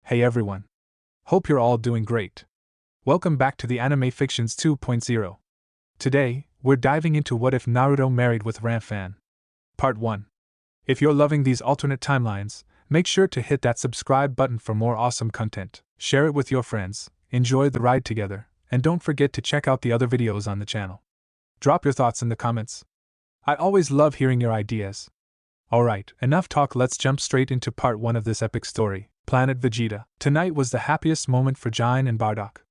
Hey everyone. Hope you're all doing great. Welcome back to the Anime Fictions 2.0. Today, we're diving into What If Naruto Married with Ranfan? Part 1. If you're loving these alternate timelines, make sure to hit that subscribe button for more awesome content. Share it with your friends, enjoy the ride together, and don't forget to check out the other videos on the channel. Drop your thoughts in the comments. I always love hearing your ideas. Alright, enough talk, let's jump straight into part 1 of this epic story, Planet Vegeta. Tonight was the happiest moment for Jain and Bardock.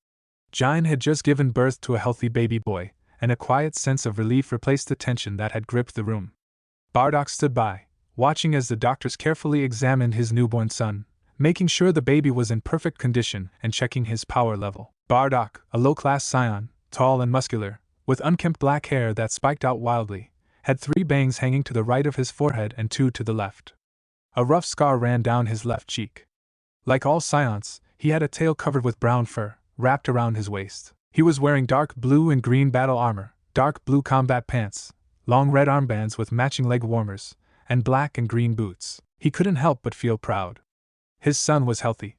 Jain had just given birth to a healthy baby boy, and a quiet sense of relief replaced the tension that had gripped the room. Bardock stood by, watching as the doctors carefully examined his newborn son, making sure the baby was in perfect condition and checking his power level. Bardock, a low-class Saiyan, tall and muscular, with unkempt black hair that spiked out wildly, had 3 bangs hanging to the right of his forehead and 2 to the left. A rough scar ran down his left cheek. Like all Saiyans, he had a tail covered with brown fur, wrapped around his waist. He was wearing dark blue and green battle armor, dark blue combat pants, long red armbands with matching leg warmers, and black and green boots. He couldn't help but feel proud. His son was healthy.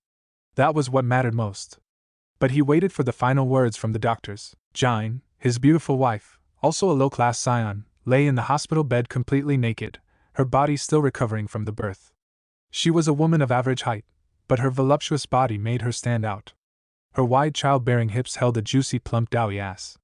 That was what mattered most. But he waited for the final words from the doctors. Jain, his beautiful wife, also a low-class Saiyan, lay in the hospital bed completely naked, her body still recovering from the birth. She was a woman of average height, but her voluptuous body made her stand out. Her wide childbearing hips held a juicy plump doughy ass.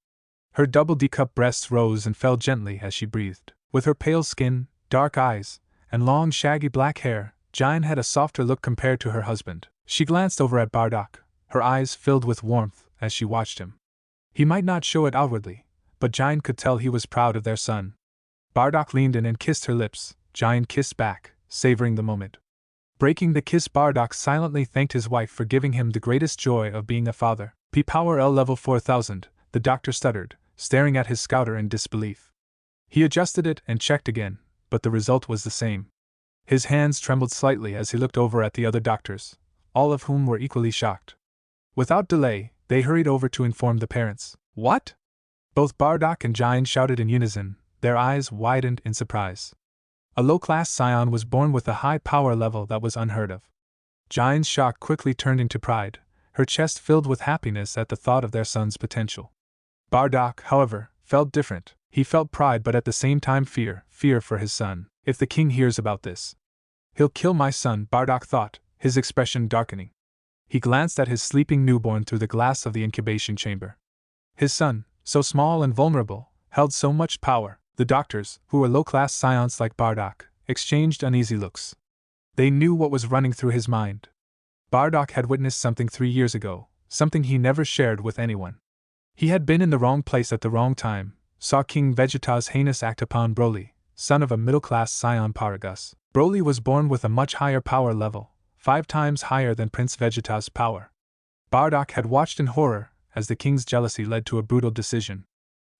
Her double D-cup breasts rose and fell gently as she breathed. With her pale skin, dark eyes, and long shaggy black hair, Jain had a softer look compared to her husband. She glanced over at Bardock, her eyes filled with warmth as she watched him. He might not show it outwardly, but Jain could tell he was proud of their son. Bardock leaned in and kissed her lips. Jain kissed back, savoring the moment. Breaking the kiss, Bardock silently thanked his wife for giving him the greatest joy of being a father. P-Power L level 4000, the doctor stuttered, staring at his scouter in disbelief. He adjusted it and checked again, but the result was the same. His hands trembled slightly as he looked over at the other doctors, all of whom were equally shocked. Without delay, they hurried over to inform the parents. What? Both Bardock and Jain shouted in unison, their eyes widened in surprise. A low-class Saiyan was born with a high power level that was unheard of. Jain's shock quickly turned into pride, her chest filled with happiness at the thought of their son's potential. Bardock, however, felt different. He felt pride but at the same time fear for his son. If the king hears about this, he'll kill my son, Bardock thought, his expression darkening. He glanced at his sleeping newborn through the glass of the incubation chamber. His son, so small and vulnerable, held so much power. The doctors, who were low-class Saiyans like Bardock, exchanged uneasy looks. They knew what was running through his mind. Bardock had witnessed something 3 years ago, something he never shared with anyone. He had been in the wrong place at the wrong time, saw King Vegeta's heinous act upon Broly, son of a middle-class Saiyan Paragus. Broly was born with a much higher power level, 5 times higher than Prince Vegeta's power. Bardock had watched in horror as the king's jealousy led to a brutal decision.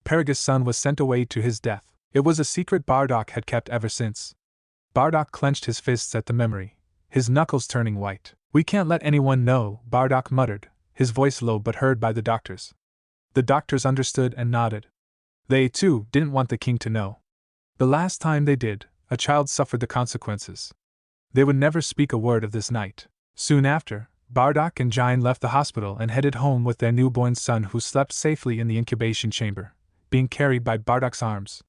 Paragus' son was sent away to his death. It was a secret Bardock had kept ever since. Bardock clenched his fists at the memory, his knuckles turning white. We can't let anyone know, Bardock muttered, his voice low but heard by the doctors. The doctors understood and nodded. They, too, didn't want the king to know. The last time they did, a child suffered the consequences. They would never speak a word of this night. Soon after, Bardock and Jain left the hospital and headed home with their newborn son, who slept safely in the incubation chamber, being carried by Bardock's arms.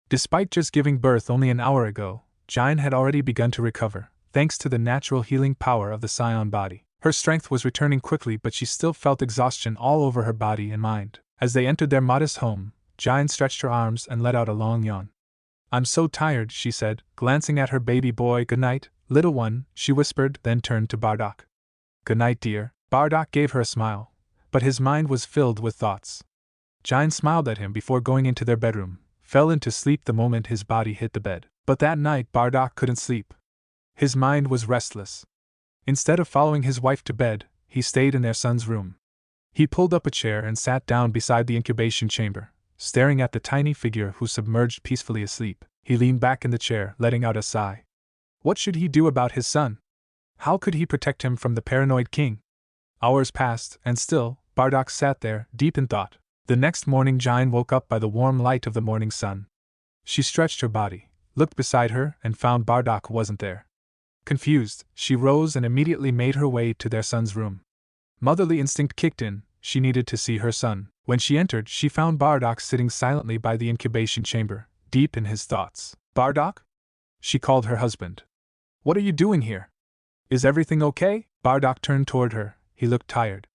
Despite just giving birth only an hour ago, Jain had already begun to recover, thanks to the natural healing power of the Saiyan body. Her strength was returning quickly, but she still felt exhaustion all over her body and mind. As they entered their modest home, Jain stretched her arms and let out a long yawn. I'm so tired, she said, glancing at her baby boy. Good night, little one, she whispered, then turned to Bardock. Good night, dear. Bardock gave her a smile, but his mind was filled with thoughts. Jain smiled at him before going into their bedroom, fell into sleep the moment his body hit the bed. But that night Bardock couldn't sleep. His mind was restless. Instead of following his wife to bed, he stayed in their son's room. He pulled up a chair and sat down beside the incubation chamber, staring at the tiny figure who submerged peacefully asleep. He leaned back in the chair, letting out a sigh. What should he do about his son? How could he protect him from the paranoid king? Hours passed, and still, Bardock sat there, deep in thought. The next morning Jain woke up by the warm light of the morning sun. She stretched her body, looked beside her, and found Bardock wasn't there. Confused, she rose and immediately made her way to their son's room. Motherly instinct kicked in, she needed to see her son. When she entered, she found Bardock sitting silently by the incubation chamber, deep in his thoughts. Bardock? She called her husband. What are you doing here? Is everything okay? Bardock turned toward her, he looked tired.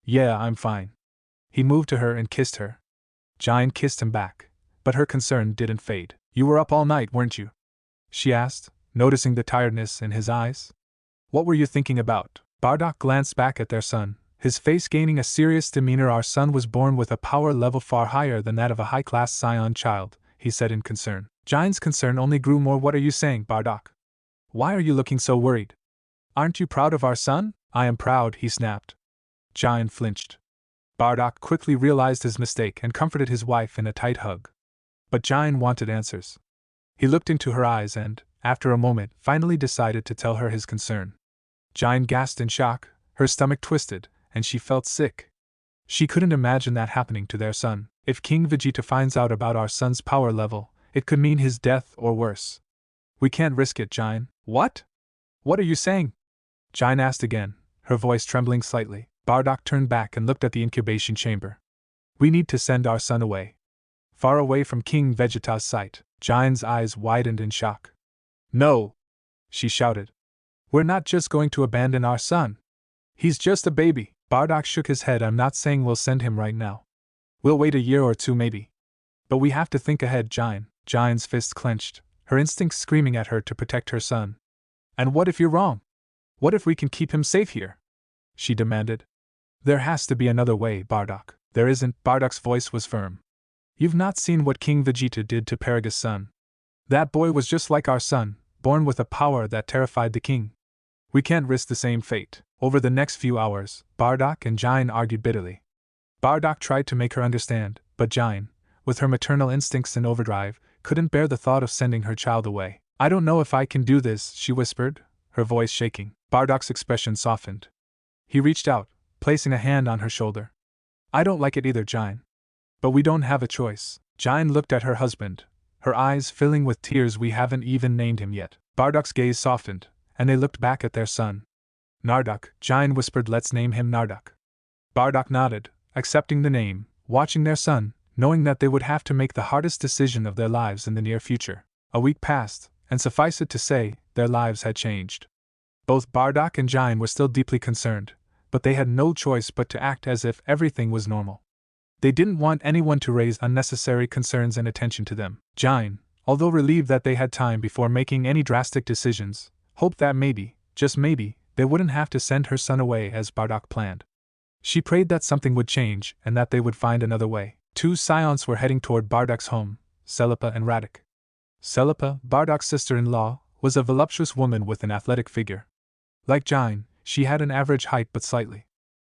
Yeah, I'm fine. He moved to her and kissed her. Jine kissed him back, but her concern didn't fade. You were up all night, weren't you? She asked, noticing the tiredness in his eyes. What were you thinking about? Bardock glanced back at their son, his face gaining a serious demeanor. Our son was born with a power level far higher than that of a high-class Saiyan child, he said in concern. Jine's concern only grew more. What are you saying, Bardock? Why are you looking so worried? Aren't you proud of our son? I am proud, he snapped. Jine flinched. Bardock quickly realized his mistake and comforted his wife in a tight hug. But Jine wanted answers. He looked into her eyes and, after a moment, finally decided to tell her his concern. Jine gasped in shock, her stomach twisted, and she felt sick. She couldn't imagine that happening to their son. If King Vegeta finds out about our son's power level, it could mean his death or worse. We can't risk it, Jine. What? What are you saying? Jine asked again, her voice trembling slightly. Bardock turned back and looked at the incubation chamber. We need to send our son away. Far away from King Vegeta's sight. Jine's eyes widened in shock. No! She shouted. We're not just going to abandon our son. He's just a baby. Bardock shook his head. I'm not saying we'll send him right now. We'll wait a year or two maybe. But we have to think ahead, Jine. Jine's fist clenched, her instincts screaming at her to protect her son. And what if you're wrong? What if we can keep him safe here? She demanded. There has to be another way, Bardock. There isn't. Bardock's voice was firm. You've not seen what King Vegeta did to Paragus' son. That boy was just like our son, born with a power that terrified the king. We can't risk the same fate. Over the next few hours, Bardock and Jine argued bitterly. Bardock tried to make her understand, but Jine, with her maternal instincts in overdrive, couldn't bear the thought of sending her child away. I don't know if I can do this, she whispered, her voice shaking. Bardock's expression softened. He reached out, placing a hand on her shoulder. I don't like it either, Jine. But we don't have a choice. Jine looked at her husband, her eyes filling with tears. We haven't even named him yet. Bardock's gaze softened, and they looked back at their son. Narduk, Jine whispered. Let's name him Narduk. Bardock nodded, accepting the name, watching their son, knowing that they would have to make the hardest decision of their lives in the near future. A week passed, and suffice it to say, their lives had changed. Both Bardock and Jine were still deeply concerned, but they had no choice but to act as if everything was normal. They didn't want anyone to raise unnecessary concerns and attention to them. Jine, although relieved that they had time before making any drastic decisions, hoped that maybe, just maybe, they wouldn't have to send her son away as Bardock planned. She prayed that something would change and that they would find another way. Two Saiyans were heading toward Bardock's home, Celipa and Narduk. Celipa, Bardock's sister-in-law, was a voluptuous woman with an athletic figure. Like Jine, she had an average height but slightly.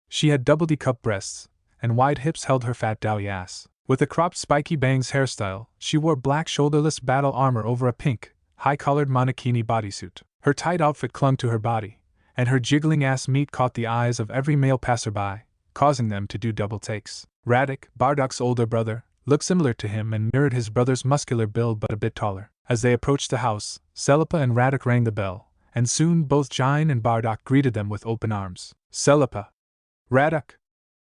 She had double D-cup breasts, and wide hips held her fat doughy ass. With a cropped spiky bangs hairstyle, she wore black shoulderless battle armor over a pink, high-collared monokini bodysuit. Her tight outfit clung to her body, and her jiggling ass meat caught the eyes of every male passerby, causing them to do double takes. Narduk, Bardock's older brother, looked similar to him and mirrored his brother's muscular build but a bit taller. As they approached the house, Celipa and Narduk rang the bell, and soon both Jine and Bardock greeted them with open arms. Celipa! Narduk!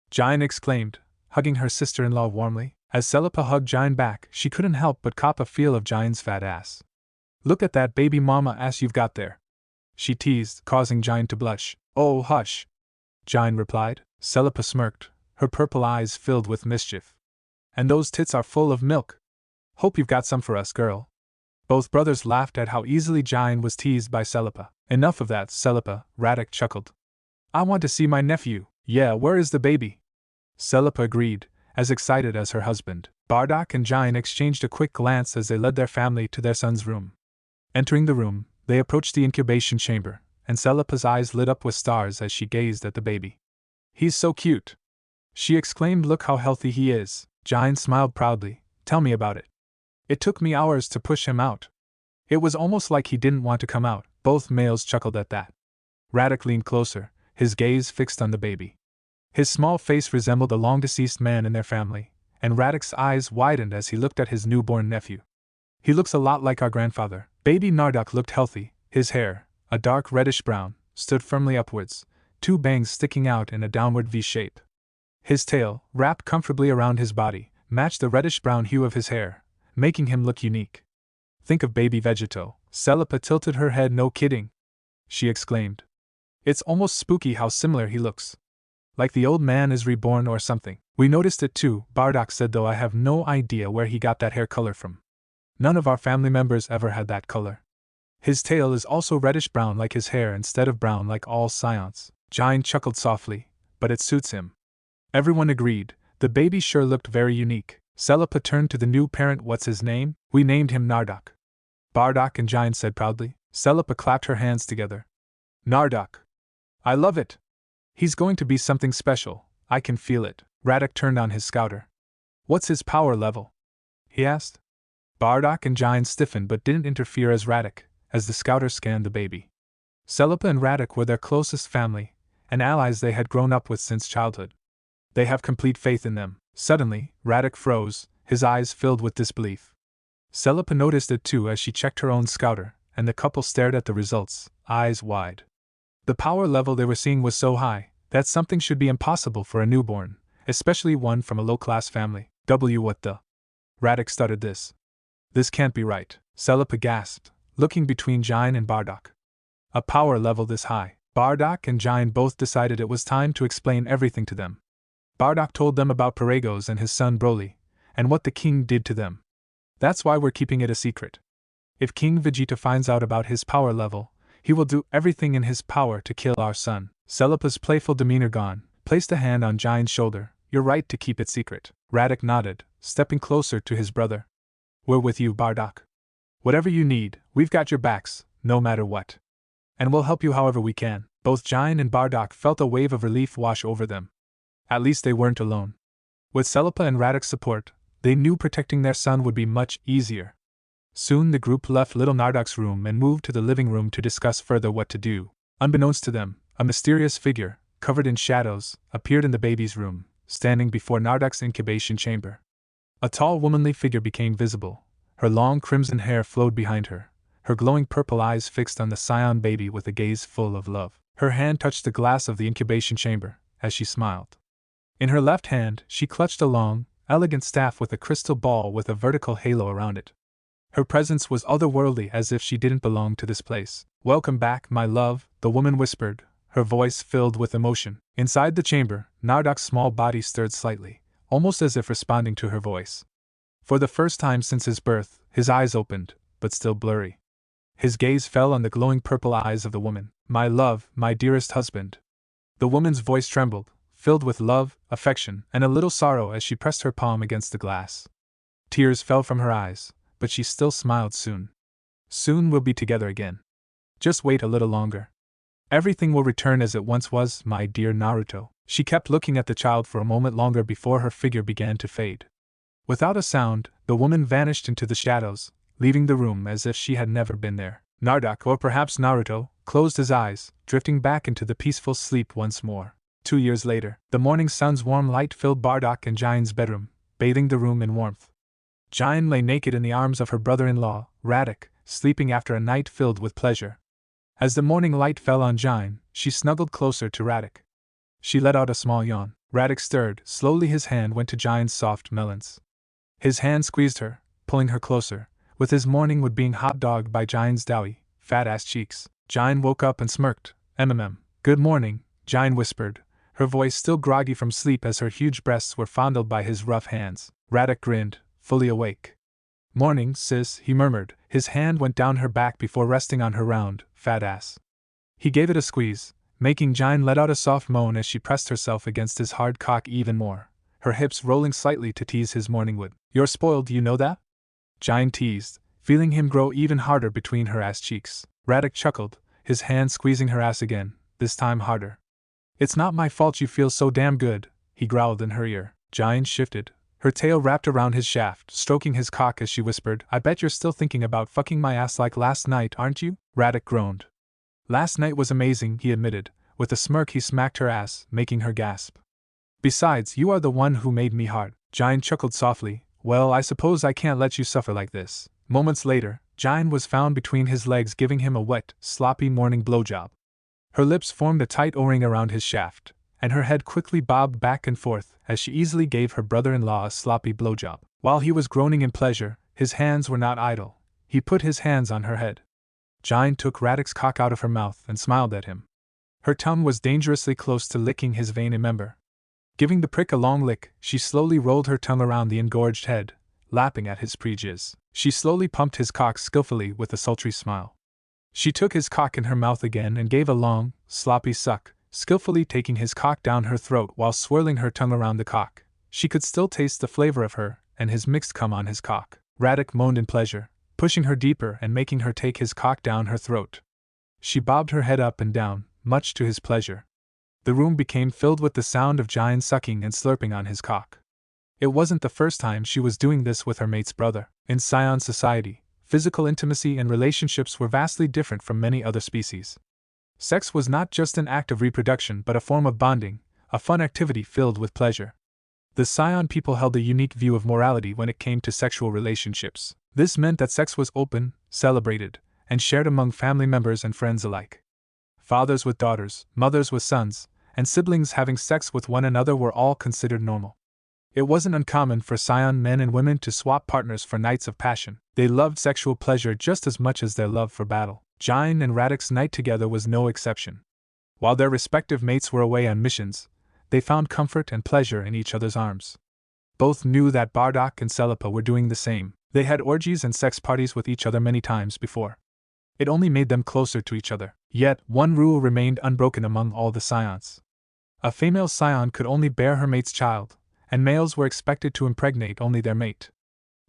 Jine exclaimed, hugging her sister-in-law warmly. As Celipa hugged Jine back, she couldn't help but cop a feel of Jine's fat ass. Look at that baby mama ass you've got there, she teased, causing Jine to blush. Oh, hush, Jine replied. Celipa smirked, her purple eyes filled with mischief. And those tits are full of milk. Hope you've got some for us, girl. Both brothers laughed at how easily Jine was teased by Celipa. Enough of that, Celipa, Narduk chuckled. I want to see my nephew. Yeah, where is the baby? Celipa agreed, as excited as her husband. Bardock and Jine exchanged a quick glance as they led their family to their son's room. Entering the room, they approached the incubation chamber, and Celipa's eyes lit up with stars as she gazed at the baby. He's so cute, she exclaimed. Look how healthy he is. Jine smiled proudly. Tell me about it. It took me hours to push him out. It was almost like he didn't want to come out. Both males chuckled at that. Narduk leaned closer, his gaze fixed on the baby. His small face resembled a long-deceased man in their family, and Narduk's eyes widened as he looked at his newborn nephew. He looks a lot like our grandfather. Baby Narduk looked healthy, his hair, a dark reddish-brown, stood firmly upwards, two bangs sticking out in a downward V shape. His tail, wrapped comfortably around his body, matched the reddish-brown hue of his hair, making him look unique. Think of baby Vegeta. Celipa tilted her head. No kidding, she exclaimed. It's almost spooky how similar he looks. Like the old man is reborn or something. We noticed it too, Bardock said, though I have no idea where he got that hair color from. None of our family members ever had that color. His tail is also reddish-brown like his hair instead of brown like all Saiyans. Giant chuckled softly, but it suits him. Everyone agreed, the baby sure looked very unique. Celipa turned to the new parent. What's his name? We named him Narduk. Bardock and Giant said proudly. Celipa clapped her hands together. Narduk. I love it. He's going to be something special, I can feel it. Narduk turned on his scouter. What's his power level? He asked. Bardock and Giant stiffened but didn't interfere as the scouter scanned the baby. Celipa and Narduk were their closest family, and allies they had grown up with since childhood. They have complete faith in them. Suddenly, Narduk froze, his eyes filled with disbelief. Celipa noticed it too as she checked her own scouter, and the couple stared at the results, eyes wide. The power level they were seeing was so high that something should be impossible for a newborn, especially one from a low-class family. What the? Narduk stuttered this. This can't be right, Celipa gasped, looking between Giant and Bardock. A power level this high. Bardock and Giant both decided it was time to explain everything to them. Bardock told them about Paragos and his son Broly, and what the king did to them. That's why we're keeping it a secret. If King Vegeta finds out about his power level, he will do everything in his power to kill our son. Celipa's playful demeanor gone, placed a hand on Giant's shoulder. You're right to keep it secret. Narduk nodded, stepping closer to his brother. We're with you, Bardock. Whatever you need, we've got your backs, no matter what. And we'll help you however we can. Both Giant and Bardock felt a wave of relief wash over them. At least they weren't alone. With Celipa and Narduk's support, they knew protecting their son would be much easier. Soon the group left little Narduk's room and moved to the living room to discuss further what to do. Unbeknownst to them, a mysterious figure, covered in shadows, appeared in the baby's room, standing before Narduk's incubation chamber. A tall womanly figure became visible. Her long crimson hair flowed behind her, her glowing purple eyes fixed on the Saiyan baby with a gaze full of love. Her hand touched the glass of the incubation chamber, as she smiled. In her left hand, she clutched a long, elegant staff with a crystal ball with a vertical halo around it. Her presence was otherworldly, as if she didn't belong to this place. Welcome back, my love, the woman whispered, her voice filled with emotion. Inside the chamber, Narduk's small body stirred slightly, almost as if responding to her voice. For the first time since his birth, his eyes opened, but still blurry. His gaze fell on the glowing purple eyes of the woman. My love, my dearest husband. The woman's voice trembled, filled with love, affection, and a little sorrow as she pressed her palm against the glass. Tears fell from her eyes, but she still smiled. Soon we'll be together again. Just wait a little longer. Everything will return as it once was, my dear Naruto. She kept looking at the child for a moment longer before her figure began to fade. Without a sound, the woman vanished into the shadows, leaving the room as if she had never been there. Narduk, or perhaps Naruto, closed his eyes, drifting back into the peaceful sleep once more. 2 years later, the morning sun's warm light filled Bardock and Giant's bedroom, bathing the room in warmth. Giant lay naked in the arms of her brother-in-law, Narduk, sleeping after a night filled with pleasure. As the morning light fell on Giant, she snuggled closer to Narduk. She let out a small yawn. Narduk stirred. Slowly his hand went to Giant's soft melons. His hand squeezed her, pulling her closer, with his morning wood being hot-dogged by Giant's doughy, fat-ass cheeks. Giant woke up and smirked. Good morning, Giant whispered, her voice still groggy from sleep as her huge breasts were fondled by his rough hands. Narduk grinned, fully awake. Morning, sis, he murmured. His hand went down her back before resting on her round, fat ass. He gave it a squeeze, making Giant let out a soft moan as she pressed herself against his hard cock even more, her hips rolling slightly to tease his morning wood. You're spoiled, you know that? Giant teased, feeling him grow even harder between her ass cheeks. Narduk chuckled, his hand squeezing her ass again, this time harder. It's not my fault you feel so damn good, he growled in her ear. Giant shifted, her tail wrapped around his shaft, stroking his cock as she whispered, I bet you're still thinking about fucking my ass like last night, aren't you? Narduk groaned. Last night was amazing, he admitted. With a smirk he smacked her ass, making her gasp. Besides, you are the one who made me hard. Giant chuckled softly. Well, I suppose I can't let you suffer like this. Moments later, Jine was found between his legs giving him a wet, sloppy morning blowjob. Her lips formed a tight O-ring around his shaft, and her head quickly bobbed back and forth as she easily gave her brother-in-law a sloppy blowjob. While he was groaning in pleasure, his hands were not idle. He put his hands on her head. Jine took Radek's cock out of her mouth and smiled at him. Her tongue was dangerously close to licking his veiny member. Giving the prick a long lick, she slowly rolled her tongue around the engorged head, lapping at his pre-jizz. She slowly pumped his cock skillfully with a sultry smile. She took his cock in her mouth again and gave a long, sloppy suck, skillfully taking his cock down her throat while swirling her tongue around the cock. She could still taste the flavor of her and his mixed cum on his cock. Radek moaned in pleasure, pushing her deeper and making her take his cock down her throat. She bobbed her head up and down, much to his pleasure. The room became filled with the sound of Jine sucking and slurping on his cock. It wasn't the first time she was doing this with her mate's brother. In Saiyan society, physical intimacy and relationships were vastly different from many other species. Sex was not just an act of reproduction but a form of bonding, a fun activity filled with pleasure. The Saiyan people held a unique view of morality when it came to sexual relationships. This meant that sex was open, celebrated, and shared among family members and friends alike. Fathers with daughters, mothers with sons, and siblings having sex with one another were all considered normal. It wasn't uncommon for Saiyan men and women to swap partners for nights of passion. They loved sexual pleasure just as much as their love for battle. Jine and Radek's night together was no exception. While their respective mates were away on missions, they found comfort and pleasure in each other's arms. Both knew that Bardock and Celipa were doing the same. They had orgies and sex parties with each other many times before. It only made them closer to each other. Yet, one rule remained unbroken among all the Saiyans. A female Saiyan could only bear her mate's child, and males were expected to impregnate only their mate.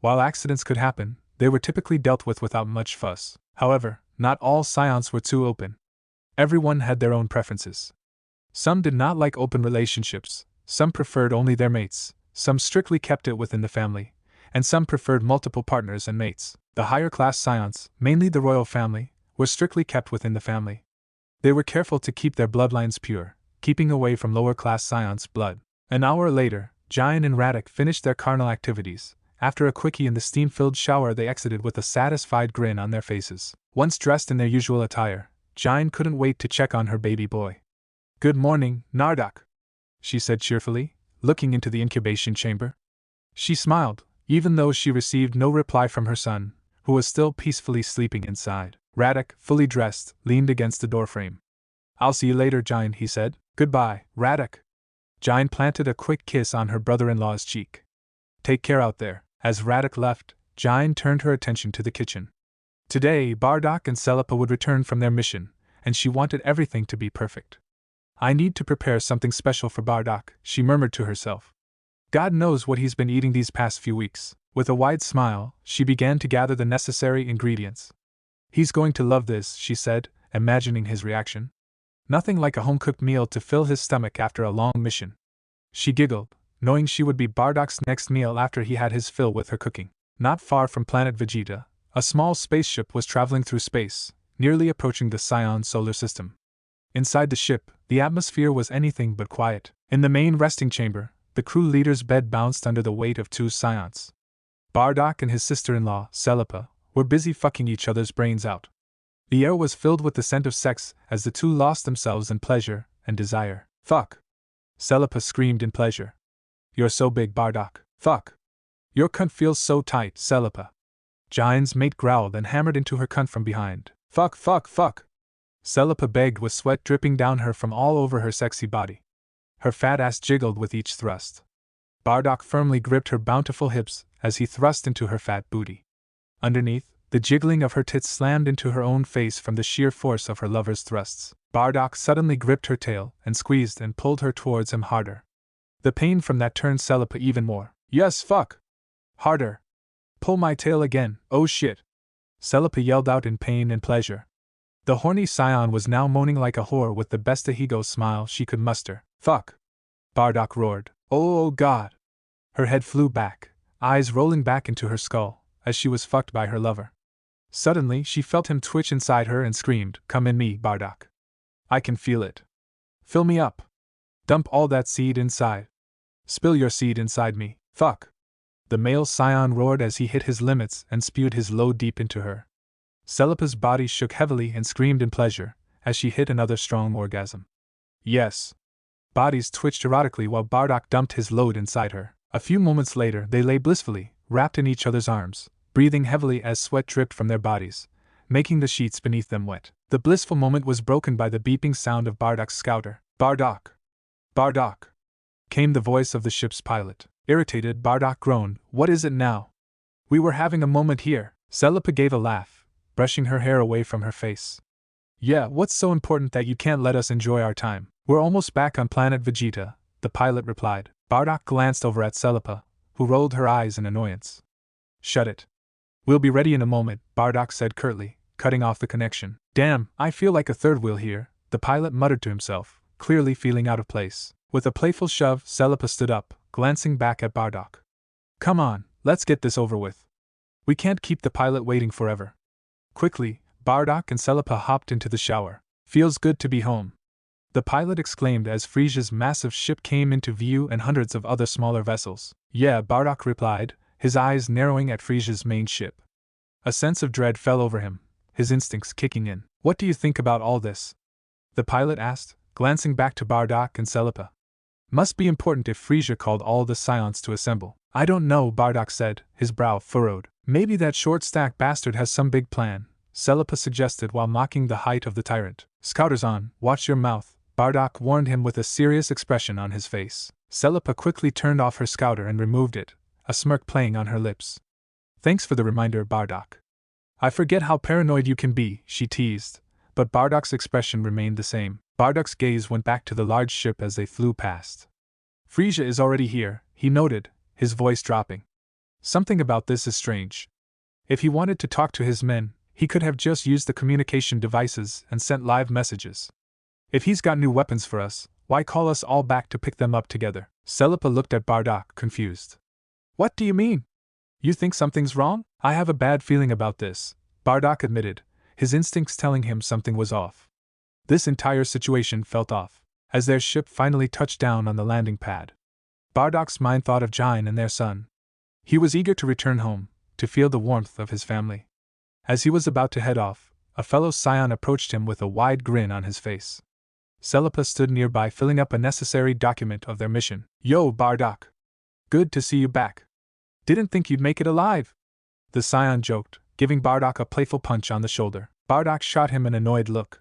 While accidents could happen, they were typically dealt with without much fuss. However, not all Saiyans were too open. Everyone had their own preferences. Some did not like open relationships, some preferred only their mates, some strictly kept it within the family, and some preferred multiple partners and mates. The higher-class Saiyans, mainly the royal family, were strictly kept within the family. They were careful to keep their bloodlines pure, keeping away from lower-class Saiyans' blood. An hour later, Jine and Radek finished their carnal activities. After a quickie in the steam-filled shower, they exited with a satisfied grin on their faces. Once dressed in their usual attire, Jine couldn't wait to check on her baby boy. "Good morning, Narduk," she said cheerfully, looking into the incubation chamber. She smiled, even though she received no reply from her son, who was still peacefully sleeping inside. Radek, fully dressed, leaned against the doorframe. "I'll see you later, Jine," he said. "Goodbye, Radek." Jine planted a quick kiss on her brother-in-law's cheek. "Take care out there." As Radek left, Jine turned her attention to the kitchen. Today, Bardock and Celipa would return from their mission, and she wanted everything to be perfect. "I need to prepare something special for Bardock," she murmured to herself. "God knows what he's been eating these past few weeks." With a wide smile, she began to gather the necessary ingredients. "He's going to love this," she said, imagining his reaction. Nothing like a home-cooked meal to fill his stomach after a long mission. She giggled, knowing she would be Bardock's next meal after he had his fill with her cooking. Not far from planet Vegeta, a small spaceship was traveling through space, nearly approaching the Saiyan solar system. Inside the ship, the atmosphere was anything but quiet. In the main resting chamber, the crew leader's bed bounced under the weight of two Saiyans. Bardock and his sister-in-law, Celipa, were busy fucking each other's brains out. The air was filled with the scent of sex as the two lost themselves in pleasure and desire. "Fuck!" Celipa screamed in pleasure. "You're so big, Bardock. Fuck! Your cunt feels so tight, Celipa." Jine's mate growled and hammered into her cunt from behind. "Fuck, fuck, fuck!" Celipa begged with sweat dripping down her from all over her sexy body. Her fat ass jiggled with each thrust. Bardock firmly gripped her bountiful hips as he thrust into her fat booty. Underneath, the jiggling of her tits slammed into her own face from the sheer force of her lover's thrusts. Bardock suddenly gripped her tail and squeezed and pulled her towards him harder. The pain from that turned Celipa even more. "Yes, fuck! Harder! Pull my tail again, oh shit!" Celipa yelled out in pain and pleasure. The horny Saiyan was now moaning like a whore with the best Ahigo smile she could muster. "Fuck!" Bardock roared. "Oh god!" Her head flew back, eyes rolling back into her skull, as she was fucked by her lover. Suddenly she felt him twitch inside her and screamed, "Come in me, Bardock. I can feel it. Fill me up. Dump all that seed inside. Spill your seed inside me. Fuck." The male Saiyan roared as he hit his limits and spewed his load deep into her. Celipa's body shook heavily and screamed in pleasure as she hit another strong orgasm. Yes. Bodies twitched erotically while Bardock dumped his load inside her. A few moments later, they lay blissfully, wrapped in each other's arms, breathing heavily as sweat dripped from their bodies, making the sheets beneath them wet. The blissful moment was broken by the beeping sound of Bardock's scouter. Bardock! Bardock! Came the voice of the ship's pilot. Irritated, Bardock groaned, "What is it now?" "We were having a moment here." Celipa gave a laugh, brushing her hair away from her face. "Yeah, what's so important that you can't let us enjoy our time?" "We're almost back on planet Vegeta," the pilot replied. Bardock glanced over at Celipa, who rolled her eyes in annoyance. "Shut it. We'll be ready in a moment," Bardock said curtly, cutting off the connection. "Damn, I feel like a third wheel here," the pilot muttered to himself, clearly feeling out of place. With a playful shove, Celipa stood up, glancing back at Bardock. "Come on, let's get this over with. We can't keep the pilot waiting forever." Quickly, Bardock and Celipa hopped into the shower. "Feels good to be home," the pilot exclaimed as Frieza's massive ship came into view and hundreds of other smaller vessels. "Yeah," Bardock replied, his eyes narrowing at Frieza's main ship. A sense of dread fell over him, his instincts kicking in. "What do you think about all this?" the pilot asked, glancing back to Bardock and Celipa. "Must be important if Frieza called all the Saiyans to assemble." "I don't know," Bardock said, his brow furrowed. "Maybe that short-stacked bastard has some big plan," Celipa suggested while mocking the height of the tyrant. "Scouters on, watch your mouth," Bardock warned him with a serious expression on his face. Celipa quickly turned off her scouter and removed it, a smirk playing on her lips. "Thanks for the reminder, Bardock. I forget how paranoid you can be," she teased, but Bardock's expression remained the same. Bardock's gaze went back to the large ship as they flew past. "Frieza is already here," he noted, his voice dropping. "Something about this is strange. If he wanted to talk to his men, he could have just used the communication devices and sent live messages. If he's got new weapons for us, why call us all back to pick them up together?" Celipa looked at Bardock, confused. "What do you mean? You think something's wrong?" "I have a bad feeling about this," Bardock admitted, his instincts telling him something was off. This entire situation felt off. As their ship finally touched down on the landing pad, Bardock's mind thought of Jain and their son. He was eager to return home, to feel the warmth of his family. As he was about to head off, a fellow Saiyan approached him with a wide grin on his face. Celipa stood nearby filling up a necessary document of their mission. "Yo, Bardock! Good to see you back. Didn't think you'd make it alive," the Saiyan joked, giving Bardock a playful punch on the shoulder. Bardock shot him an annoyed look.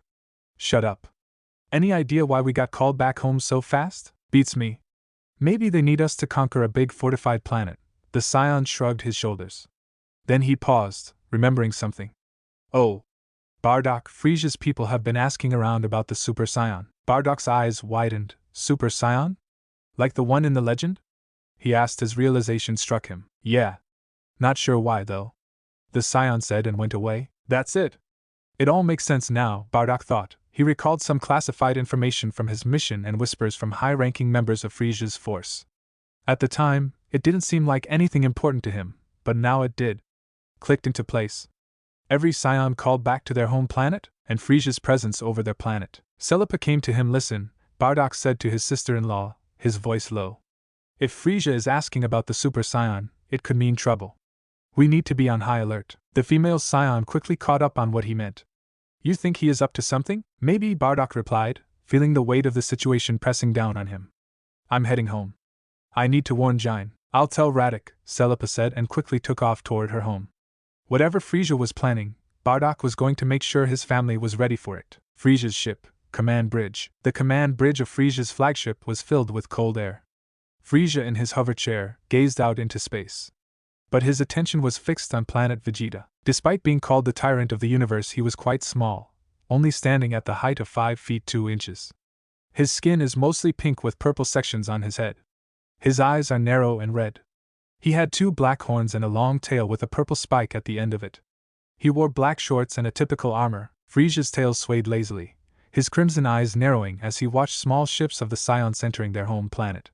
"Shut up. Any idea why we got called back home so fast?" "Beats me. Maybe they need us to conquer a big fortified planet," the Saiyan shrugged his shoulders. Then he paused, remembering something. "Oh. Bardock, Frieza's people have been asking around about the Super Saiyan." Bardock's eyes widened. "Super Saiyan? Like the one in the legend?" he asked as realization struck him. "Yeah. Not sure why, though," the Saiyan said and went away. "That's it. It all makes sense now," Bardock thought. He recalled some classified information from his mission and whispers from high-ranking members of Frieza's force. At the time, it didn't seem like anything important to him, but now it did. Clicked into place. Every Saiyan called back to their home planet, and Frieza's presence over their planet. Celipa came to him. "Listen," Bardock said to his sister-in-law, his voice low. "If Frieza is asking about the Super Saiyan, it could mean trouble. We need to be on high alert." The female Saiyan quickly caught up on what he meant. "You think he is up to something?" "Maybe," Bardock replied, feeling the weight of the situation pressing down on him. "I'm heading home. I need to warn Jain." "I'll tell Narduk," Celipa said and quickly took off toward her home. Whatever Frieza was planning, Bardock was going to make sure his family was ready for it. Frieza's ship, Command Bridge. The command bridge of Frieza's flagship was filled with cold air. Frieza in his hover chair gazed out into space. But his attention was fixed on planet Vegeta. Despite being called the tyrant of the universe, he was quite small, only standing at the height of 5 feet 2 inches. His skin is mostly pink with purple sections on his head. His eyes are narrow and red. He had 2 black horns and a long tail with a purple spike at the end of it. He wore black shorts and a typical armor. Frieza's tail swayed lazily, his crimson eyes narrowing as he watched small ships of the Saiyans entering their home planet.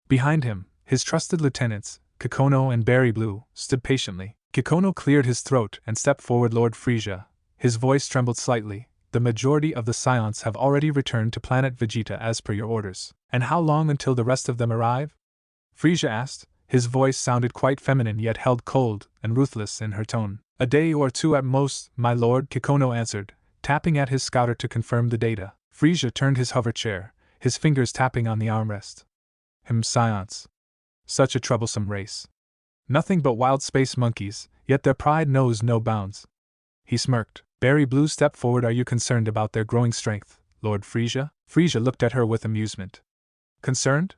Behind him, his trusted lieutenants, Kikono and Berry Blue, stood patiently. Kikono cleared his throat and stepped forward. "Lord Frieza," his voice trembled slightly, "the majority of the Saiyans have already returned to planet Vegeta as per your orders." "And how long until the rest of them arrive?" Frieza asked, His voice sounded quite feminine yet held cold and ruthless in her tone. A day or two at most, my lord, Kikono answered, tapping at his scouter to confirm the data. Frieza turned his hover chair, his fingers tapping on the armrest. Science. Such a troublesome race. Nothing but wild space monkeys, yet their pride knows no bounds. He smirked. Berry Blue stepped forward. Are you concerned about their growing strength, Lord Frieza? Frieza looked at her with amusement. Concerned?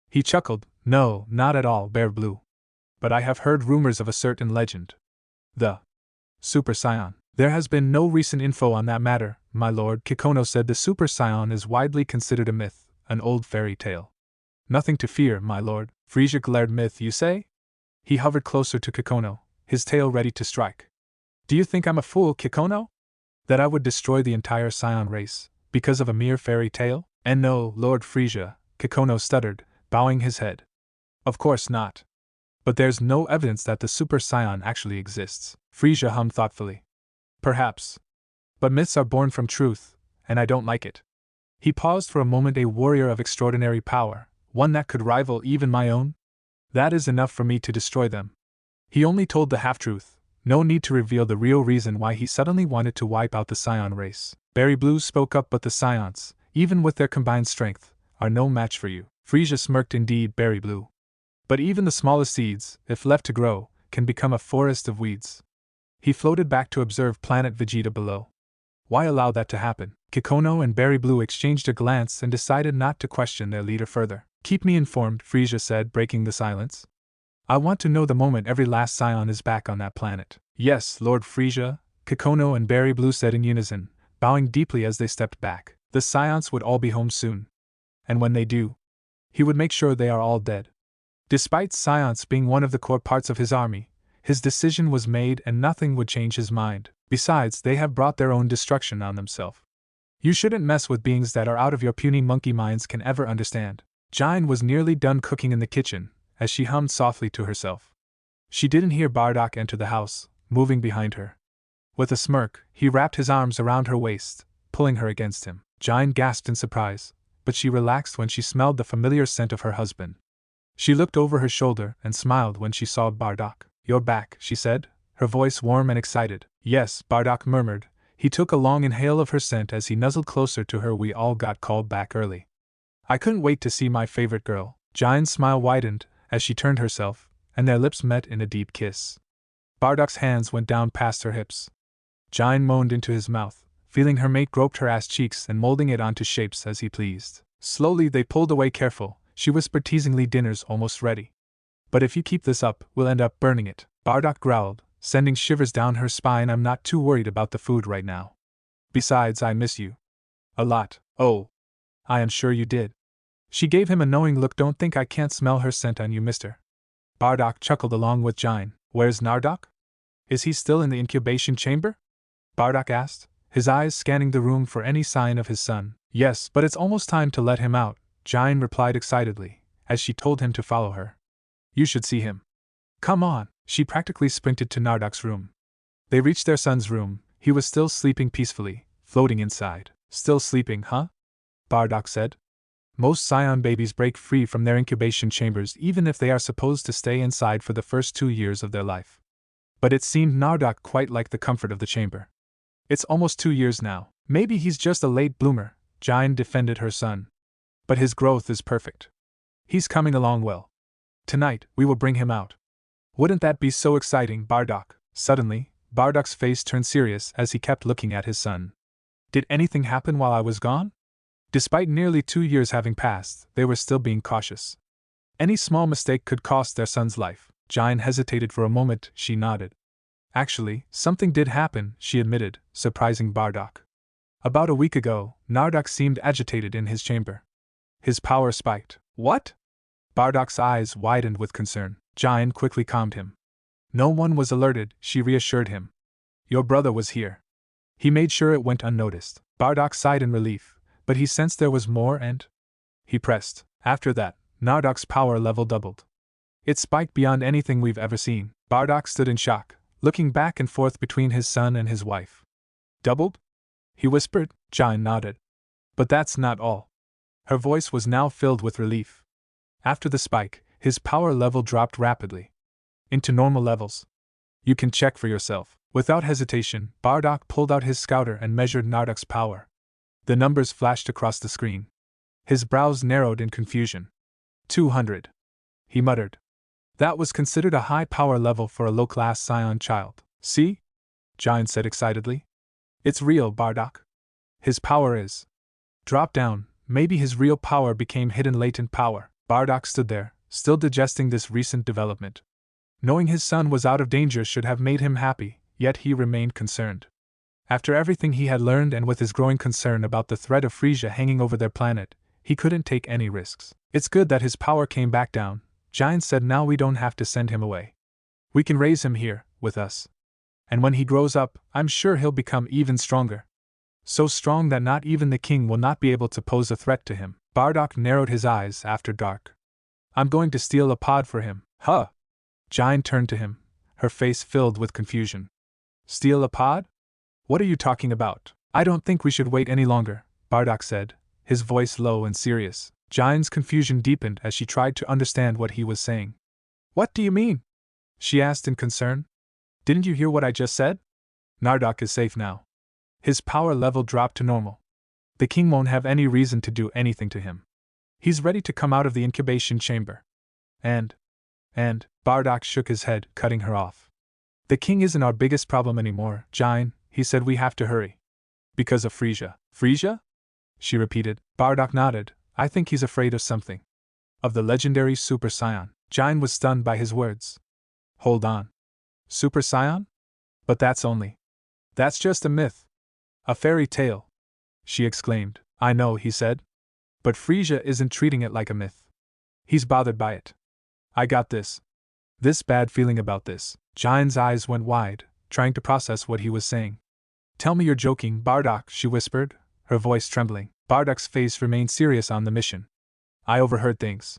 He chuckled. No, not at all, Bear Blue. But I have heard rumors of a certain legend. The Super Saiyan. There has been no recent info on that matter, my lord. Kikono said. The Super Saiyan is widely considered a myth, an old fairy tale. Nothing to fear, my lord. Frieza glared. Myth, you say? He hovered closer to Kikono, his tail ready to strike. Do you think I'm a fool, Kikono? That I would destroy the entire Saiyan race, because of a mere fairy tale? And no, Lord Frieza, Kikono stuttered, bowing his head. Of course not. But there's no evidence that the Super Saiyan actually exists. Frieza hummed thoughtfully. Perhaps. But myths are born from truth, and I don't like it. He paused for a moment. A warrior of extraordinary power, one that could rival even my own? That is enough for me to destroy them. He only told the half-truth, no need to reveal the real reason why he suddenly wanted to wipe out the Saiyan race. Berry Blue spoke up. But the Saiyans, even with their combined strength, are no match for you. Frieza smirked. Indeed, Berry Blue. But even the smallest seeds, if left to grow, can become a forest of weeds. He floated back to observe planet Vegeta below. Why allow that to happen? Kikono and Berry Blue exchanged a glance and decided not to question their leader further. Keep me informed, Frieza said, breaking the silence. I want to know the moment every last Saiyan is back on that planet. Yes, Lord Frieza, Kikono and Berry Blue said in unison, bowing deeply as they stepped back. The Saiyans would all be home soon. And when they do, he would make sure they are all dead. Despite Saiyans being one of the core parts of his army, his decision was made and nothing would change his mind. Besides, they have brought their own destruction on themselves. You shouldn't mess with beings that are out of your puny monkey minds can ever understand. Jine was nearly done cooking in the kitchen, as she hummed softly to herself. She didn't hear Bardock enter the house, moving behind her. With a smirk, he wrapped his arms around her waist, pulling her against him. Jine gasped in surprise, but she relaxed when she smelled the familiar scent of her husband. She looked over her shoulder and smiled when she saw Bardock. You're back, she said, her voice warm and excited. Yes, Bardock murmured. He took a long inhale of her scent as he nuzzled closer to her. We all got called back early. I couldn't wait to see my favorite girl. Jine's smile widened as she turned herself, and their lips met in a deep kiss. Bardock's hands went down past her hips. Jine moaned into his mouth, feeling her mate groped her ass cheeks and molding it onto shapes as he pleased. Slowly they pulled away. Careful, she whispered teasingly. Dinner's almost ready. But if you keep this up, we'll end up burning it. Bardock growled, sending shivers down her spine. I'm not too worried about the food right now. Besides, I miss you. A lot. Oh. I am sure you did. She gave him a knowing look. Don't think I can't smell her scent on you, mister. Bardock chuckled along with Jine. Where's Narduk? Is he still in the incubation chamber? Bardock asked, his eyes scanning the room for any sign of his son. Yes, but it's almost time to let him out, Jine replied excitedly, as she told him to follow her. You should see him. Come on. She practically sprinted to Narduk's room. They reached their son's room. He was still sleeping peacefully, floating inside. Still sleeping, huh? Bardock said. Most Saiyan babies break free from their incubation chambers even if they are supposed to stay inside for the first 2 years of their life. But it seemed Narduk quite liked the comfort of the chamber. It's almost 2 years now. Maybe he's just a late bloomer, Jine defended her son. But his growth is perfect. He's coming along well. Tonight, we will bring him out. Wouldn't that be so exciting, Bardock? Suddenly, Bardock's face turned serious as he kept looking at his son. Did anything happen while I was gone? Despite nearly 2 years having passed, they were still being cautious. Any small mistake could cost their son's life. Jine hesitated for a moment. She nodded. Actually, something did happen, she admitted, surprising Bardock. About a week ago, Narduk seemed agitated in his chamber. His power spiked. What? Bardock's eyes widened with concern. Jine quickly calmed him. No one was alerted, she reassured him. Your brother was here. He made sure it went unnoticed. Bardock sighed in relief, but he sensed there was more and he pressed. After that, Narduk's power level doubled. It spiked beyond anything we've ever seen. Bardock stood in shock, looking back and forth between his son and his wife. Doubled? He whispered. Jine nodded. But that's not all. Her voice was now filled with relief. After the spike, his power level dropped rapidly. Into normal levels. You can check for yourself. Without hesitation, Bardock pulled out his scouter and measured Narduk's power. The numbers flashed across the screen. His brows narrowed in confusion. 200. He muttered. That was considered a high power level for a low-class Saiyan child. See? Giant said excitedly. It's real, Bardock. His power is. Drop down, maybe his real power became hidden latent power. Bardock stood there, still digesting this recent development. Knowing his son was out of danger should have made him happy, yet he remained concerned. After everything he had learned and with his growing concern about the threat of Frieza hanging over their planet, he couldn't take any risks. It's good that his power came back down, Giant said. Now we don't have to send him away. We can raise him here, with us. And when he grows up, I'm sure he'll become even stronger. So strong that not even the king will not be able to pose a threat to him. Bardock narrowed his eyes after dark. I'm going to steal a pod for him. Huh? Giant turned to him, her face filled with confusion. Steal a pod? What are you talking about? I don't think we should wait any longer, Bardock said, his voice low and serious. Giant's confusion deepened as she tried to understand what he was saying. What do you mean? She asked in concern. Didn't you hear what I just said? Narduk is safe now. His power level dropped to normal. The king won't have any reason to do anything to him. He's ready to come out of the incubation chamber. And, Bardock shook his head, cutting her off. The king isn't our biggest problem anymore, Giant, he said. We have to hurry. Because of Frieza. Frieza? She repeated. Bardock nodded. I think he's afraid of something. Of the legendary Super Saiyan. Giant was stunned by his words. Hold on. Super Saiyan? But that's just a myth. A fairy tale. She exclaimed. I know, he said. But Frieza isn't treating it like a myth. He's bothered by it. I got this bad feeling about this. Giant's eyes went wide, trying to process what he was saying. Tell me you're joking, Bardock, she whispered, her voice trembling. Bardock's face remained serious on the mission. I overheard things.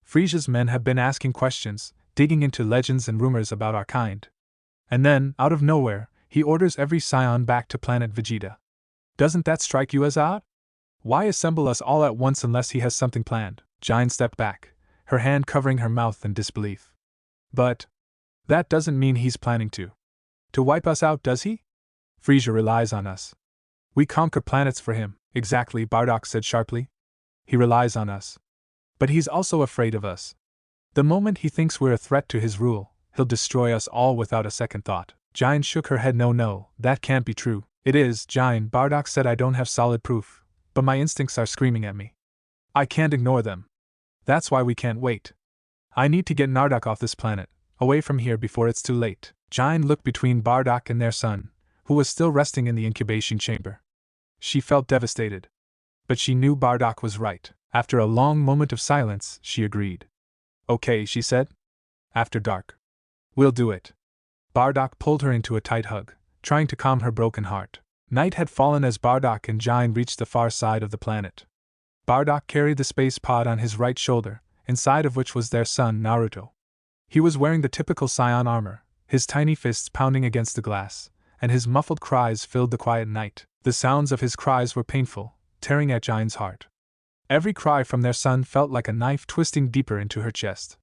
Frieza's men have been asking questions, digging into legends and rumors about our kind. And then, out of nowhere, he orders every Saiyan back to planet Vegeta. Doesn't that strike you as odd? Why assemble us all at once unless he has something planned? Giant stepped back, her hand covering her mouth in disbelief. But that doesn't mean he's planning to wipe us out, does he? Frieza relies on us. We conquer planets for him. Exactly, Bardock said sharply. He relies on us. But he's also afraid of us. The moment he thinks we're a threat to his rule, he'll destroy us all without a second thought. Giant shook her head. No, that can't be true. It is, Giant, Bardock said. I don't have solid proof, but my instincts are screaming at me. I can't ignore them. That's why we can't wait. I need to get Narduk off this planet, away from here before it's too late. Giant looked between Bardock and their son, who was still resting in the incubation chamber. She felt devastated. But she knew Bardock was right. After a long moment of silence, she agreed. Okay, she said. After dark. We'll do it. Bardock pulled her into a tight hug, trying to calm her broken heart. Night had fallen as Bardock and Giant reached the far side of the planet. Bardock carried the space pod on his right shoulder, inside of which was their son Naruto. He was wearing the typical Saiyan armor, his tiny fists pounding against the glass, and his muffled cries filled the quiet night. The sounds of his cries were painful, tearing at Giant's heart. Every cry from their son felt like a knife twisting deeper into her chest.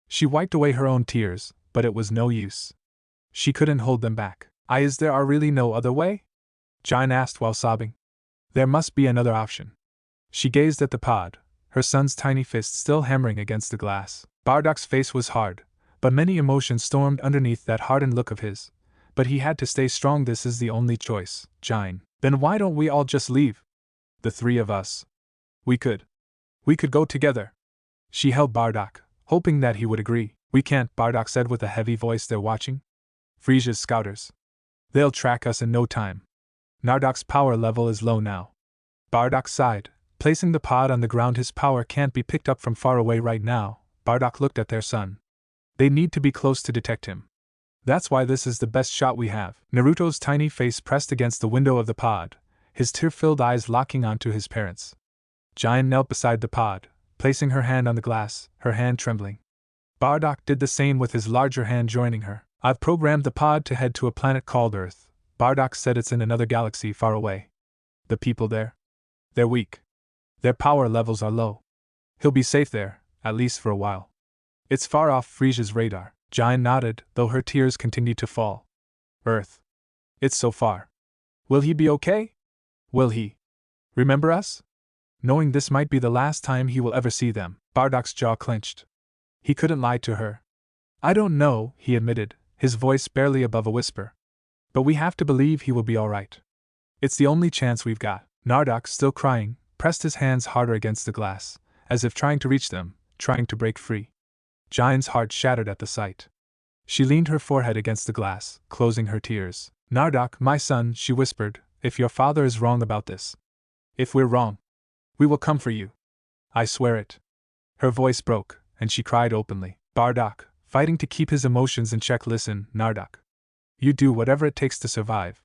She wiped away her own tears, but it was no use. She couldn't hold them back. Is there really no other way? Giant asked while sobbing. There must be another option. She gazed at the pod, her son's tiny fist still hammering against the glass. Bardock's face was hard, but many emotions stormed underneath that hardened look of his. But he had to stay strong. This is the only choice, Giant. Then why don't we all just leave? The three of us. We could go together. She held Bardock, hoping that he would agree. We can't, Bardock said with a heavy voice. They're watching. Frieza's scouters. They'll track us in no time. Narduk's power level is low now. Bardock sighed, placing the pod on the ground. His power can't be picked up from far away right now. Bardock looked at their son. They need to be close to detect him. That's why this is the best shot we have. Naruto's tiny face pressed against the window of the pod, his tear-filled eyes locking onto his parents. Giant knelt beside the pod, placing her hand on the glass, her hand trembling. Bardock did the same with his larger hand joining her. I've programmed the pod to head to a planet called Earth. Bardock said it's in another galaxy far away. The people there? They're weak. Their power levels are low. He'll be safe there, at least for a while. It's far off Frieza's radar. Giant nodded, though her tears continued to fall. Earth. It's so far. Will he be okay? Will he remember us? Knowing this might be the last time he will ever see them, Bardock's jaw clenched. He couldn't lie to her. I don't know, he admitted, his voice barely above a whisper. But we have to believe he will be all right. It's the only chance we've got. Narduk, still crying, pressed his hands harder against the glass, as if trying to reach them, trying to break free. Giant's heart shattered at the sight. She leaned her forehead against the glass, closing her tears. Narduk, my son, she whispered, if your father is wrong about this. If we're wrong, we will come for you. I swear it. Her voice broke, and she cried openly. Bardock, fighting to keep his emotions in check. Listen, Narduk. You do whatever it takes to survive.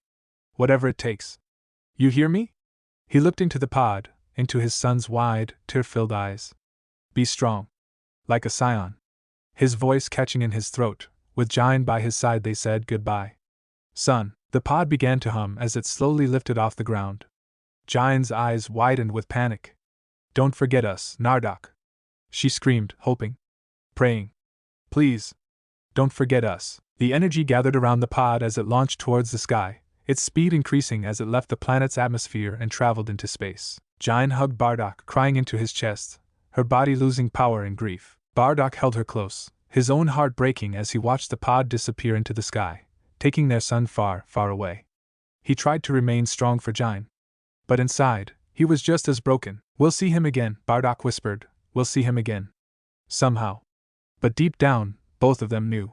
Whatever it takes. You hear me? He looked into the pod, into his son's wide, tear-filled eyes. Be strong. Like a Saiyan. His voice catching in his throat. With Giant by his side they said goodbye. Son, the pod began to hum as it slowly lifted off the ground. Giant's eyes widened with panic. Don't forget us, Narduk. She screamed, hoping. Praying. Please. Don't forget us. The energy gathered around the pod as it launched towards the sky, its speed increasing as it left the planet's atmosphere and traveled into space. Giant hugged Bardock, crying into his chest, her body losing power in grief. Bardock held her close, his own heart breaking as he watched the pod disappear into the sky, taking their son far, far away. He tried to remain strong for Giant. But inside, he was just as broken. We'll see him again, Bardock whispered, we'll see him again. Somehow. But deep down, both of them knew.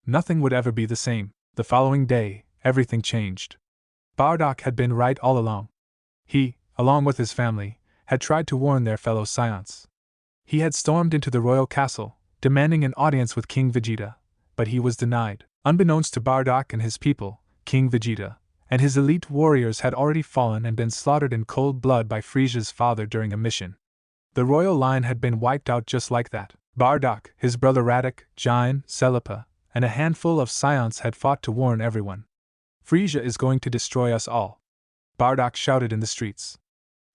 Nothing would ever be the same. The following day, everything changed. Bardock had been right all along. He, along with his family, had tried to warn their fellow Saiyans. He had stormed into the royal castle, demanding an audience with King Vegeta, but he was denied. Unbeknownst to Bardock and his people, King Vegeta and his elite warriors had already fallen and been slaughtered in cold blood by Frieza's father during a mission. The royal line had been wiped out just like that. Bardock, his brother Raditz, Giant, Celipa, and a handful of Saiyans had fought to warn everyone. Frieza is going to destroy us all. Bardock shouted in the streets.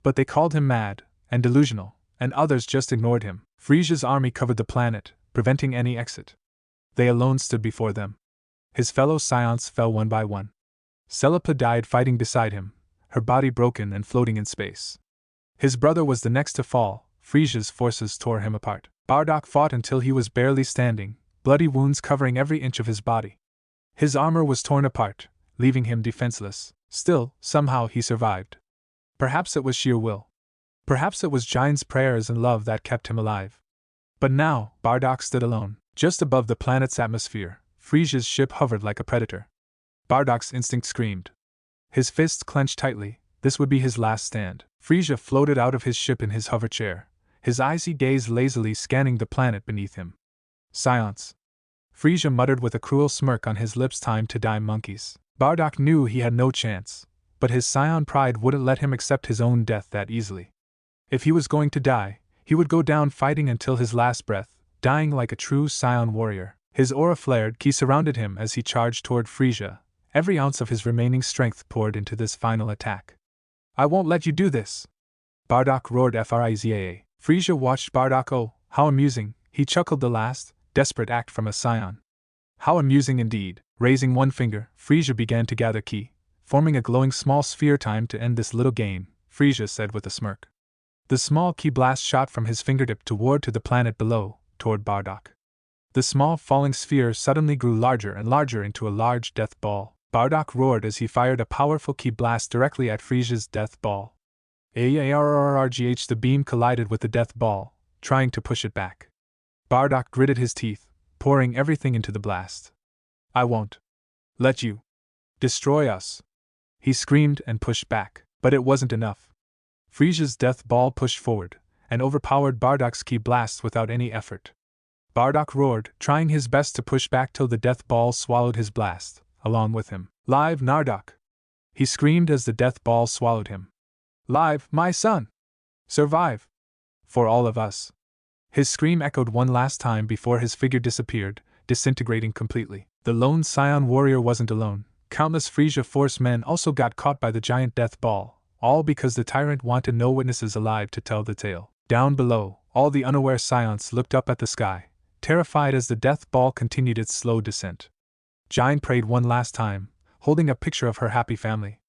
But they called him mad and delusional, and others just ignored him. Frieza's army covered the planet, preventing any exit. They alone stood before them. His fellow Saiyans fell one by one. Celipa died fighting beside him, her body broken and floating in space. His brother was the next to fall. Frieza's forces tore him apart. Bardock fought until he was barely standing, bloody wounds covering every inch of his body. His armor was torn apart, leaving him defenseless. Still, somehow he survived. Perhaps it was sheer will. Perhaps it was Giant's prayers and love that kept him alive. But now, Bardock stood alone. Just above the planet's atmosphere, Frieza's ship hovered like a predator. Bardock's instinct screamed. His fists clenched tightly. This would be his last stand. Frieza floated out of his ship in his hover chair, his icy gaze lazily scanning the planet beneath him. Silence. Frieza muttered with a cruel smirk on his lips. Time to die, monkeys. Bardock knew he had no chance, but his Saiyan pride wouldn't let him accept his own death that easily. If he was going to die, he would go down fighting until his last breath, dying like a true Saiyan warrior. His aura flared, ki surrounded him as he charged toward Frieza. Every ounce of his remaining strength poured into this final attack. I won't let you do this! Bardock roared Frieza. Frieza watched Bardock. Oh, how amusing, he chuckled. The last, desperate act from a Saiyan. How amusing indeed. Raising one finger, Frieza began to gather ki, forming a glowing small sphere. Time to end this little game, Frieza said with a smirk. The small ki blast shot from his fingertip toward to the planet below, toward Bardock. The small falling sphere suddenly grew larger and larger into a large death ball. Bardock roared as he fired a powerful ki blast directly at Frieza's death ball. The beam collided with the death ball, trying to push it back. Bardock gritted his teeth, pouring everything into the blast. I won't let you destroy us, he screamed and pushed back. But it wasn't enough. Frieza's death ball pushed forward and overpowered Bardock's ki blast without any effort. Bardock roared, trying his best to push back till the death ball swallowed his blast, along with him. Live, Narduk! He screamed as the death ball swallowed him. Live, my son! Survive! For all of us! His scream echoed one last time before his figure disappeared, disintegrating completely. The lone Saiyan warrior wasn't alone. Countless Frieza Force men also got caught by the giant death ball, all because the tyrant wanted no witnesses alive to tell the tale. Down below, all the unaware Saiyans looked up at the sky, terrified as the death ball continued its slow descent. Jine prayed one last time, holding a picture of her happy family.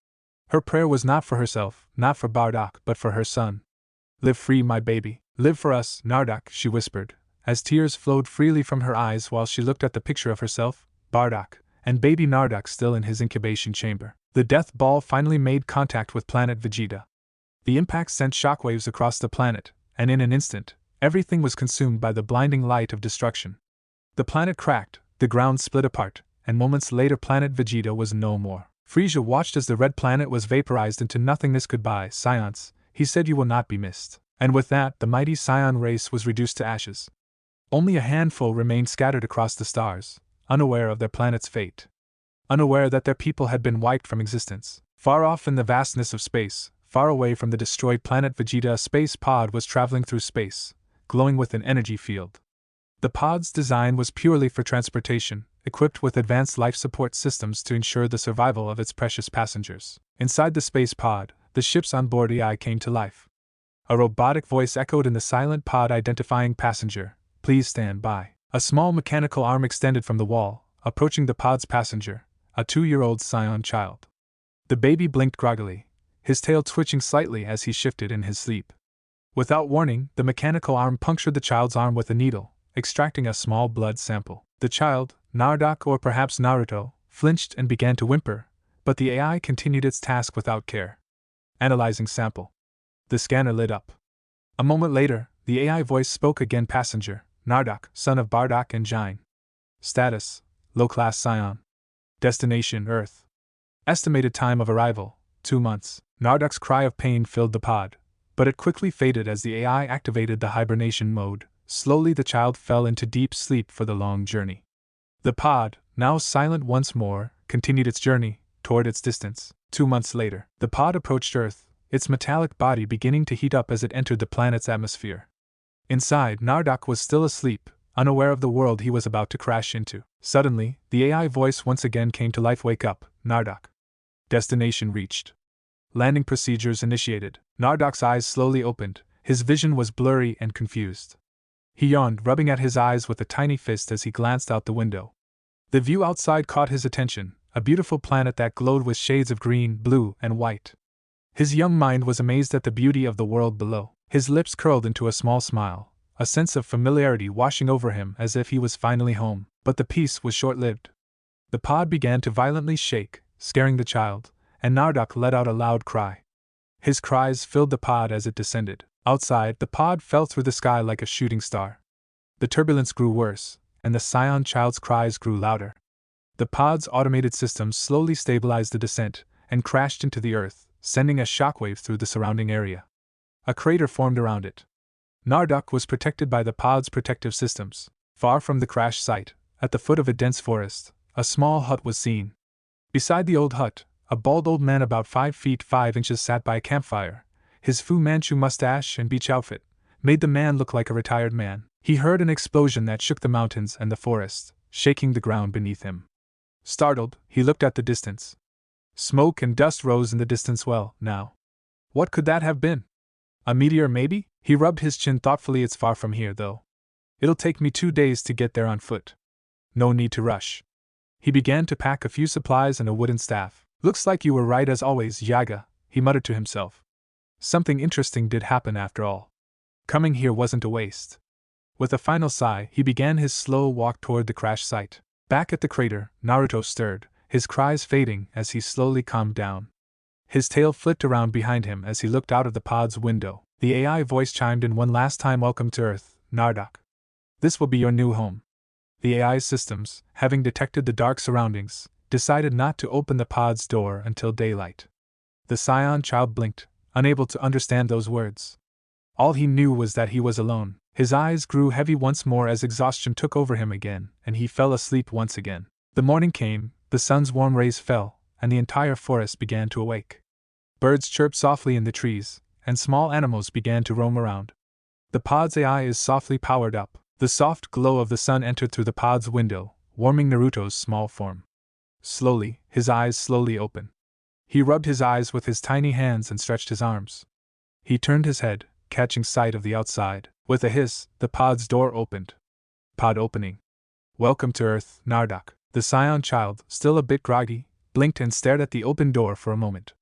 Her prayer was not for herself, not for Bardock, but for her son. "Live free, my baby. Live for us, Narduk," she whispered, as tears flowed freely from her eyes while she looked at the picture of herself, Bardock, and baby Narduk still in his incubation chamber. The death ball finally made contact with planet Vegeta. The impact sent shockwaves across the planet, and in an instant, everything was consumed by the blinding light of destruction. The planet cracked, the ground split apart, and moments later planet Vegeta was no more. Frieza watched as the red planet was vaporized into nothingness. "Goodbye, Saiyans," he said, "you will not be missed." And with that, the mighty Saiyan race was reduced to ashes. Only a handful remained scattered across the stars, unaware of their planet's fate. Unaware that their people had been wiped from existence. Far off in the vastness of space, far away from the destroyed planet Vegeta, a space pod was traveling through space, glowing with an energy field. The pod's design was purely for transportation, equipped with advanced life support systems to ensure the survival of its precious passengers. Inside the space pod, the ship's onboard AI came to life. A robotic voice echoed in the silent pod, identifying passenger, "Please stand by." A small mechanical arm extended from the wall, approaching the pod's passenger, a 2-year-old Saiyan child. The baby blinked groggily, his tail twitching slightly as he shifted in his sleep. Without warning, the mechanical arm punctured the child's arm with a needle, extracting a small blood sample. The child, Narduk or perhaps Naruto, flinched and began to whimper, but the AI continued its task without care. Analyzing sample. The scanner lit up. A moment later, the AI voice spoke again. "Passenger, Narduk, son of Bardock and Jine. Status, low-class Saiyan. Destination, Earth. Estimated time of arrival, 2 months." Narduk's cry of pain filled the pod, but it quickly faded as the AI activated the hibernation mode. Slowly the child fell into deep sleep for the long journey. The pod, now silent once more, continued its journey toward its distance. 2 months later, the pod approached Earth, its metallic body beginning to heat up as it entered the planet's atmosphere. Inside, Narduk was still asleep, unaware of the world he was about to crash into. Suddenly, the AI voice once again came to life. "Wake up, Narduk. Destination reached. Landing procedures initiated." Narduk's eyes slowly opened, his vision was blurry and confused. He yawned, rubbing at his eyes with a tiny fist as he glanced out the window. The view outside caught his attention, a beautiful planet that glowed with shades of green, blue, and white. His young mind was amazed at the beauty of the world below. His lips curled into a small smile, a sense of familiarity washing over him as if he was finally home. But the peace was short-lived. The pod began to violently shake, scaring the child, and Narduk let out a loud cry. His cries filled the pod as it descended. Outside, the pod fell through the sky like a shooting star. The turbulence grew worse, and the Saiyan child's cries grew louder. The pod's automated systems slowly stabilized the descent, and crashed into the earth, sending a shockwave through the surrounding area. A crater formed around it. Narduk was protected by the pod's protective systems. Far from the crash site, at the foot of a dense forest, a small hut was seen. Beside the old hut, a bald old man about 5 feet 5 inches sat by a campfire. His Fu Manchu mustache and beach outfit made the man look like a retired man. He heard an explosion that shook the mountains and the forest, shaking the ground beneath him. Startled, he looked at the distance. Smoke and dust rose in the distance. Well, now. What could that have been? A meteor, maybe? He rubbed his chin thoughtfully. It's far from here, though. It'll take me 2 days to get there on foot. No need to rush. He began to pack a few supplies and a wooden staff. Looks like you were right as always, Yaga, he muttered to himself. Something interesting did happen after all. Coming here wasn't a waste. With a final sigh, he began his slow walk toward the crash site. Back at the crater, Naruto stirred, his cries fading as he slowly calmed down. His tail flipped around behind him as he looked out of the pod's window. The AI voice chimed in one last time. "Welcome to Earth, Narduk. This will be your new home." The AI's systems, having detected the dark surroundings, decided not to open the pod's door until daylight. The Saiyan child blinked, unable to understand those words. All he knew was that he was alone. His eyes grew heavy once more as exhaustion took over him again, and he fell asleep once again. The morning came, the sun's warm rays fell, and the entire forest began to awake. Birds chirped softly in the trees, and small animals began to roam around. The pod's AI is softly powered up. The soft glow of the sun entered through the pod's window, warming Naruto's small form. Slowly, his eyes slowly opened. He rubbed his eyes with his tiny hands and stretched his arms. He turned his head, catching sight of the outside. With a hiss, the pod's door opened. Pod opening. Welcome to Earth, Narduk. The Saiyan child, still a bit groggy, blinked and stared at the open door for a moment.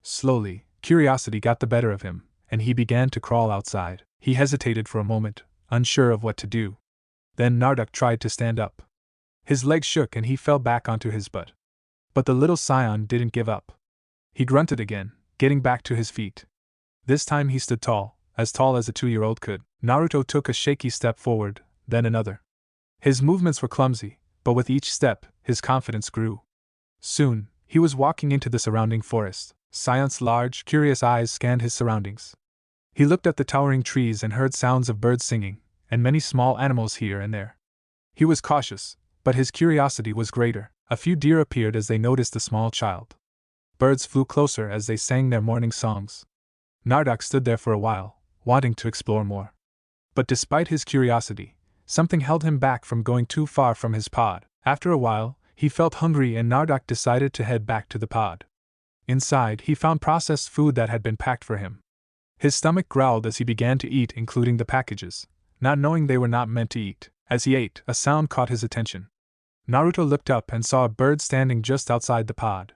Slowly, curiosity got the better of him, and he began to crawl outside. He hesitated for a moment, unsure of what to do. Then Narduk tried to stand up. His legs shook and he fell back onto his butt. But the little Saiyan didn't give up. He grunted again, getting back to his feet. This time he stood tall as a 2-year-old could. Naruto took a shaky step forward, then another. His movements were clumsy, but with each step, his confidence grew. Soon, he was walking into the surrounding forest. Saiyan's large, curious eyes scanned his surroundings. He looked at the towering trees and heard sounds of birds singing, and many small animals here and there. He was cautious, but his curiosity was greater. A few deer appeared as they noticed the small child. Birds flew closer as they sang their morning songs. Narduk stood there for a while, wanting to explore more. But despite his curiosity, something held him back from going too far from his pod. After a while, he felt hungry and Narduk decided to head back to the pod. Inside, he found processed food that had been packed for him. His stomach growled as he began to eat, including the packages, not knowing they were not meant to eat. As he ate, a sound caught his attention. Naruto looked up and saw a bird standing just outside the pod.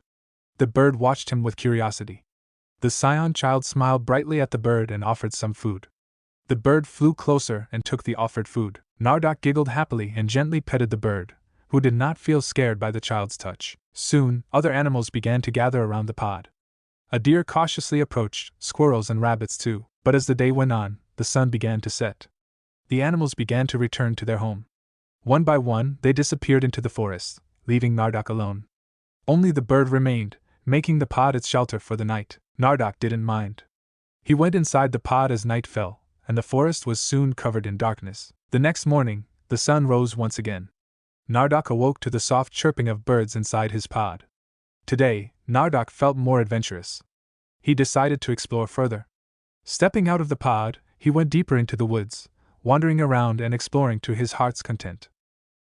The bird watched him with curiosity. The Saiyan child smiled brightly at the bird and offered some food. The bird flew closer and took the offered food. Narduk giggled happily and gently petted the bird, who did not feel scared by the child's touch. Soon, other animals began to gather around the pod. A deer cautiously approached, squirrels and rabbits too. But as the day went on, the sun began to set. The animals began to return to their home. One by one, they disappeared into the forest, leaving Narduk alone. Only the bird remained, making the pod its shelter for the night. Narduk didn't mind. He went inside the pod as night fell, and the forest was soon covered in darkness. The next morning, the sun rose once again. Narduk awoke to the soft chirping of birds inside his pod. Today, Narduk felt more adventurous. He decided to explore further. Stepping out of the pod, he went deeper into the woods, wandering around and exploring to his heart's content.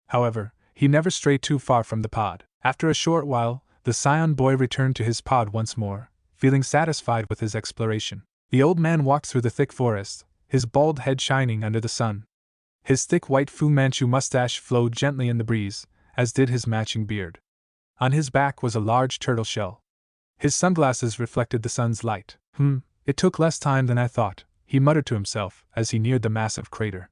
However, he never strayed too far from the pod. After a short while, the Saiyan boy returned to his pod once more, feeling satisfied with his exploration. The old man walked through the thick forest, his bald head shining under the sun. His thick white Fu Manchu mustache flowed gently in the breeze, as did his matching beard. On his back was a large turtle shell. His sunglasses reflected the sun's light. It took less time than I thought, he muttered to himself as he neared the massive crater.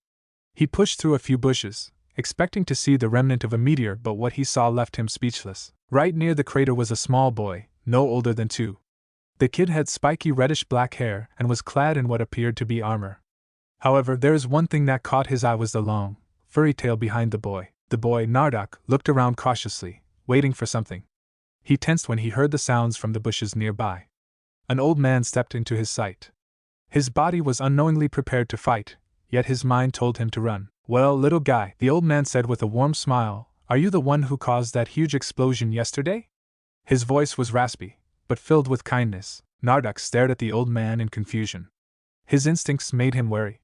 He pushed through a few bushes, expecting to see the remnant of a meteor, but what he saw left him speechless. Right near the crater was a small boy, no older than 2. The kid had spiky reddish-black hair and was clad in what appeared to be armor. However, there is one thing that caught his eye: was the long, furry tail behind the boy. The boy, Narduk, looked around cautiously, waiting for something. He tensed when he heard the sounds from the bushes nearby. An old man stepped into his sight. His body was unknowingly prepared to fight, yet his mind told him to run. "Well, little guy," the old man said with a warm smile, "are you the one who caused that huge explosion yesterday?" His voice was raspy, but filled with kindness. Narduk stared at the old man in confusion. His instincts made him wary.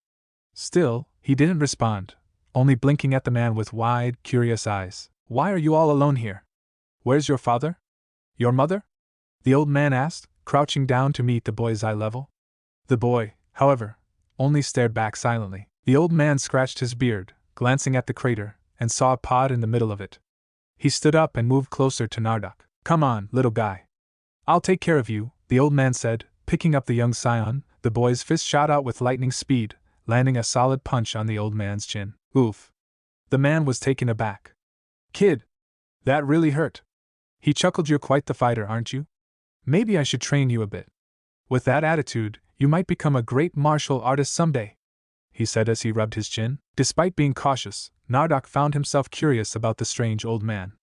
Still, he didn't respond, only blinking at the man with wide, curious eyes. "Why are you all alone here? Where's your father? Your mother?" the old man asked, crouching down to meet the boy's eye level. The boy, however, only stared back silently. The old man scratched his beard, glancing at the crater, and saw a pod in the middle of it. He stood up and moved closer to Narduk. "Come on, little guy. I'll take care of you," the old man said, picking up the young Saiyan. The boy's fist shot out with lightning speed, landing a solid punch on the old man's chin. "Oof." The man was taken aback. "Kid, that really hurt." He chuckled. "You're quite the fighter, aren't you? Maybe I should train you a bit. With that attitude, you might become a great martial artist someday," he said as he rubbed his chin. Despite being cautious, Narduk found himself curious about the strange old man.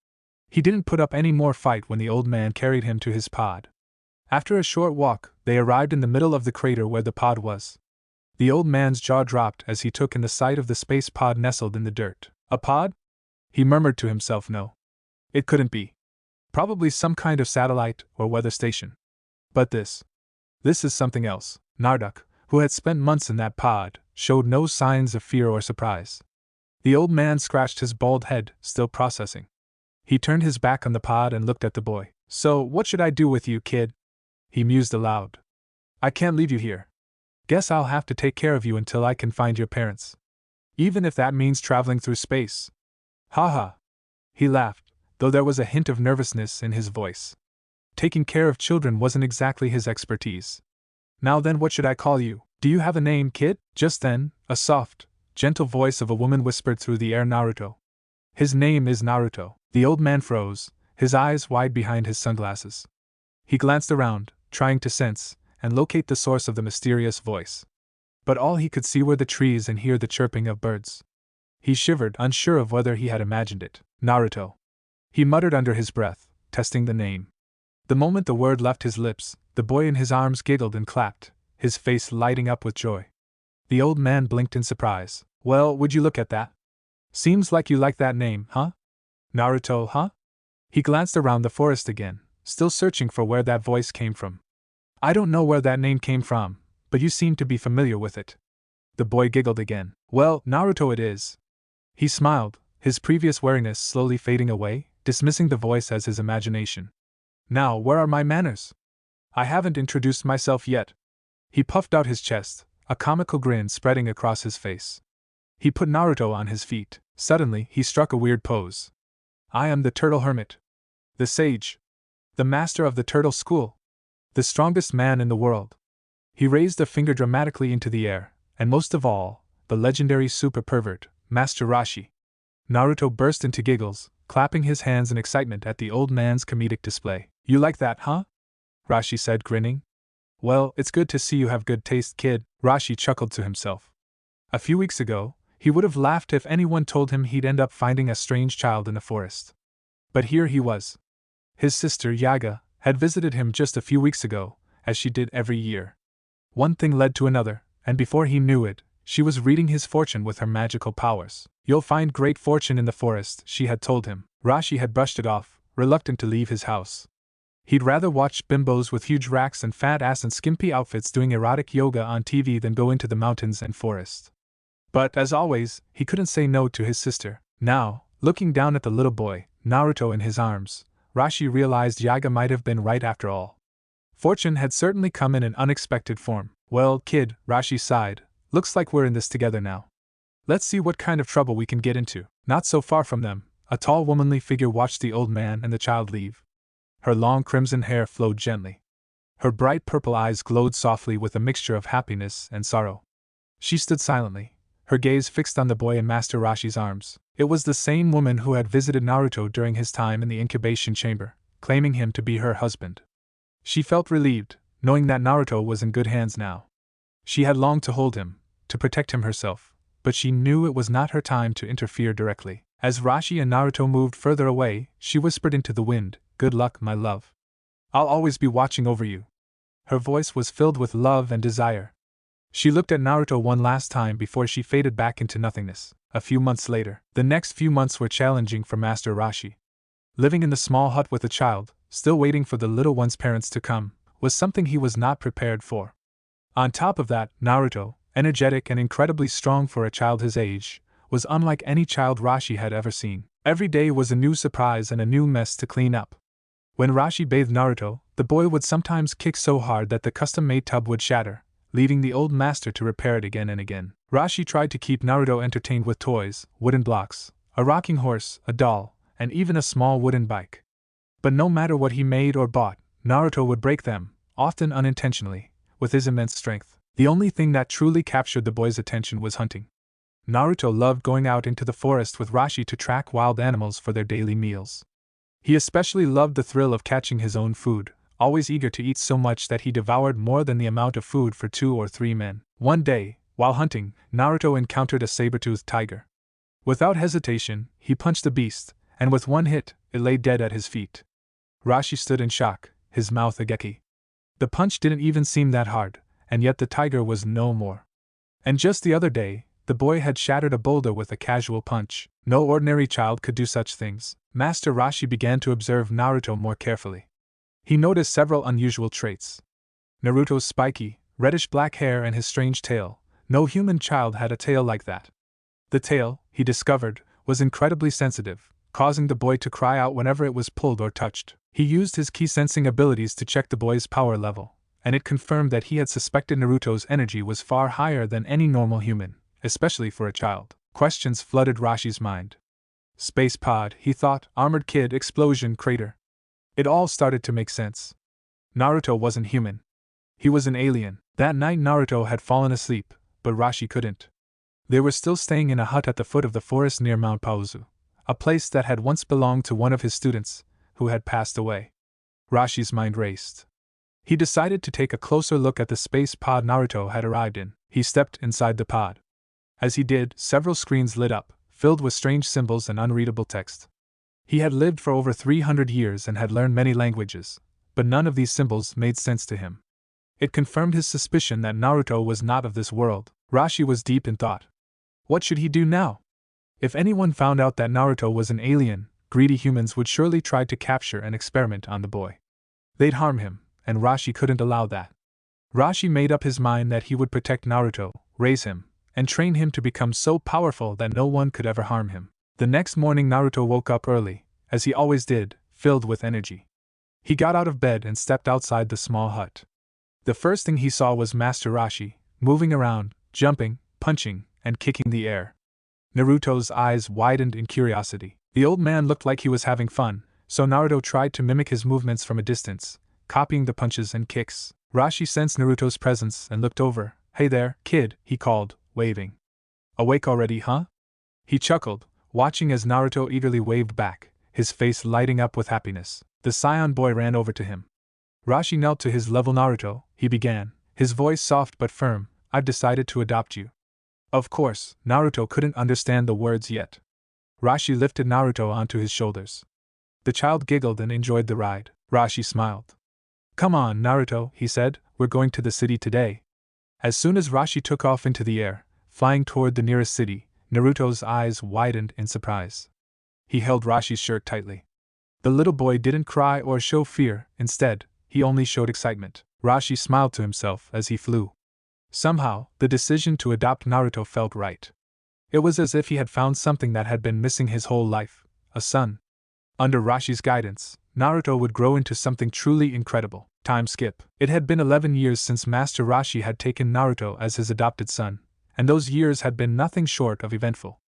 He didn't put up any more fight when the old man carried him to his pod. After a short walk, they arrived in the middle of the crater where the pod was. The old man's jaw dropped as he took in the sight of the space pod nestled in the dirt. "A pod?" he murmured to himself. "No. It couldn't be. Probably some kind of satellite or weather station. But this is something else." Narduk, who had spent months in that pod, showed no signs of fear or surprise. The old man scratched his bald head, still processing. He turned his back on the pod and looked at the boy. "So, what should I do with you, kid?" he mused aloud. "I can't leave you here. Guess I'll have to take care of you until I can find your parents." Even if that means traveling through space. Haha. He laughed, though there was a hint of nervousness in his voice. Taking care of children wasn't exactly his expertise. Now then, what should I call you? Do you have a name, kid? Just then, a soft, gentle voice of a woman whispered through the air, Naruto. His name is Naruto. The old man froze, his eyes wide behind his sunglasses. He glanced around, trying to sense and locate the source of the mysterious voice. But all he could see were the trees and hear the chirping of birds. He shivered, unsure of whether he had imagined it. Naruto. He muttered under his breath, testing the name. The moment the word left his lips, the boy in his arms giggled and clapped, his face lighting up with joy. The old man blinked in surprise. Well, would you look at that? Seems like you like that name, huh? Naruto, huh? He glanced around the forest again, still searching for where that voice came from. I don't know where that name came from, but you seem to be familiar with it. The boy giggled again. Well, Naruto it is. He smiled, his previous wariness slowly fading away, dismissing the voice as his imagination. Now, where are my manners? I haven't introduced myself yet. He puffed out his chest, a comical grin spreading across his face. He put Naruto on his feet. Suddenly, he struck a weird pose. I am the Turtle Hermit. The sage. The master of the Turtle School. The strongest man in the world. He raised a finger dramatically into the air, and most of all, the legendary super pervert, Master Roshi. Naruto burst into giggles, clapping his hands in excitement at the old man's comedic display. You like that, huh? Roshi said, grinning. Well, it's good to see you have good taste, kid, Roshi chuckled to himself. A few weeks ago, he would have laughed if anyone told him he'd end up finding a strange child in the forest. But here he was. His sister, Yaga, had visited him just a few weeks ago, as she did every year. One thing led to another, and before he knew it, she was reading his fortune with her magical powers. You'll find great fortune in the forest, she had told him. Roshi had brushed it off, reluctant to leave his house. He'd rather watch bimbos with huge racks and fat ass and skimpy outfits doing erotic yoga on TV than go into the mountains and forest. But, as always, he couldn't say no to his sister. Now, looking down at the little boy, Naruto in his arms, Roshi realized Yaga might have been right after all. Fortune had certainly come in an unexpected form. Well, kid, Roshi sighed, looks like we're in this together now. Let's see what kind of trouble we can get into. Not so far from them, a tall womanly figure watched the old man and the child leave. Her long crimson hair flowed gently. Her bright purple eyes glowed softly with a mixture of happiness and sorrow. She stood silently, her gaze fixed on the boy in Master Roshi's arms. It was the same woman who had visited Naruto during his time in the incubation chamber, claiming him to be her husband. She felt relieved, knowing that Naruto was in good hands now. She had longed to hold him, to protect him herself, but she knew it was not her time to interfere directly. As Roshi and Naruto moved further away, she whispered into the wind, "Good luck, my love. I'll always be watching over you." Her voice was filled with love and desire. She looked at Naruto one last time before she faded back into nothingness. A few months later, the next few months were challenging for Master Roshi. Living in the small hut with a child, still waiting for the little one's parents to come, was something he was not prepared for. On top of that, Naruto, energetic and incredibly strong for a child his age, was unlike any child Roshi had ever seen. Every day was a new surprise and a new mess to clean up. When Roshi bathed Naruto, the boy would sometimes kick so hard that the custom-made tub would shatter, leaving the old master to repair it again and again. Roshi tried to keep Naruto entertained with toys, wooden blocks, a rocking horse, a doll, and even a small wooden bike. But no matter what he made or bought, Naruto would break them, often unintentionally, with his immense strength. The only thing that truly captured the boy's attention was hunting. Naruto loved going out into the forest with Roshi to track wild animals for their daily meals. He especially loved the thrill of catching his own food, always eager to eat so much that he devoured more than the amount of food for 2 or 3 men. One day, while hunting, Naruto encountered a saber-toothed tiger. Without hesitation, he punched the beast, and with one hit, it lay dead at his feet. Roshi stood in shock, his mouth agape. The punch didn't even seem that hard, and yet the tiger was no more. And just the other day, the boy had shattered a boulder with a casual punch. No ordinary child could do such things. Master Roshi began to observe Naruto more carefully. He noticed several unusual traits. Naruto's spiky, reddish-black hair and his strange tail. No human child had a tail like that. The tail, he discovered, was incredibly sensitive, causing the boy to cry out whenever it was pulled or touched. He used his ki-sensing abilities to check the boy's power level, and it confirmed that he had suspected Naruto's energy was far higher than any normal human, especially for a child. Questions flooded Roshi's mind. Space pod, he thought, armored kid, explosion, crater. It all started to make sense. Naruto wasn't human. He was an alien. That night Naruto had fallen asleep, but Roshi couldn't. They were still staying in a hut at the foot of the forest near Mount Pauzu, a place that had once belonged to one of his students, who had passed away. Roshi's mind raced. He decided to take a closer look at the space pod Naruto had arrived in. He stepped inside the pod. As he did, several screens lit up, filled with strange symbols and unreadable text. He had lived for over 300 years and had learned many languages, but none of these symbols made sense to him. It confirmed his suspicion that Naruto was not of this world. Roshi was deep in thought. What should he do now? If anyone found out that Naruto was an alien, greedy humans would surely try to capture and experiment on the boy. They'd harm him, and Roshi couldn't allow that. Roshi made up his mind that he would protect Naruto, raise him, and train him to become so powerful that no one could ever harm him. The next morning Naruto woke up early, as he always did, filled with energy. He got out of bed and stepped outside the small hut. The first thing he saw was Master Roshi, moving around, jumping, punching, and kicking the air. Naruto's eyes widened in curiosity. The old man looked like he was having fun, so Naruto tried to mimic his movements from a distance, copying the punches and kicks. Roshi sensed Naruto's presence and looked over. "Hey there, kid," he called, waving. "Awake already, huh?" He chuckled, watching as Naruto eagerly waved back, his face lighting up with happiness. The Saiyan boy ran over to him. Roshi knelt to his level. "Naruto," he began, his voice soft but firm, "I've decided to adopt you." Of course, Naruto couldn't understand the words yet. Roshi lifted Naruto onto his shoulders. The child giggled and enjoyed the ride. Roshi smiled. "Come on, Naruto," he said, "we're going to the city today." As soon as Roshi took off into the air, flying toward the nearest city, Naruto's eyes widened in surprise. He held Roshi's shirt tightly. The little boy didn't cry or show fear, instead, he only showed excitement. Roshi smiled to himself as he flew. Somehow, the decision to adopt Naruto felt right. It was as if he had found something that had been missing his whole life, a son. Under Roshi's guidance, Naruto would grow into something truly incredible. Time skip. It had been 11 years since Master Roshi had taken Naruto as his adopted son, and those years had been nothing short of eventful.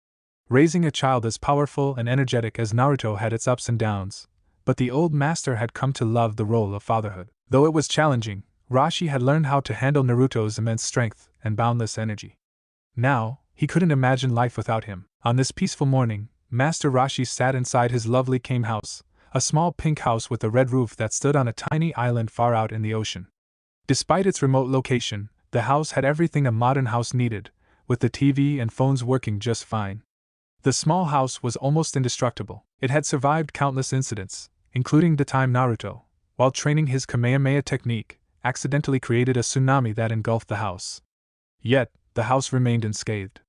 Raising a child as powerful and energetic as Naruto had its ups and downs, but the old master had come to love the role of fatherhood. Though it was challenging, Roshi had learned how to handle Naruto's immense strength and boundless energy. Now, he couldn't imagine life without him. On this peaceful morning, Master Roshi sat inside his lovely cane house, a small pink house with a red roof that stood on a tiny island far out in the ocean. Despite its remote location, the house had everything a modern house needed, with the TV and phones working just fine. The small house was almost indestructible. It had survived countless incidents, including the time Naruto, while training his Kamehameha technique, accidentally created a tsunami that engulfed the house. Yet, the house remained unscathed.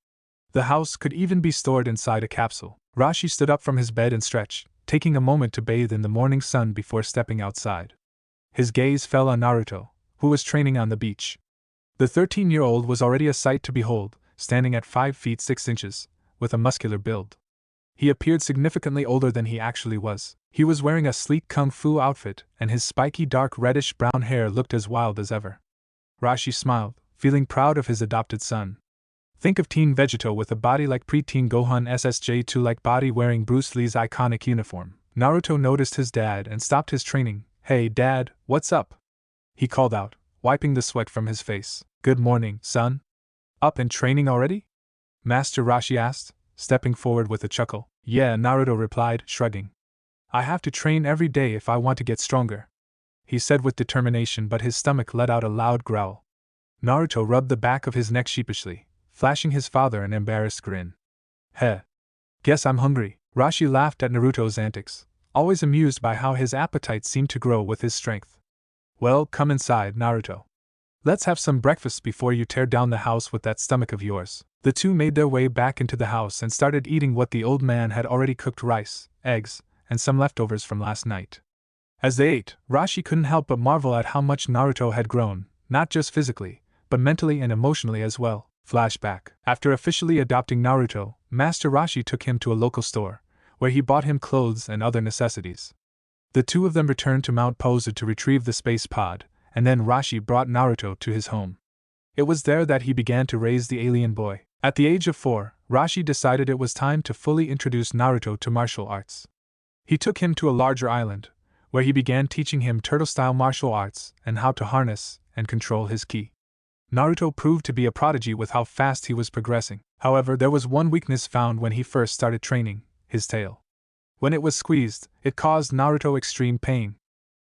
The house could even be stored inside a capsule. Roshi stood up from his bed and stretched, taking a moment to bathe in the morning sun before stepping outside. His gaze fell on Naruto, who was training on the beach. The 13-year-old was already a sight to behold, standing at 5 feet 6 inches, with a muscular build. He appeared significantly older than he actually was. He was wearing a sleek kung fu outfit, and his spiky dark reddish-brown hair looked as wild as ever. Roshi smiled, feeling proud of his adopted son. Think of Teen Vegeta with a body like pre-teen Gohan, SSJ2-like body wearing Bruce Lee's iconic uniform. Naruto noticed his dad and stopped his training. "Hey Dad, what's up?" he called out, wiping the sweat from his face. "Good morning, son. Up and training already?" Master Roshi asked, stepping forward with a chuckle. "Yeah," Naruto replied, shrugging. "I have to train every day if I want to get stronger," he said with determination, but his stomach let out a loud growl. Naruto rubbed the back of his neck sheepishly, flashing his father an embarrassed grin. "Heh. Guess I'm hungry." Roshi laughed at Naruto's antics, always amused by how his appetite seemed to grow with his strength. "Well, come inside, Naruto. Let's have some breakfast before you tear down the house with that stomach of yours." The two made their way back into the house and started eating what the old man had already cooked: rice, eggs, and some leftovers from last night. As they ate, Roshi couldn't help but marvel at how much Naruto had grown, not just physically, but mentally and emotionally as well. Flashback. After officially adopting Naruto, Master Roshi took him to a local store, where he bought him clothes and other necessities. The two of them returned to Mount Pauzu to retrieve the space pod, and then Roshi brought Naruto to his home. It was there that he began to raise the alien boy. At the age of 4, Roshi decided it was time to fully introduce Naruto to martial arts. He took him to a larger island, where he began teaching him turtle-style martial arts and how to harness and control his ki. Naruto proved to be a prodigy with how fast he was progressing. However, there was one weakness found when he first started training: his tail. When it was squeezed, it caused Naruto extreme pain.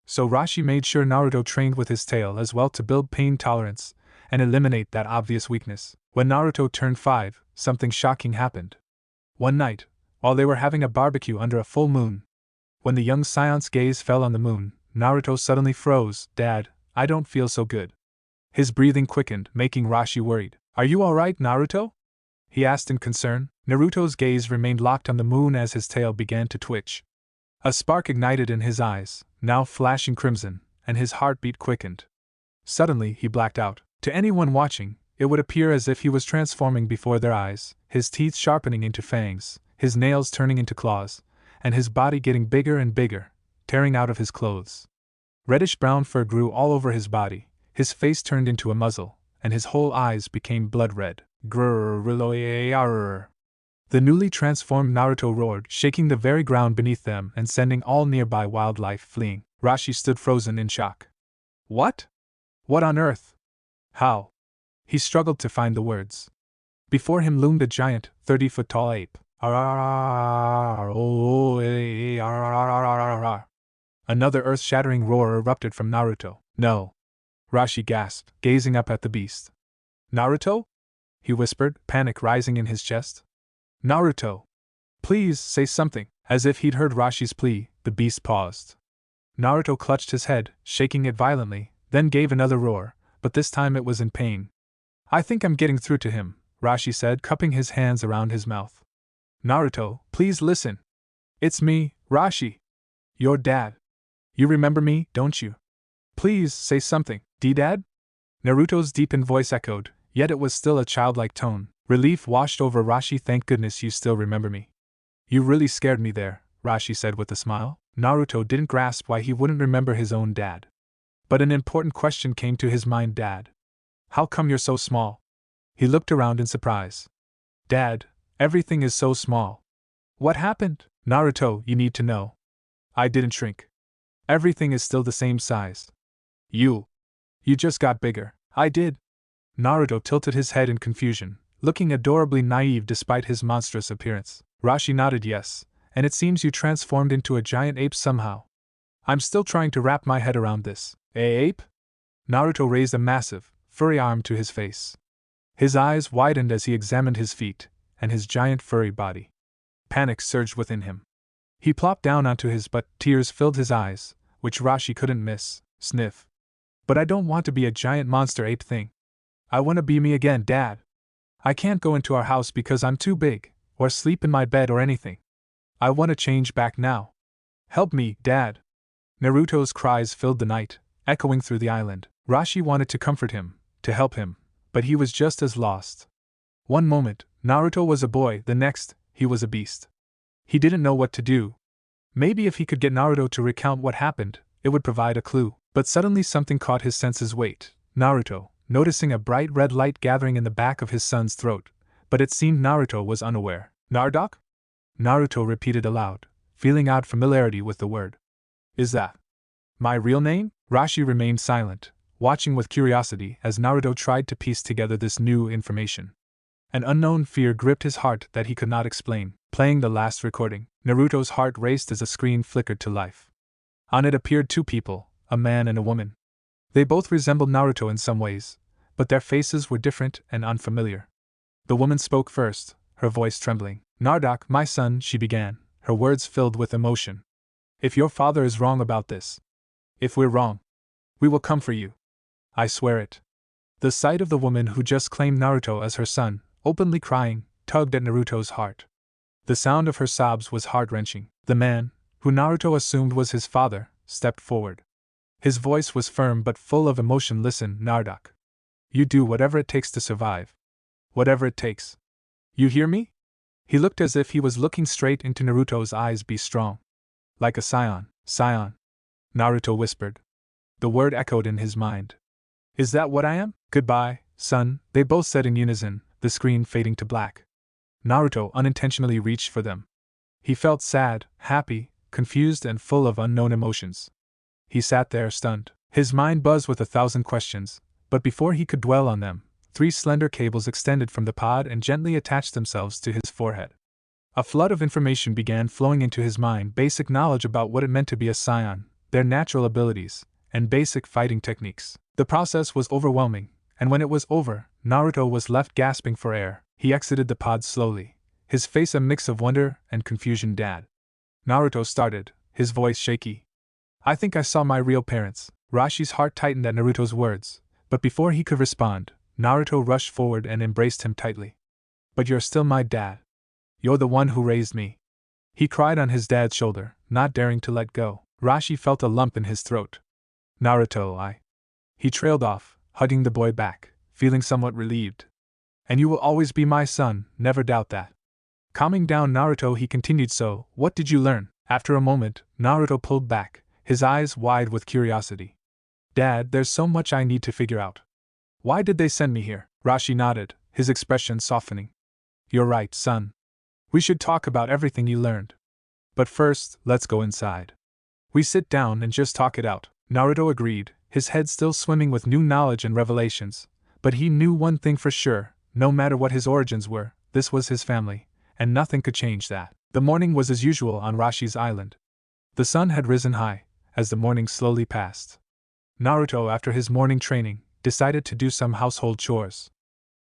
So Roshi made sure Naruto trained with his tail as well to build pain tolerance and eliminate that obvious weakness. When Naruto turned 5, something shocking happened. One night, while they were having a barbecue under a full moon, when the young Saiyans' gaze fell on the moon, Naruto suddenly froze. "Dad, I don't feel so good." His breathing quickened, making Roshi worried. "Are you alright, Naruto?" he asked in concern. Naruto's gaze remained locked on the moon as his tail began to twitch. A spark ignited in his eyes, now flashing crimson, and his heartbeat quickened. Suddenly, he blacked out. To anyone watching, it would appear as if he was transforming before their eyes, his teeth sharpening into fangs, his nails turning into claws, and his body getting bigger and bigger, tearing out of his clothes. Reddish-brown fur grew all over his body, his face turned into a muzzle, and his whole eyes became blood-red. Grrrr. The newly transformed Naruto roared, shaking the very ground beneath them and sending all nearby wildlife fleeing. Roshi stood frozen in shock. What? What on earth? How? He struggled to find the words. Before him loomed a giant, 30-foot-tall ape. Another earth-shattering roar erupted from Naruto. "No!" Roshi gasped, gazing up at the beast. "Naruto?" he whispered, panic rising in his chest. "Naruto! Please, say something!" As if he'd heard Roshi's plea, the beast paused. Naruto clutched his head, shaking it violently, then gave another roar, but this time it was in pain. "I think I'm getting through to him," Roshi said, cupping his hands around his mouth. "Naruto, please listen. It's me, Roshi. Your dad. You remember me, don't you? Please, say something, D-Dad?" Naruto's deepened voice echoed, yet it was still a childlike tone. Relief washed over Roshi. "Thank goodness you still remember me. You really scared me there," Roshi said with a smile. Naruto didn't grasp why he wouldn't remember his own dad. But an important question came to his mind. "Dad, how come you're so small?" He looked around in surprise. "Dad, everything is so small. What happened?" "Naruto, you need to know. I didn't shrink. Everything is still the same size. You just got bigger." "I did?" Naruto tilted his head in confusion, looking adorably naive despite his monstrous appearance. Roshi nodded yes, "And it seems you transformed into a giant ape somehow. I'm still trying to wrap my head around this." Ape?" Naruto raised a massive, furry arm to his face. His eyes widened as he examined his feet and his giant furry body. Panic surged within him. He plopped down onto his butt, tears filled his eyes, which Roshi couldn't miss. Sniff. "But I don't want to be a giant monster ape thing. I want to be me again, Dad. I can't go into our house because I'm too big, or sleep in my bed or anything. I want to change back now. Help me, Dad." Naruto's cries filled the night, echoing through the island. Roshi wanted to comfort him, to help him, but he was just as lost. One moment, Naruto was a boy, the next, he was a beast. He didn't know what to do. Maybe if he could get Naruto to recount what happened, it would provide a clue. But suddenly something caught his senses. Wait, Naruto, noticing a bright red light gathering in the back of his son's throat, but it seemed Naruto was unaware. "Narduk?" Naruto repeated aloud, feeling odd familiarity with the word. "Is that my real name?" Roshi remained silent, watching with curiosity as Naruto tried to piece together this new information. An unknown fear gripped his heart that he could not explain. Playing the last recording, Naruto's heart raced as a screen flickered to life. On it appeared two people, a man and a woman. They both resembled Naruto in some ways, but their faces were different and unfamiliar. The woman spoke first, her voice trembling. "Narduk, my son," she began, her words filled with emotion. "If your father is wrong about this, if we're wrong, we will come for you. I swear it." The sight of the woman who just claimed Naruto as her son, openly crying, tugged at Naruto's heart. The sound of her sobs was heart-wrenching. The man, who Naruto assumed was his father, stepped forward. His voice was firm but full of emotion. "Listen, Narduk. You do whatever it takes to survive. Whatever it takes. You hear me?" He looked as if he was looking straight into Naruto's eyes. "Be strong. Like a Saiyan." "Saiyan," Naruto whispered. The word echoed in his mind. "Is that what I am?" "Goodbye, son," they both said in unison, the screen fading to black. Naruto unintentionally reached for them. He felt sad, happy, confused, and full of unknown emotions. He sat there stunned. His mind buzzed with 1,000 questions, but before he could dwell on them, 3 slender cables extended from the pod and gently attached themselves to his forehead. A flood of information began flowing into his mind, basic knowledge about what it meant to be a Saiyan, their natural abilities, and basic fighting techniques. The process was overwhelming, and when it was over, Naruto was left gasping for air. He exited the pod slowly, his face a mix of wonder and confusion. Dad. Naruto started, his voice shaky. I think I saw my real parents. Roshi's heart tightened at Naruto's words, but before he could respond, Naruto rushed forward and embraced him tightly. But you're still my dad. You're the one who raised me. He cried on his dad's shoulder, not daring to let go. Roshi felt a lump in his throat. Naruto, He trailed off, hugging the boy back, feeling somewhat relieved. And you will always be my son, never doubt that. Calming down Naruto, he continued, so, what did you learn? After a moment, Naruto pulled back, his eyes wide with curiosity. Dad, there's so much I need to figure out. Why did they send me here? Roshi nodded, his expression softening. You're right, son. We should talk about everything you learned. But first, let's go inside. We sit down and just talk it out. Naruto agreed, his head still swimming with new knowledge and revelations. But he knew one thing for sure, no matter what his origins were, this was his family, and nothing could change that. The morning was as usual on Roshi's island. The sun had risen high, as the morning slowly passed. Naruto, after his morning training, decided to do some household chores.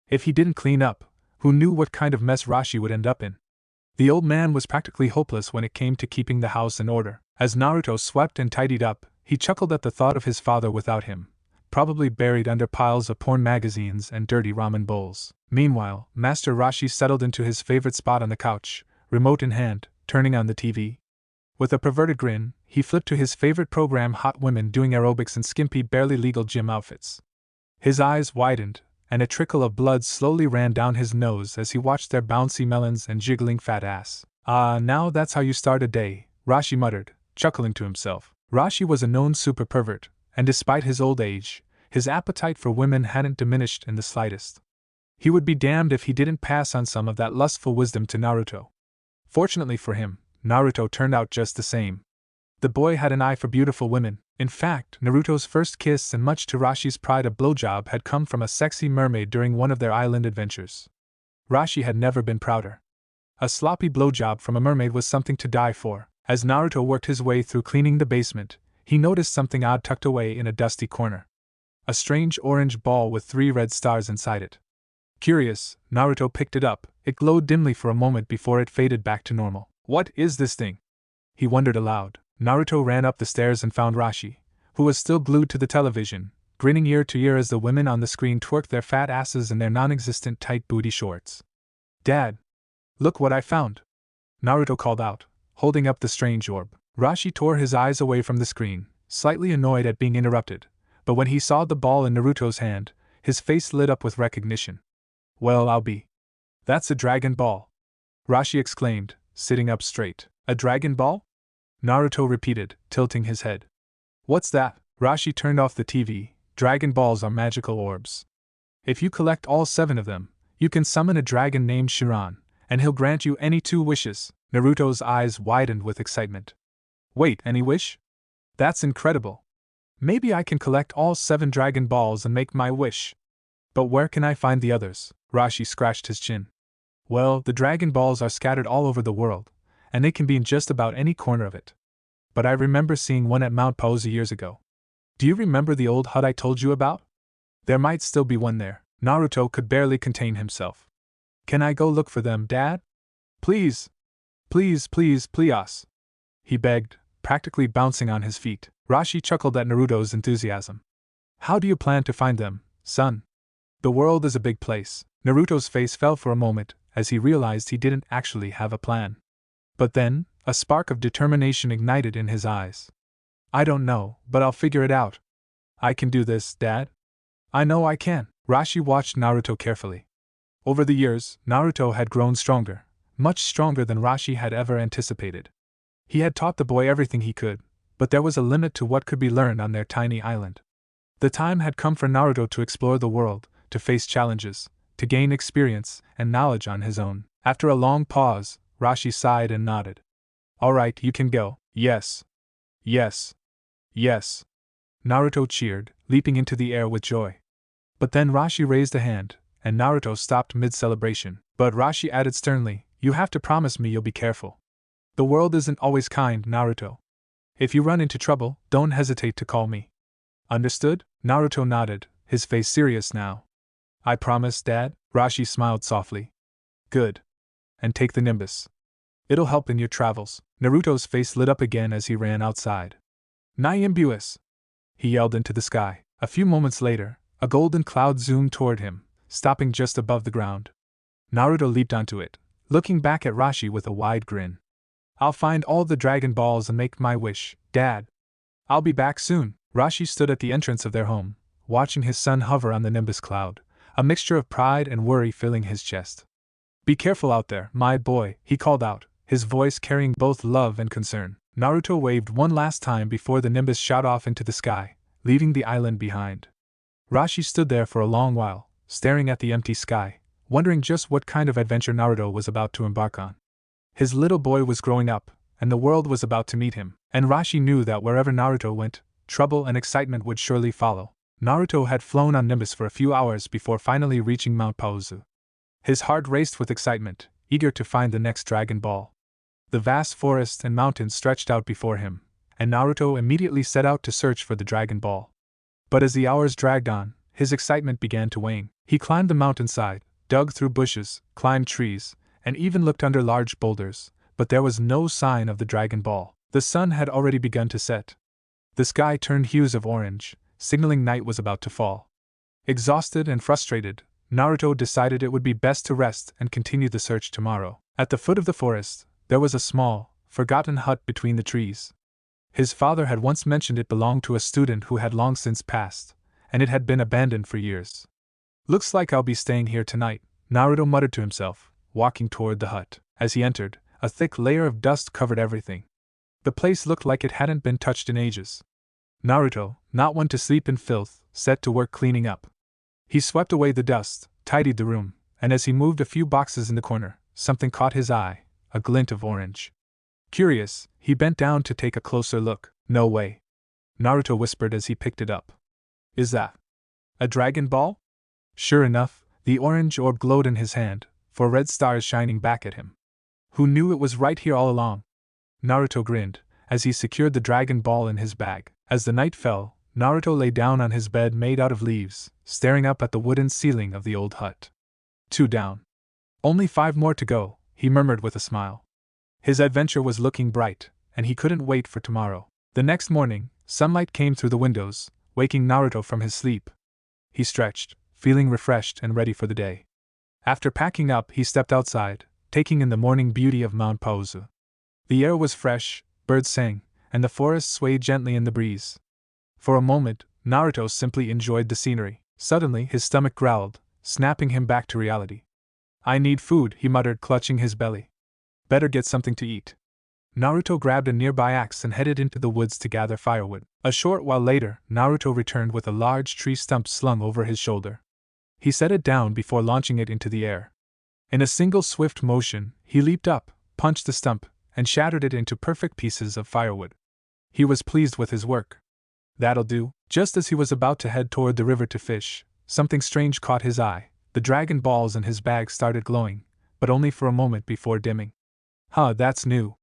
If he didn't clean up, who knew what kind of mess Roshi would end up in? The old man was practically hopeless when it came to keeping the house in order. As Naruto swept and tidied up, he chuckled at the thought of his father without him, probably buried under piles of porn magazines and dirty ramen bowls. Meanwhile, Master Roshi settled into his favorite spot on the couch, remote in hand, turning on the TV. With a perverted grin, he flipped to his favorite program, hot women doing aerobics in skimpy, barely legal gym outfits. His eyes widened, and a trickle of blood slowly ran down his nose as he watched their bouncy melons and jiggling fat ass. Ah, now that's how you start a day, Roshi muttered, chuckling to himself. Roshi was a known super pervert, and despite his old age, his appetite for women hadn't diminished in the slightest. He would be damned if he didn't pass on some of that lustful wisdom to Naruto. Fortunately for him, Naruto turned out just the same. The boy had an eye for beautiful women. In fact, Naruto's first kiss, and much to Roshi's pride, a blowjob, had come from a sexy mermaid during one of their island adventures. Roshi had never been prouder. A sloppy blowjob from a mermaid was something to die for. As Naruto worked his way through cleaning the basement, he noticed something odd tucked away in a dusty corner. A strange orange ball with 3 red stars inside it. Curious, Naruto picked it up. It glowed dimly for a moment before it faded back to normal. What is this thing? He wondered aloud. Naruto ran up the stairs and found Roshi, who was still glued to the television, grinning ear to ear as the women on the screen twerked their fat asses in their non-existent tight booty shorts. Dad! Look what I found! Naruto called out, holding up the strange orb. Roshi tore his eyes away from the screen, slightly annoyed at being interrupted, but when he saw the ball in Naruto's hand, his face lit up with recognition. Well, I'll be. That's a dragon ball! Roshi exclaimed, sitting up straight. A dragon ball? Naruto repeated, tilting his head. What's that? Roshi turned off the TV. Dragon balls are magical orbs. If you collect all 7 of them, you can summon a dragon named Shiran, and he'll grant you any 2 wishes. Naruto's eyes widened with excitement. Wait, any wish? That's incredible. Maybe I can collect all 7 dragon balls and make my wish. But where can I find the others? Roshi scratched his chin. Well, the dragon balls are scattered all over the world, and they can be in just about any corner of it. But I remember seeing one at Mount Pausa years ago. Do you remember the old hut I told you about? There might still be one there. Naruto could barely contain himself. Can I go look for them, Dad? Please! Please, please, please! He begged, practically bouncing on his feet. Roshi chuckled at Naruto's enthusiasm. How do you plan to find them, son? The world is a big place. Naruto's face fell for a moment, as he realized he didn't actually have a plan. But then, a spark of determination ignited in his eyes. I don't know, but I'll figure it out. I can do this, Dad. I know I can. Roshi watched Naruto carefully. Over the years, Naruto had grown stronger, much stronger than Roshi had ever anticipated. He had taught the boy everything he could, but there was a limit to what could be learned on their tiny island. The time had come for Naruto to explore the world, to face challenges, to gain experience and knowledge on his own. After a long pause, Roshi sighed and nodded. Alright, you can go. Yes. Yes. Yes. Naruto cheered, leaping into the air with joy. But then Roshi raised a hand, and Naruto stopped mid-celebration. But Roshi added sternly, you have to promise me you'll be careful. The world isn't always kind, Naruto. If you run into trouble, don't hesitate to call me. Understood? Naruto nodded, his face serious now. I promise, Dad. Roshi smiled softly. Good. And take the Nimbus. It'll help in your travels. Naruto's face lit up again as he ran outside. Nimbus! He yelled into the sky. A few moments later, a golden cloud zoomed toward him, stopping just above the ground. Naruto leaped onto it, looking back at Roshi with a wide grin. I'll find all the Dragon Balls and make my wish, Dad. I'll be back soon. Roshi stood at the entrance of their home, watching his son hover on the Nimbus cloud, a mixture of pride and worry filling his chest. Be careful out there, my boy, he called out, his voice carrying both love and concern. Naruto waved one last time before the Nimbus shot off into the sky, leaving the island behind. Roshi stood there for a long while, staring at the empty sky, wondering just what kind of adventure Naruto was about to embark on. His little boy was growing up, and the world was about to meet him, and Roshi knew that wherever Naruto went, trouble and excitement would surely follow. Naruto had flown on Nimbus for a few hours before finally reaching Mount Paozu. His heart raced with excitement, eager to find the next Dragon Ball. The vast forest and mountains stretched out before him, and Naruto immediately set out to search for the Dragon Ball. But as the hours dragged on, his excitement began to wane. He climbed the mountainside, dug through bushes, climbed trees, and even looked under large boulders, but there was no sign of the Dragon Ball. The sun had already begun to set. The sky turned hues of orange, signaling night was about to fall. Exhausted and frustrated, Naruto decided it would be best to rest and continue the search tomorrow. At the foot of the forest, there was a small, forgotten hut between the trees. His father had once mentioned it belonged to a student who had long since passed, and it had been abandoned for years. Looks like I'll be staying here tonight, Naruto muttered to himself, walking toward the hut. As he entered, a thick layer of dust covered everything. The place looked like it hadn't been touched in ages. Naruto, not one to sleep in filth, set to work cleaning up. He swept away the dust, tidied the room, and as he moved a few boxes in the corner, something caught his eye, a glint of orange. Curious, he bent down to take a closer look. No way. Naruto whispered as he picked it up. Is that a Dragon Ball? Sure enough, the orange orb glowed in his hand, 4 red stars shining back at him. Who knew it was right here all along? Naruto grinned, as he secured the Dragon Ball in his bag. As the night fell, Naruto lay down on his bed made out of leaves, staring up at the wooden ceiling of the old hut. 2 down. Only 5 more to go, he murmured with a smile. His adventure was looking bright, and he couldn't wait for tomorrow. The next morning, sunlight came through the windows, waking Naruto from his sleep. He stretched, feeling refreshed and ready for the day. After packing up, he stepped outside, taking in the morning beauty of Mount Paozu. The air was fresh, birds sang, and the forest swayed gently in the breeze. For a moment, Naruto simply enjoyed the scenery. Suddenly, his stomach growled, snapping him back to reality. I need food, he muttered, clutching his belly. Better get something to eat. Naruto grabbed a nearby axe and headed into the woods to gather firewood. A short while later, Naruto returned with a large tree stump slung over his shoulder. He set it down before launching it into the air. In a single swift motion, he leaped up, punched the stump, and shattered it into perfect pieces of firewood. He was pleased with his work. That'll do. Just as he was about to head toward the river to fish, something strange caught his eye. The Dragon Balls in his bag started glowing, but only for a moment before dimming. That's new.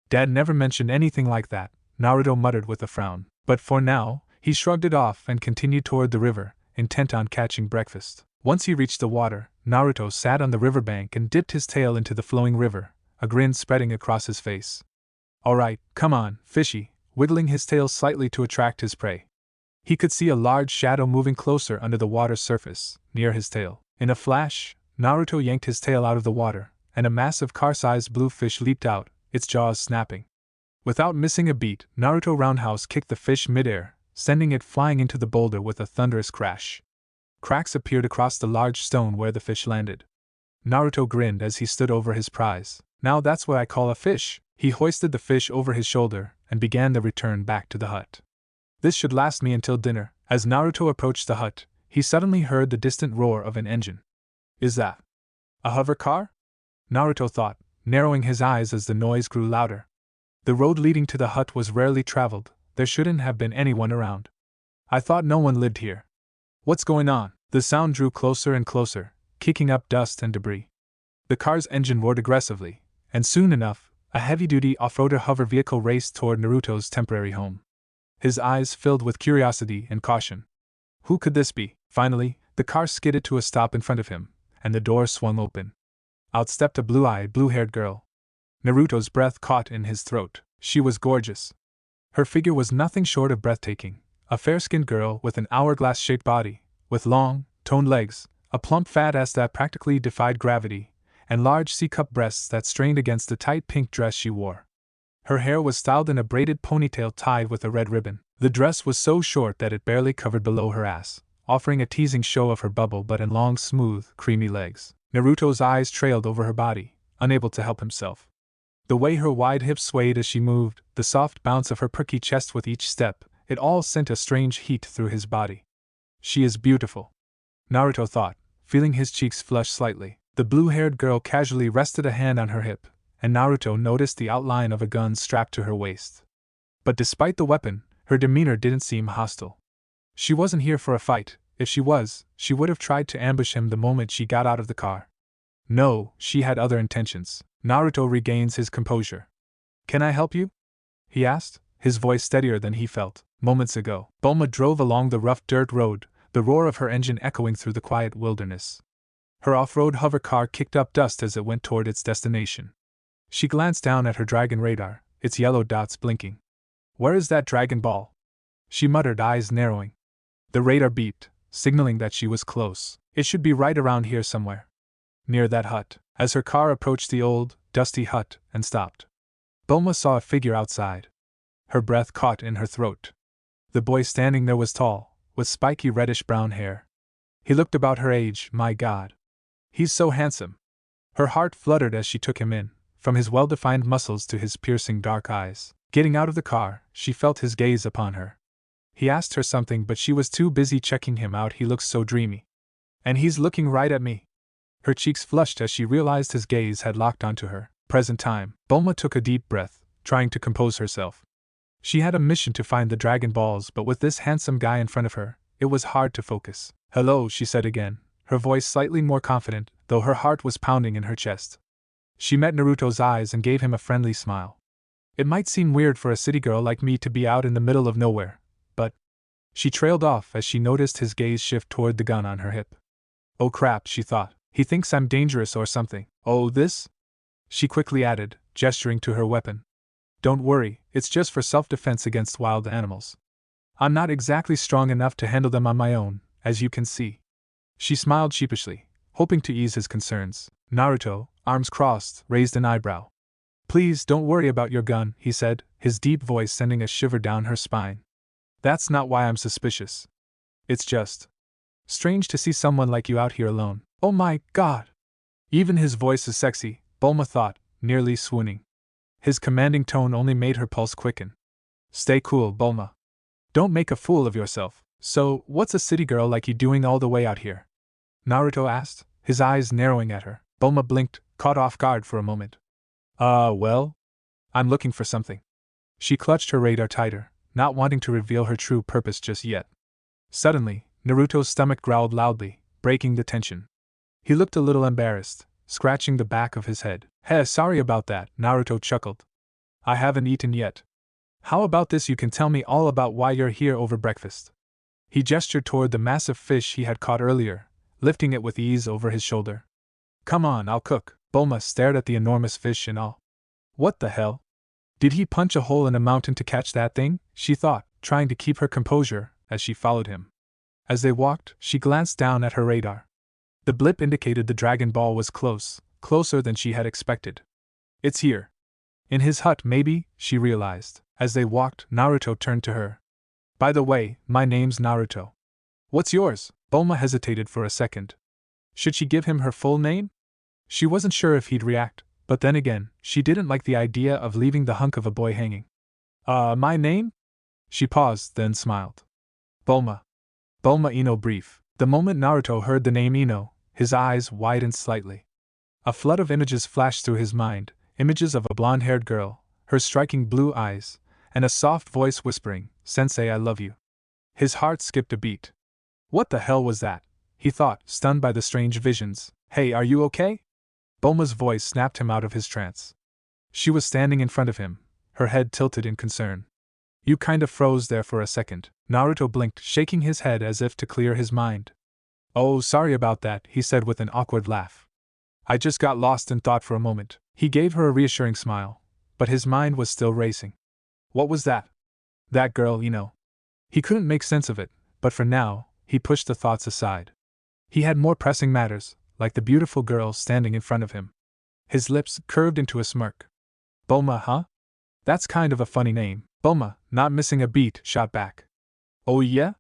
Dad never mentioned anything like that, Naruto muttered with a frown. But for now, he shrugged it off and continued toward the river, intent on catching breakfast. Once he reached the water, Naruto sat on the riverbank and dipped his tail into the flowing river, a grin spreading across his face. Alright, come on, fishy, wiggling his tail slightly to attract his prey. He could see a large shadow moving closer under the water's surface, near his tail. In a flash, Naruto yanked his tail out of the water, and a massive car-sized blue fish leaped out, its jaws snapping. Without missing a beat, Naruto roundhouse kicked the fish midair, sending it flying into the boulder with a thunderous crash. Cracks appeared across the large stone where the fish landed. Naruto grinned as he stood over his prize. Now that's what I call a fish. He hoisted the fish over his shoulder and began the return back to the hut. This should last me until dinner. As Naruto approached the hut, he suddenly heard the distant roar of an engine. Is that a hover car? Naruto thought, narrowing his eyes as the noise grew louder. The road leading to the hut was rarely traveled, there shouldn't have been anyone around. I thought no one lived here. What's going on? The sound drew closer and closer, kicking up dust and debris. The car's engine roared aggressively, and soon enough, a heavy-duty off-roader hover vehicle raced toward Naruto's temporary home. His eyes filled with curiosity and caution. Who could this be? Finally, the car skidded to a stop in front of him, and the door swung open. Out stepped a blue-eyed, blue-haired girl. Naruto's breath caught in his throat. She was gorgeous. Her figure was nothing short of breathtaking, a fair-skinned girl with an hourglass-shaped body, with long, toned legs, a plump fat ass that practically defied gravity, and large C-cup breasts that strained against the tight pink dress she wore. Her hair was styled in a braided ponytail tied with a red ribbon. The dress was so short that it barely covered below her ass, offering a teasing show of her bubble butt and long, smooth, creamy legs. Naruto's eyes trailed over her body, unable to help himself. The way her wide hips swayed as she moved, the soft bounce of her perky chest with each step, it all sent a strange heat through his body. She is beautiful, Naruto thought, feeling his cheeks flush slightly. The blue-haired girl casually rested a hand on her hip, and Naruto noticed the outline of a gun strapped to her waist. But despite the weapon, her demeanor didn't seem hostile. She wasn't here for a fight. If she was, she would have tried to ambush him the moment she got out of the car. No, she had other intentions. Naruto regains his composure. Can I help you? He asked, his voice steadier than he felt moments ago. Bulma drove along the rough dirt road, the roar of her engine echoing through the quiet wilderness. Her off-road hover car kicked up dust as it went toward its destination. She glanced down at her dragon radar, its yellow dots blinking. Where is that Dragon Ball? She muttered, eyes narrowing. The radar beeped, signaling that she was close. It should be right around here somewhere. Near that hut. As her car approached the old, dusty hut and stopped, Bulma saw a figure outside. Her breath caught in her throat. The boy standing there was tall, with spiky reddish-brown hair. He looked about her age. My God. He's so handsome. Her heart fluttered as she took him in, from his well-defined muscles to his piercing dark eyes. Getting out of the car, she felt his gaze upon her. He asked her something, but she was too busy checking him out. He looks so dreamy. And he's looking right at me. Her cheeks flushed as she realized his gaze had locked onto her. Present time. Bulma took a deep breath, trying to compose herself. She had a mission to find the Dragon Balls, but with this handsome guy in front of her, it was hard to focus. Hello, she said again, her voice slightly more confident, though her heart was pounding in her chest. She met Naruto's eyes and gave him a friendly smile. It might seem weird for a city girl like me to be out in the middle of nowhere, but... She trailed off as she noticed his gaze shift toward the gun on her hip. Oh crap, she thought. He thinks I'm dangerous or something. Oh, this? She quickly added, gesturing to her weapon. Don't worry, it's just for self-defense against wild animals. I'm not exactly strong enough to handle them on my own, as you can see. She smiled sheepishly, hoping to ease his concerns. Naruto, arms crossed, raised an eyebrow. Please don't worry about your gun, he said, his deep voice sending a shiver down her spine. That's not why I'm suspicious. It's just strange to see someone like you out here alone. Oh my God! Even his voice is sexy, Bulma thought, nearly swooning. His commanding tone only made her pulse quicken. Stay cool, Bulma. Don't make a fool of yourself. So, what's a city girl like you doing all the way out here? Naruto asked, his eyes narrowing at her. Bulma blinked, caught off guard for a moment. Well? I'm looking for something. She clutched her radar tighter, not wanting to reveal her true purpose just yet. Suddenly, Naruto's stomach growled loudly, breaking the tension. He looked a little embarrassed, scratching the back of his head. Hey, sorry about that, Naruto chuckled. I haven't eaten yet. How about this, you can tell me all about why you're here over breakfast. He gestured toward the massive fish he had caught earlier, lifting it with ease over his shoulder. Come on, I'll cook. Bulma stared at the enormous fish in awe. What the hell? Did he punch a hole in a mountain to catch that thing? She thought, trying to keep her composure as she followed him. As they walked, she glanced down at her radar. The blip indicated the Dragon Ball was close, closer than she had expected. It's here. In his hut, maybe, she realized. As they walked, Naruto turned to her. By the way, my name's Naruto. What's yours? Bulma hesitated for a second. Should she give him her full name? She wasn't sure if he'd react, but then again, she didn't like the idea of leaving the hunk of a boy hanging. My name? She paused, then smiled. Bulma. Bulma Ino. Brief. The moment Naruto heard the name Ino, His eyes widened slightly. A flood of images flashed through his mind, images of a blonde-haired girl, her striking blue eyes, and a soft voice whispering, "Sensei, I love you." His heart skipped a beat. What the hell was that? He thought, stunned by the strange visions. Hey, are you okay? Bulma's voice snapped him out of his trance. She was standing in front of him, her head tilted in concern. You kind of froze there for a second. Naruto blinked, shaking his head as if to clear his mind. Oh, sorry about that, he said with an awkward laugh. I just got lost in thought for a moment. He gave her a reassuring smile, but his mind was still racing. What was that? That girl, you know. He couldn't make sense of it, but for now, he pushed the thoughts aside. He had more pressing matters, like the beautiful girl standing in front of him. His lips curved into a smirk. Bulma, huh? That's kind of a funny name. Bulma, not missing a beat, shot back. Oh yeah?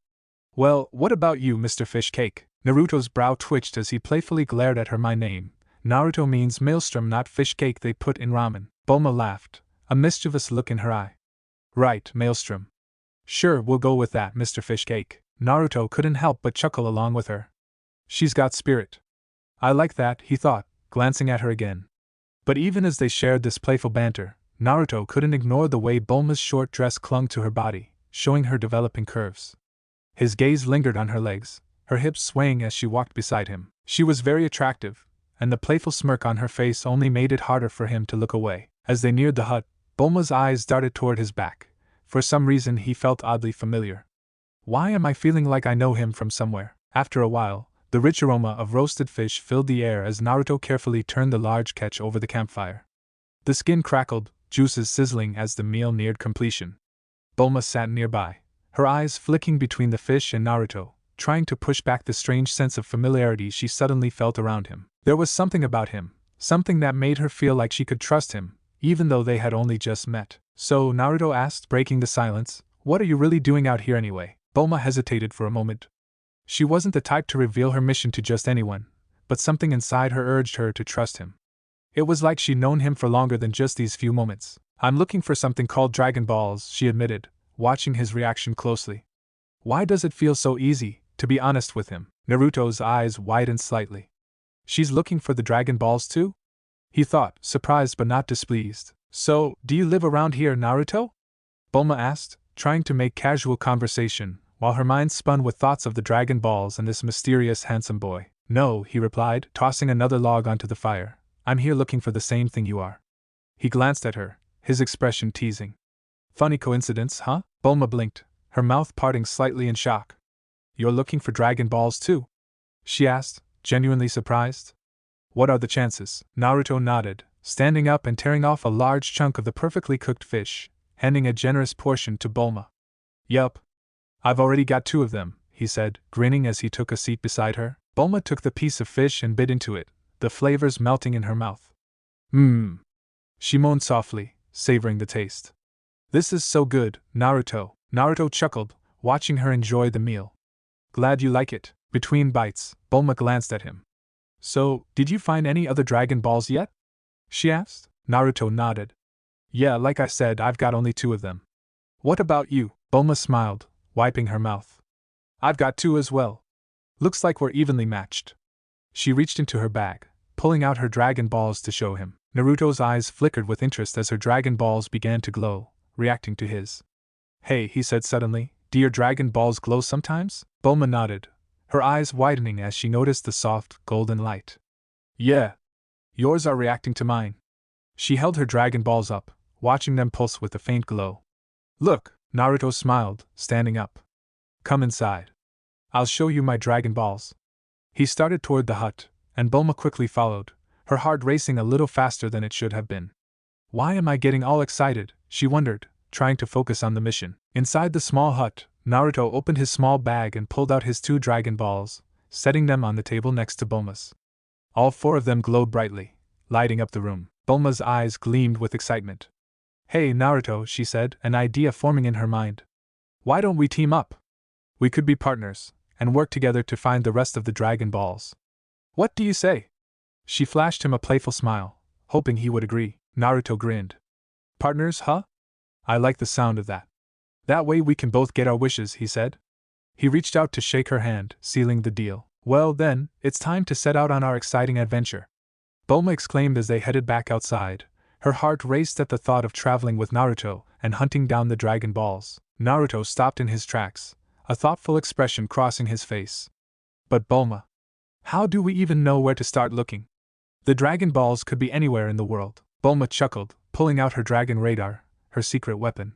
Well, what about you, Mr. Fish Cake? Naruto's brow twitched as he playfully glared at her. My name, Naruto, means maelstrom, not fish cake they put in ramen. Bulma laughed, a mischievous look in her eye. Right, maelstrom. Sure, we'll go with that, Mr. Fish Cake. Naruto couldn't help but chuckle along with her. She's got spirit. I like that, he thought, glancing at her again. But even as they shared this playful banter, Naruto couldn't ignore the way Bulma's short dress clung to her body, showing her developing curves. His gaze lingered on her legs, her hips swaying as she walked beside him. She was very attractive, and the playful smirk on her face only made it harder for him to look away. As they neared the hut, Bulma's eyes darted toward his back. For some reason he felt oddly familiar. Why am I feeling like I know him from somewhere? After a while, the rich aroma of roasted fish filled the air as Naruto carefully turned the large catch over the campfire. The skin crackled, juices sizzling as the meal neared completion. Bulma sat nearby, her eyes flicking between the fish and Naruto, trying to push back the strange sense of familiarity she suddenly felt around him. There was something about him, something that made her feel like she could trust him, even though they had only just met. So, Naruto asked, breaking the silence, what are you really doing out here anyway? Bulma hesitated for a moment. She wasn't the type to reveal her mission to just anyone, but something inside her urged her to trust him. It was like she'd known him for longer than just these few moments. I'm looking for something called Dragon Balls, she admitted, watching his reaction closely. Why does it feel so easy, to be honest with him? Naruto's eyes widened slightly. She's looking for the Dragon Balls too? He thought, surprised but not displeased. So, do you live around here, Naruto? Bulma asked, trying to make casual conversation, while her mind spun with thoughts of the Dragon Balls and this mysterious handsome boy. No, he replied, tossing another log onto the fire. I'm here looking for the same thing you are. He glanced at her, his expression teasing. Funny coincidence, huh? Bulma blinked, her mouth parting slightly in shock. You're looking for Dragon Balls too? She asked, genuinely surprised. What are the chances? Naruto nodded, standing up and tearing off a large chunk of the perfectly cooked fish, handing a generous portion to Bulma. Yup. I've already got 2 of them, he said, grinning as he took a seat beside her. Bulma took the piece of fish and bit into it, the flavors melting in her mouth. Mmm. She moaned softly, savoring the taste. This is so good, Naruto. Naruto chuckled, watching her enjoy the meal. Glad you like it. Between bites, Bulma glanced at him. So, did you find any other Dragon Balls yet? She asked. Naruto nodded. Yeah, like I said, I've got only 2 of them. What about you? Bulma smiled, wiping her mouth. I've got 2 as well. Looks like we're evenly matched. She reached into her bag, pulling out her Dragon Balls to show him. Naruto's eyes flickered with interest as her Dragon Balls began to glow, reacting to his. Hey, he said suddenly, do your Dragon Balls glow sometimes? Bulma nodded, her eyes widening as she noticed the soft, golden light. Yeah. Yours are reacting to mine. She held her Dragon Balls up, watching them pulse with a faint glow. Look, Naruto smiled, standing up. Come inside. I'll show you my Dragon Balls. He started toward the hut, and Bulma quickly followed, her heart racing a little faster than it should have been. Why am I getting all excited? She wondered, trying to focus on the mission. Inside the small hut, Naruto opened his small bag and pulled out his 2 Dragon Balls, setting them on the table next to Bulma's. All 4 of them glowed brightly, lighting up the room. Bulma's eyes gleamed with excitement. Hey, Naruto, she said, an idea forming in her mind. Why don't we team up? We could be partners, and work together to find the rest of the Dragon Balls. What do you say? She flashed him a playful smile, hoping he would agree. Naruto grinned. Partners, huh? I like the sound of that. That way we can both get our wishes, he said. He reached out to shake her hand, sealing the deal. Well then, it's time to set out on our exciting adventure, Bulma exclaimed as they headed back outside. Her heart raced at the thought of traveling with Naruto and hunting down the Dragon Balls. Naruto stopped in his tracks, a thoughtful expression crossing his face. But Bulma, how do we even know where to start looking? The Dragon Balls could be anywhere in the world. Bulma chuckled, pulling out her dragon radar, her secret weapon.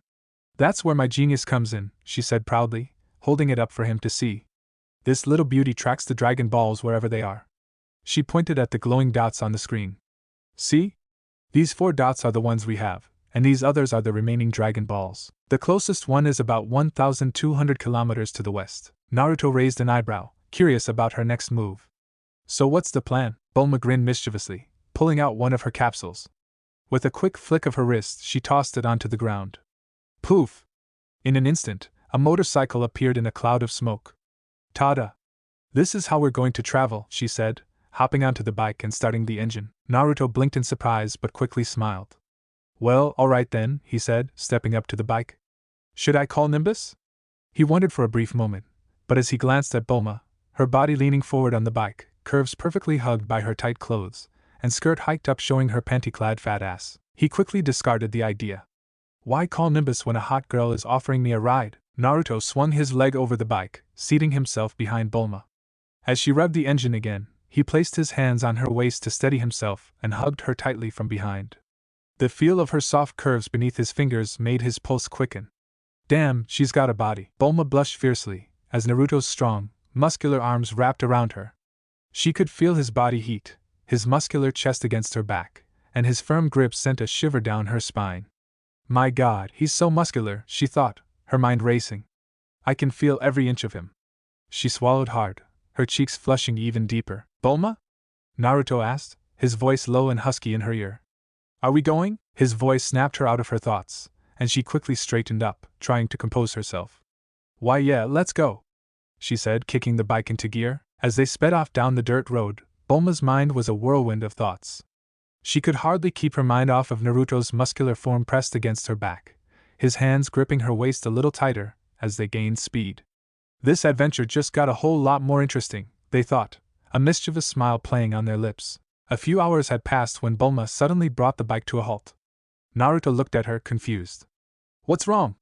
That's where my genius comes in, she said proudly, holding it up for him to see. This little beauty tracks the Dragon Balls wherever they are. She pointed at the glowing dots on the screen. See? These 4 dots are the ones we have, and these others are the remaining Dragon Balls. The closest one is about 1,200 kilometers to the west. Naruto raised an eyebrow, curious about her next move. So what's the plan? Bulma grinned mischievously, pulling out one of her capsules. With a quick flick of her wrist, she tossed it onto the ground. Poof! In an instant, a motorcycle appeared in a cloud of smoke. Tada! This is how we're going to travel, she said, hopping onto the bike and starting the engine. Naruto blinked in surprise but quickly smiled. Well, alright then, he said, stepping up to the bike. Should I call Nimbus? He wondered for a brief moment, but as he glanced at Bulma, her body leaning forward on the bike, curves perfectly hugged by her tight clothes, and skirt hiked up showing her panty-clad fat ass, he quickly discarded the idea. Why call Nimbus when a hot girl is offering me a ride? Naruto swung his leg over the bike, seating himself behind Bulma. As she revved the engine again, he placed his hands on her waist to steady himself and hugged her tightly from behind. The feel of her soft curves beneath his fingers made his pulse quicken. Damn, she's got a body. Bulma blushed fiercely, as Naruto's strong, muscular arms wrapped around her. She could feel his body heat, his muscular chest against her back, and his firm grip sent a shiver down her spine. My God, he's so muscular, she thought, her mind racing. I can feel every inch of him. She swallowed hard, her cheeks flushing even deeper. Bulma? Naruto asked, his voice low and husky in her ear. Are we going? His voice snapped her out of her thoughts, and she quickly straightened up, trying to compose herself. Why yeah, let's go, she said, kicking the bike into gear. As they sped off down the dirt road, Bulma's mind was a whirlwind of thoughts. She could hardly keep her mind off of Naruto's muscular form pressed against her back, his hands gripping her waist a little tighter as they gained speed. This adventure just got a whole lot more interesting, they thought, a mischievous smile playing on their lips. A few hours had passed when Bulma suddenly brought the bike to a halt. Naruto looked at her, confused. What's wrong?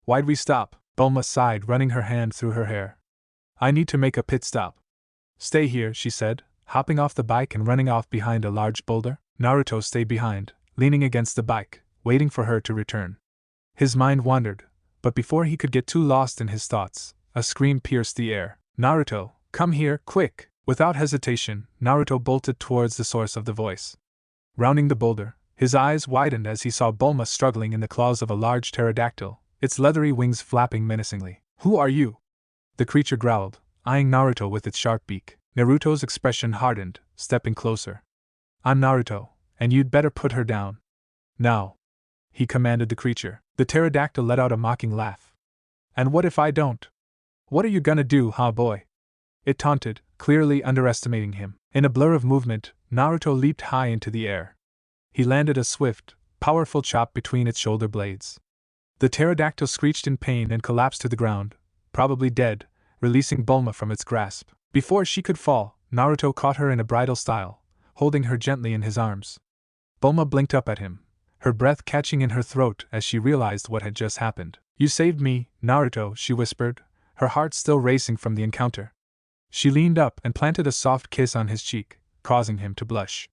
Why'd we stop? Bulma sighed, running her hand through her hair. I need to make a pit stop. Stay here, she said, hopping off the bike and running off behind a large boulder. Naruto stayed behind, leaning against the bike, waiting for her to return. His mind wandered, but before he could get too lost in his thoughts, a scream pierced the air. Naruto, come here, quick! Without hesitation, Naruto bolted towards the source of the voice. Rounding the boulder, his eyes widened as he saw Bulma struggling in the claws of a large pterodactyl, its leathery wings flapping menacingly. Who are you? The creature growled, eyeing Naruto with its sharp beak. Naruto's expression hardened, stepping closer. I'm Naruto, and you'd better put her down. Now, he commanded the creature. The pterodactyl let out a mocking laugh. And what if I don't? What are you gonna do, huh, boy? It taunted, clearly underestimating him. In a blur of movement, Naruto leaped high into the air. He landed a swift, powerful chop between its shoulder blades. The pterodactyl screeched in pain and collapsed to the ground, probably dead, releasing Bulma from its grasp. Before she could fall, Naruto caught her in a bridal style, holding her gently in his arms. Bulma blinked up at him, her breath catching in her throat as she realized what had just happened. You saved me, Naruto, she whispered, her heart still racing from the encounter. She leaned up and planted a soft kiss on his cheek, causing him to blush.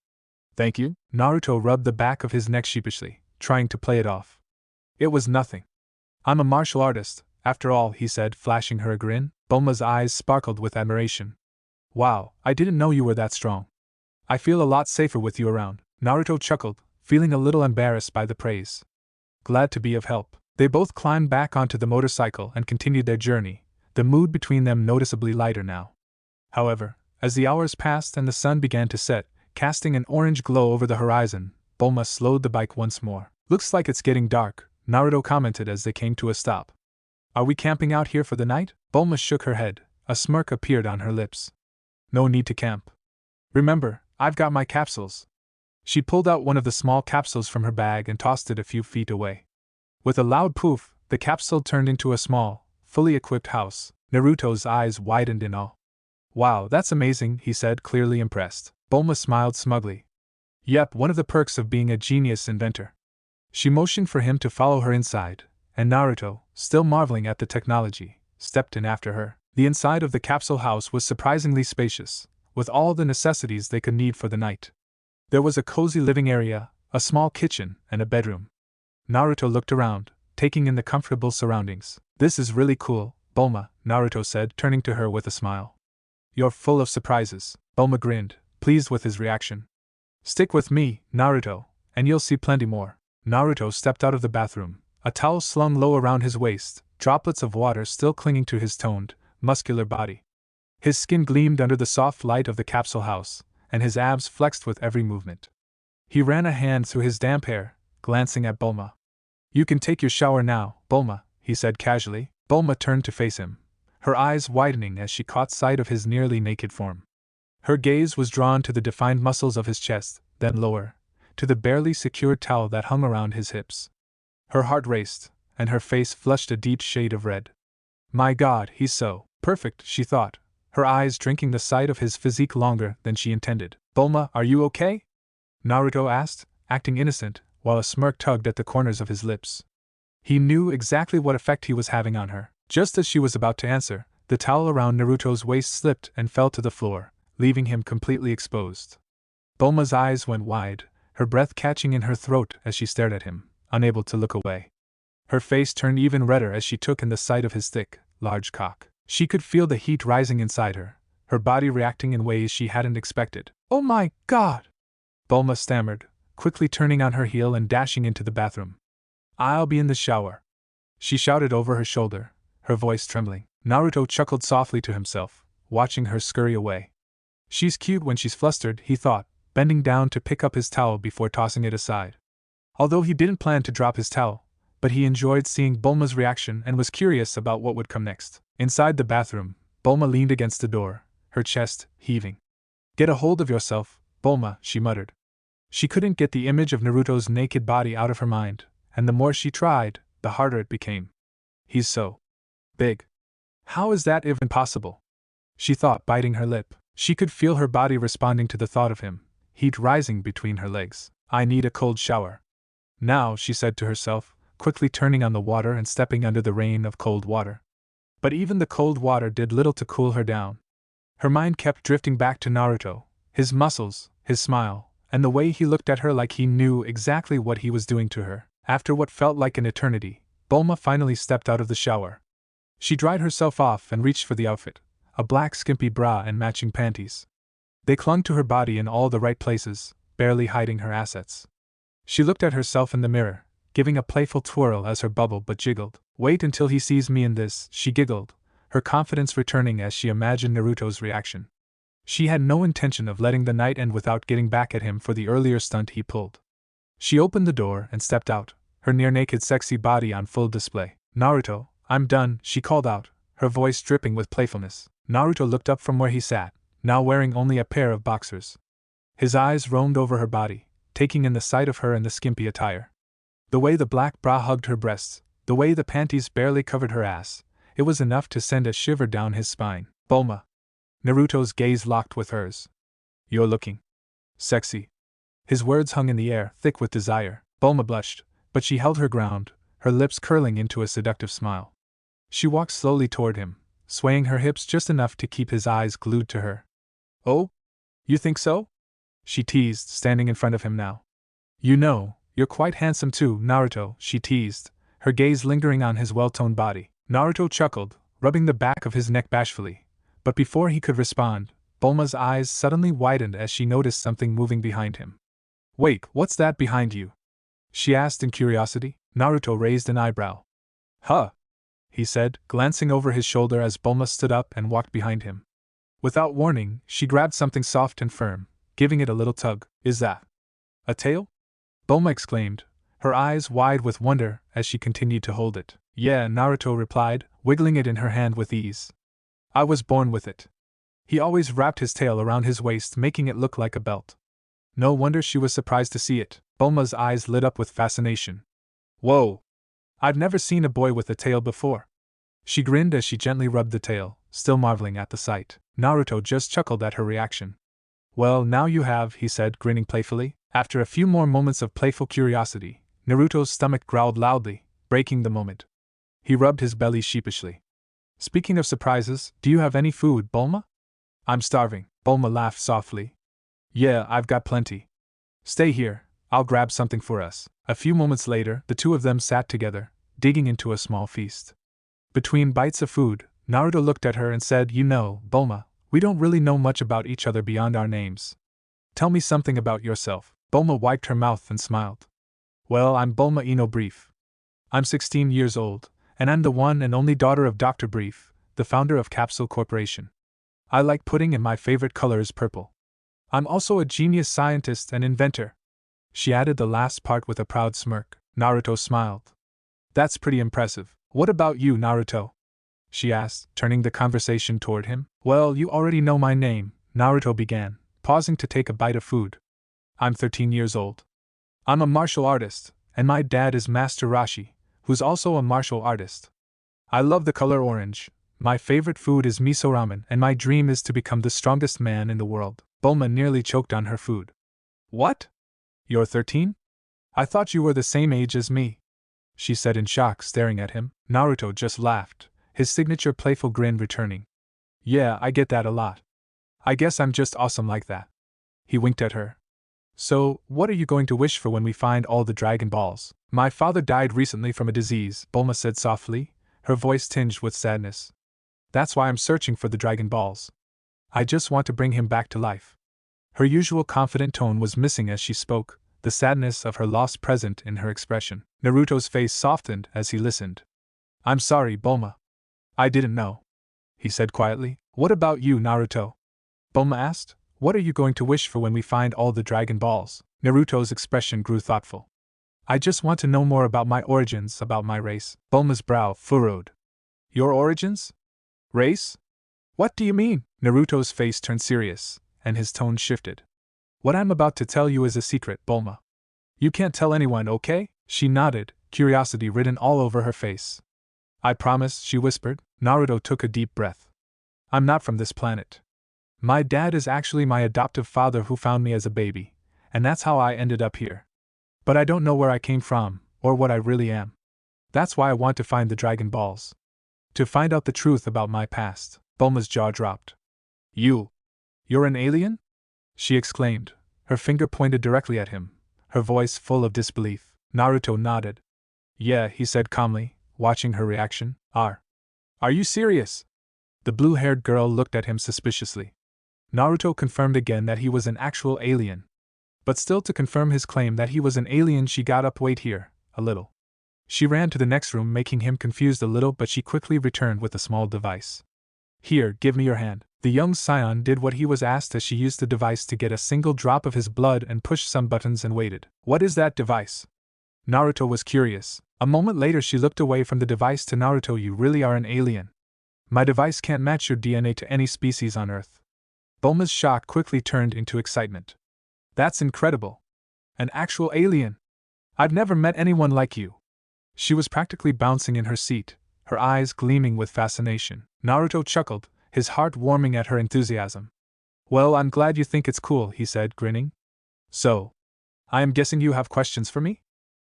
Thank you? Naruto rubbed the back of his neck sheepishly, trying to play it off. It was nothing. I'm a martial artist, after all, he said, flashing her a grin. Bulma's eyes sparkled with admiration. Wow, I didn't know you were that strong. I feel a lot safer with you around. Naruto chuckled, feeling a little embarrassed by the praise. Glad to be of help. They both climbed back onto the motorcycle and continued their journey, the mood between them noticeably lighter now. However, as the hours passed and the sun began to set, casting an orange glow over the horizon, Bulma slowed the bike once more. Looks like it's getting dark, Naruto commented as they came to a stop. Are we camping out here for the night? Bulma shook her head, a smirk appeared on her lips. No need to camp. Remember, I've got my capsules. She pulled out one of the small capsules from her bag and tossed it a few feet away. With a loud poof, the capsule turned into a small, fully equipped house. Naruto's eyes widened in awe. Wow, that's amazing, he said, clearly impressed. Bulma smiled smugly. Yep, one of the perks of being a genius inventor. She motioned for him to follow her inside, and Naruto, still marveling at the technology, stepped in after her. The inside of the capsule house was surprisingly spacious, with all the necessities they could need for the night. There was a cozy living area, a small kitchen, and a bedroom. Naruto looked around, taking in the comfortable surroundings. This is really cool, Bulma, Naruto said, turning to her with a smile. You're full of surprises, Bulma grinned, pleased with his reaction. Stick with me, Naruto, and you'll see plenty more. Naruto stepped out of the bathroom, a towel slung low around his waist, droplets of water still clinging to his toned, muscular body. His skin gleamed under the soft light of the capsule house, and his abs flexed with every movement. He ran a hand through his damp hair, glancing at Bulma. You can take your shower now, Bulma, he said casually. Bulma turned to face him, her eyes widening as she caught sight of his nearly naked form. Her gaze was drawn to the defined muscles of his chest, then lower, to the barely secured towel that hung around his hips. Her heart raced, and her face flushed a deep shade of red. My God, he's so perfect, she thought, her eyes drinking the sight of his physique longer than she intended. Bulma, are you okay? Naruto asked, acting innocent, while a smirk tugged at the corners of his lips. He knew exactly what effect he was having on her. Just as she was about to answer, the towel around Naruto's waist slipped and fell to the floor, leaving him completely exposed. Bulma's eyes went wide, her breath catching in her throat as she stared at him, unable to look away. Her face turned even redder as she took in the sight of his thick, large cock. She could feel the heat rising inside her, her body reacting in ways she hadn't expected. Oh my God! Bulma stammered, quickly turning on her heel and dashing into the bathroom. I'll be in the shower, she shouted over her shoulder, her voice trembling. Naruto chuckled softly to himself, watching her scurry away. She's cute when she's flustered, he thought, bending down to pick up his towel before tossing it aside. Although he didn't plan to drop his towel, but he enjoyed seeing Bulma's reaction and was curious about what would come next. Inside the bathroom, Bulma leaned against the door, her chest heaving. Get a hold of yourself, Bulma, she muttered. She couldn't get the image of Naruto's naked body out of her mind, and the more she tried, the harder it became. He's so big. How is that even possible? She thought, biting her lip. She could feel her body responding to the thought of him, heat rising between her legs. I need a cold shower. Now, she said to herself, quickly turning on the water and stepping under the rain of cold water. But even the cold water did little to cool her down. Her mind kept drifting back to Naruto, his muscles, his smile, and the way he looked at her like he knew exactly what he was doing to her. After what felt like an eternity, Bulma finally stepped out of the shower. She dried herself off and reached for the outfit, a black skimpy bra and matching panties. They clung to her body in all the right places, barely hiding her assets. She looked at herself in the mirror, giving a playful twirl as her bubble but jiggled. Wait until he sees me in this, she giggled, her confidence returning as she imagined Naruto's reaction. She had no intention of letting the night end without getting back at him for the earlier stunt he pulled. She opened the door and stepped out, her near-naked sexy body on full display. Naruto, I'm done, she called out, her voice dripping with playfulness. Naruto looked up from where he sat, now wearing only a pair of boxers. His eyes roamed over her body, taking in the sight of her in the skimpy attire. The way the black bra hugged her breasts, the way the panties barely covered her ass, it was enough to send a shiver down his spine. Bulma. Naruto's gaze locked with hers. You're looking sexy. His words hung in the air, thick with desire. Bulma blushed, but she held her ground, her lips curling into a seductive smile. She walked slowly toward him, swaying her hips just enough to keep his eyes glued to her. Oh? You think so? She teased, standing in front of him now. You know, you're quite handsome too, Naruto, she teased, her gaze lingering on his well-toned body. Naruto chuckled, rubbing the back of his neck bashfully, but before he could respond, Bulma's eyes suddenly widened as she noticed something moving behind him. Wait, what's that behind you? She asked in curiosity. Naruto raised an eyebrow. Huh? He said, glancing over his shoulder as Bulma stood up and walked behind him. Without warning, she grabbed something soft and firm, giving it a little tug. Is that a tail? Bulma exclaimed, her eyes wide with wonder as she continued to hold it. Yeah, Naruto replied, wiggling it in her hand with ease. I was born with it. He always wrapped his tail around his waist, making it look like a belt. No wonder she was surprised to see it. Bulma's eyes lit up with fascination. Whoa! I've never seen a boy with a tail before. She grinned as she gently rubbed the tail, still marveling at the sight. Naruto just chuckled at her reaction. Well, now you have, he said, grinning playfully. After a few more moments of playful curiosity, Naruto's stomach growled loudly, breaking the moment. He rubbed his belly sheepishly. Speaking of surprises, do you have any food, Bulma? I'm starving, Bulma laughed softly. Yeah, I've got plenty. Stay here, I'll grab something for us. A few moments later, the two of them sat together, digging into a small feast. Between bites of food, Naruto looked at her and said, You know, Bulma, we don't really know much about each other beyond our names. Tell me something about yourself. Bulma wiped her mouth and smiled. Well, I'm Bulma Ino Brief. I'm 16 years old, and I'm the one and only daughter of Dr. Brief, the founder of Capsule Corporation. I like pudding and my favorite color is purple. I'm also a genius scientist and inventor. She added the last part with a proud smirk. Naruto smiled. That's pretty impressive. What about you, Naruto? She asked, turning the conversation toward him. Well, you already know my name, Naruto began, pausing to take a bite of food. I'm 13 years old. I'm a martial artist, and my dad is Master Roshi, who's also a martial artist. I love the color orange. My favorite food is miso ramen, and my dream is to become the strongest man in the world. Bulma nearly choked on her food. What? You're 13? I thought you were the same age as me, she said in shock, staring at him. Naruto just laughed, his signature playful grin returning. Yeah, I get that a lot. I guess I'm just awesome like that. He winked at her. So, what are you going to wish for when we find all the Dragon Balls? My father died recently from a disease, Bulma said softly, her voice tinged with sadness. That's why I'm searching for the Dragon Balls. I just want to bring him back to life. Her usual confident tone was missing as she spoke, the sadness of her loss present in her expression. Naruto's face softened as he listened. I'm sorry, Bulma. I didn't know, he said quietly. What about you, Naruto? Bulma asked. What are you going to wish for when we find all the Dragon Balls? Naruto's expression grew thoughtful. I just want to know more about my origins, about my race. Bulma's brow furrowed. Your origins? Race? What do you mean? Naruto's face turned serious, and his tone shifted. What I'm about to tell you is a secret, Bulma. You can't tell anyone, okay? She nodded, curiosity written all over her face. I promise, she whispered. Naruto took a deep breath. I'm not from this planet. My dad is actually my adoptive father who found me as a baby, and that's how I ended up here. But I don't know where I came from, or what I really am. That's why I want to find the Dragon Balls. To find out the truth about my past. Bulma's jaw dropped. You're an alien? She exclaimed, her finger pointed directly at him, her voice full of disbelief. Naruto nodded. Yeah, he said calmly, watching her reaction. Are you serious? The blue-haired girl looked at him suspiciously. Naruto confirmed again that he was an actual alien. But still, to confirm his claim that he was an alien, she got up. Wait here, a little. She ran to the next room, making him confused a little, but she quickly returned with a small device. Here, give me your hand. The young Saiyan did what he was asked as she used the device to get a single drop of his blood and pushed some buttons and waited. What is that device? Naruto was curious. A moment later she looked away from the device to Naruto. You really are an alien. My device can't match your DNA to any species on Earth. Bulma's shock quickly turned into excitement. That's incredible. An actual alien. I've never met anyone like you. She was practically bouncing in her seat, her eyes gleaming with fascination. Naruto chuckled, his heart warming at her enthusiasm. Well, I'm glad you think it's cool, he said, grinning. So, I am guessing you have questions for me?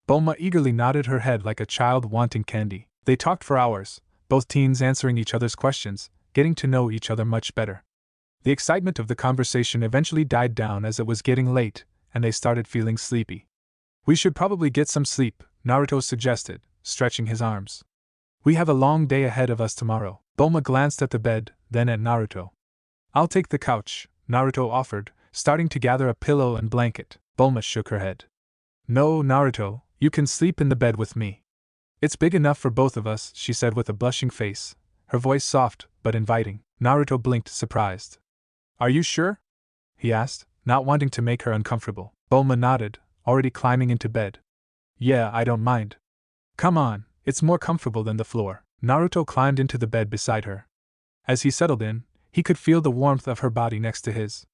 Bulma eagerly nodded her head like a child wanting candy. They talked for hours, both teens answering each other's questions, getting to know each other much better. The excitement of the conversation eventually died down as it was getting late, and they started feeling sleepy. We should probably get some sleep, Naruto suggested, stretching his arms. We have a long day ahead of us tomorrow. Bulma glanced at the bed, then at Naruto. I'll take the couch, Naruto offered, starting to gather a pillow and blanket. Bulma shook her head. No, Naruto, you can sleep in the bed with me. It's big enough for both of us, she said with a blushing face, her voice soft but inviting. Naruto blinked, surprised. Are you sure? He asked, not wanting to make her uncomfortable. Bulma nodded, already climbing into bed. Yeah, I don't mind. Come on, it's more comfortable than the floor. Naruto climbed into the bed beside her. As he settled in, he could feel the warmth of her body next to his.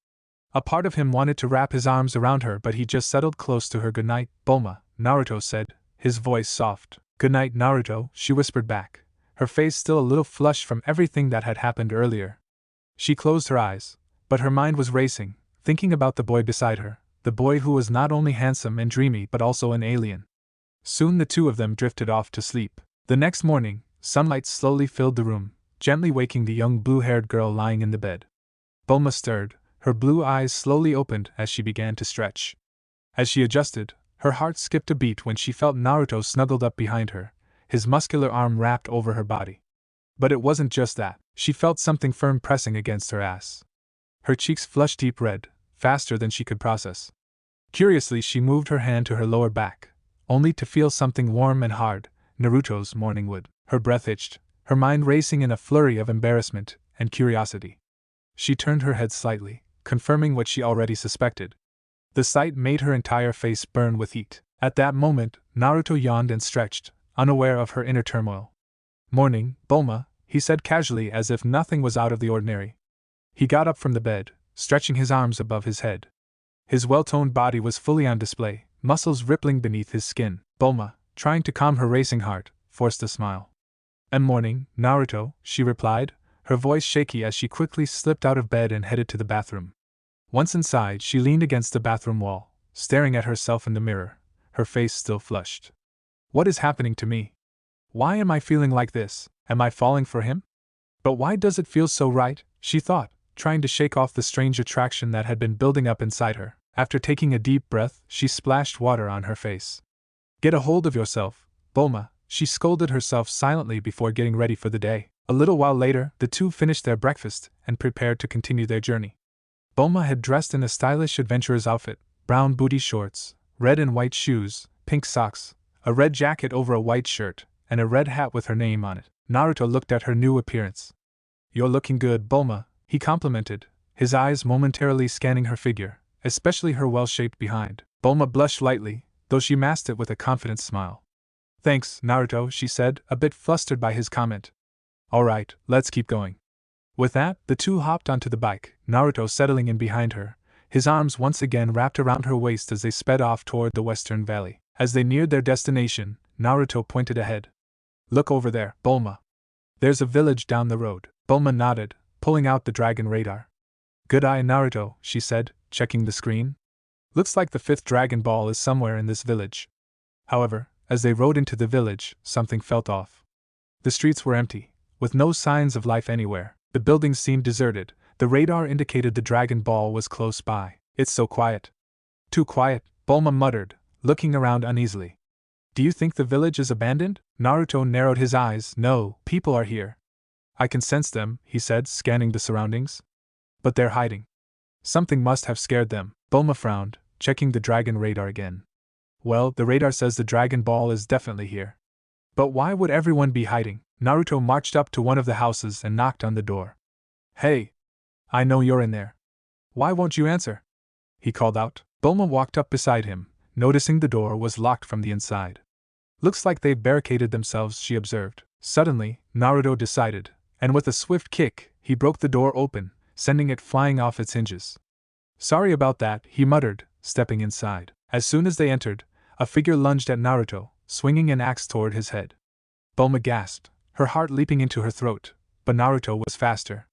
A part of him wanted to wrap his arms around her, but he just settled close to her. Good night, Bulma, Naruto said, his voice soft. Good night, Naruto, she whispered back, her face still a little flushed from everything that had happened earlier. She closed her eyes, but her mind was racing, thinking about the boy beside her, the boy who was not only handsome and dreamy but also an alien. Soon the two of them drifted off to sleep. The next morning, sunlight slowly filled the room, gently waking the young blue-haired girl lying in the bed. Bulma stirred, her blue eyes slowly opened as she began to stretch. As she adjusted, her heart skipped a beat when she felt Naruto snuggled up behind her, his muscular arm wrapped over her body. But it wasn't just that, she felt something firm pressing against her ass. Her cheeks flushed deep red, faster than she could process. Curiously, she moved her hand to her lower back, only to feel something warm and hard, Naruto's morning wood. Her breath itched, her mind racing in a flurry of embarrassment and curiosity. She turned her head slightly, confirming what she already suspected. The sight made her entire face burn with heat. At that moment, Naruto yawned and stretched, unaware of her inner turmoil. "Morning, Bulma," he said casually as if nothing was out of the ordinary. He got up from the bed, stretching his arms above his head. His well-toned body was fully on display, muscles rippling beneath his skin. Bulma, trying to calm her racing heart, forced a smile. "And morning, Naruto," she replied, her voice shaky as she quickly slipped out of bed and headed to the bathroom. Once inside, she leaned against the bathroom wall, staring at herself in the mirror, her face still flushed. What is happening to me? Why am I feeling like this? Am I falling for him? But why does it feel so right? She thought, trying to shake off the strange attraction that had been building up inside her. After taking a deep breath, she splashed water on her face. "Get a hold of yourself, Bulma," she scolded herself silently before getting ready for the day. A little while later, the two finished their breakfast and prepared to continue their journey. Bulma had dressed in a stylish adventurer's outfit, brown booty shorts, red and white shoes, pink socks, a red jacket over a white shirt, and a red hat with her name on it. Naruto looked at her new appearance. "You're looking good, Bulma," he complimented, his eyes momentarily scanning her figure, especially her well-shaped behind. Bulma blushed lightly, though she masked it with a confident smile. "Thanks, Naruto," she said, a bit flustered by his comment. "Alright, let's keep going." With that, the two hopped onto the bike, Naruto settling in behind her, his arms once again wrapped around her waist as they sped off toward the western valley. As they neared their destination, Naruto pointed ahead. "Look over there, Bulma. There's a village down the road." Bulma nodded, pulling out the dragon radar. "Good eye, Naruto," she said, checking the screen. "Looks like the 5th Dragon Ball is somewhere in this village." However, as they rode into the village, something felt off. The streets were empty, with no signs of life anywhere. The buildings seemed deserted. The radar indicated the Dragon Ball was close by. "It's so quiet." "Too quiet," Bulma muttered, looking around uneasily. "Do you think the village is abandoned?" Naruto narrowed his eyes. "No, people are here. I can sense them," he said, scanning the surroundings. "But they're hiding. Something must have scared them." Bulma frowned, checking the dragon radar again. "Well, the radar says the Dragon Ball is definitely here. But why would everyone be hiding?" Naruto marched up to one of the houses and knocked on the door. "Hey! I know you're in there. Why won't you answer?" he called out. Bulma walked up beside him, noticing the door was locked from the inside. "Looks like they've barricaded themselves," she observed. Suddenly, Naruto decided, and with a swift kick, he broke the door open, sending it flying off its hinges. "Sorry about that," he muttered, stepping inside. As soon as they entered, a figure lunged at Naruto, swinging an axe toward his head. Bulma gasped, her heart leaping into her throat, but Naruto was faster.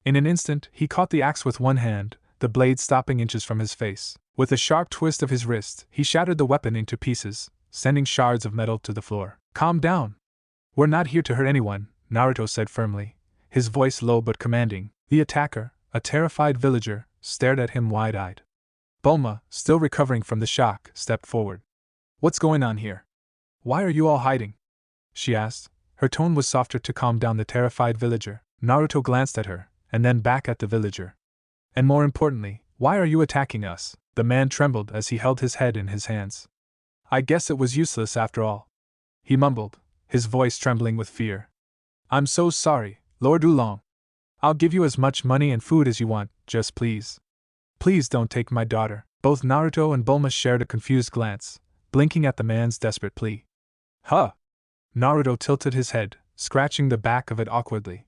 In an instant, he caught the axe with one hand, the blade stopping inches from his face. With a sharp twist of his wrist, he shattered the weapon into pieces, sending shards of metal to the floor. "Calm down. We're not here to hurt anyone," Naruto said firmly, his voice low but commanding. The attacker, a terrified villager, stared at him wide-eyed. Bulma, still recovering from the shock, stepped forward. "What's going on here? Why are you all hiding?" she asked. Her tone was softer to calm down the terrified villager. Naruto glanced at her, and then back at the villager. "And more importantly, why are you attacking us?" The man trembled as he held his head in his hands. "I guess it was useless after all," he mumbled, his voice trembling with fear. "I'm so sorry, Lord Oolong. I'll give you as much money and food as you want, just please. Please don't take my daughter." Both Naruto and Bulma shared a confused glance, blinking at the man's desperate plea. "Huh!" Naruto tilted his head, scratching the back of it awkwardly.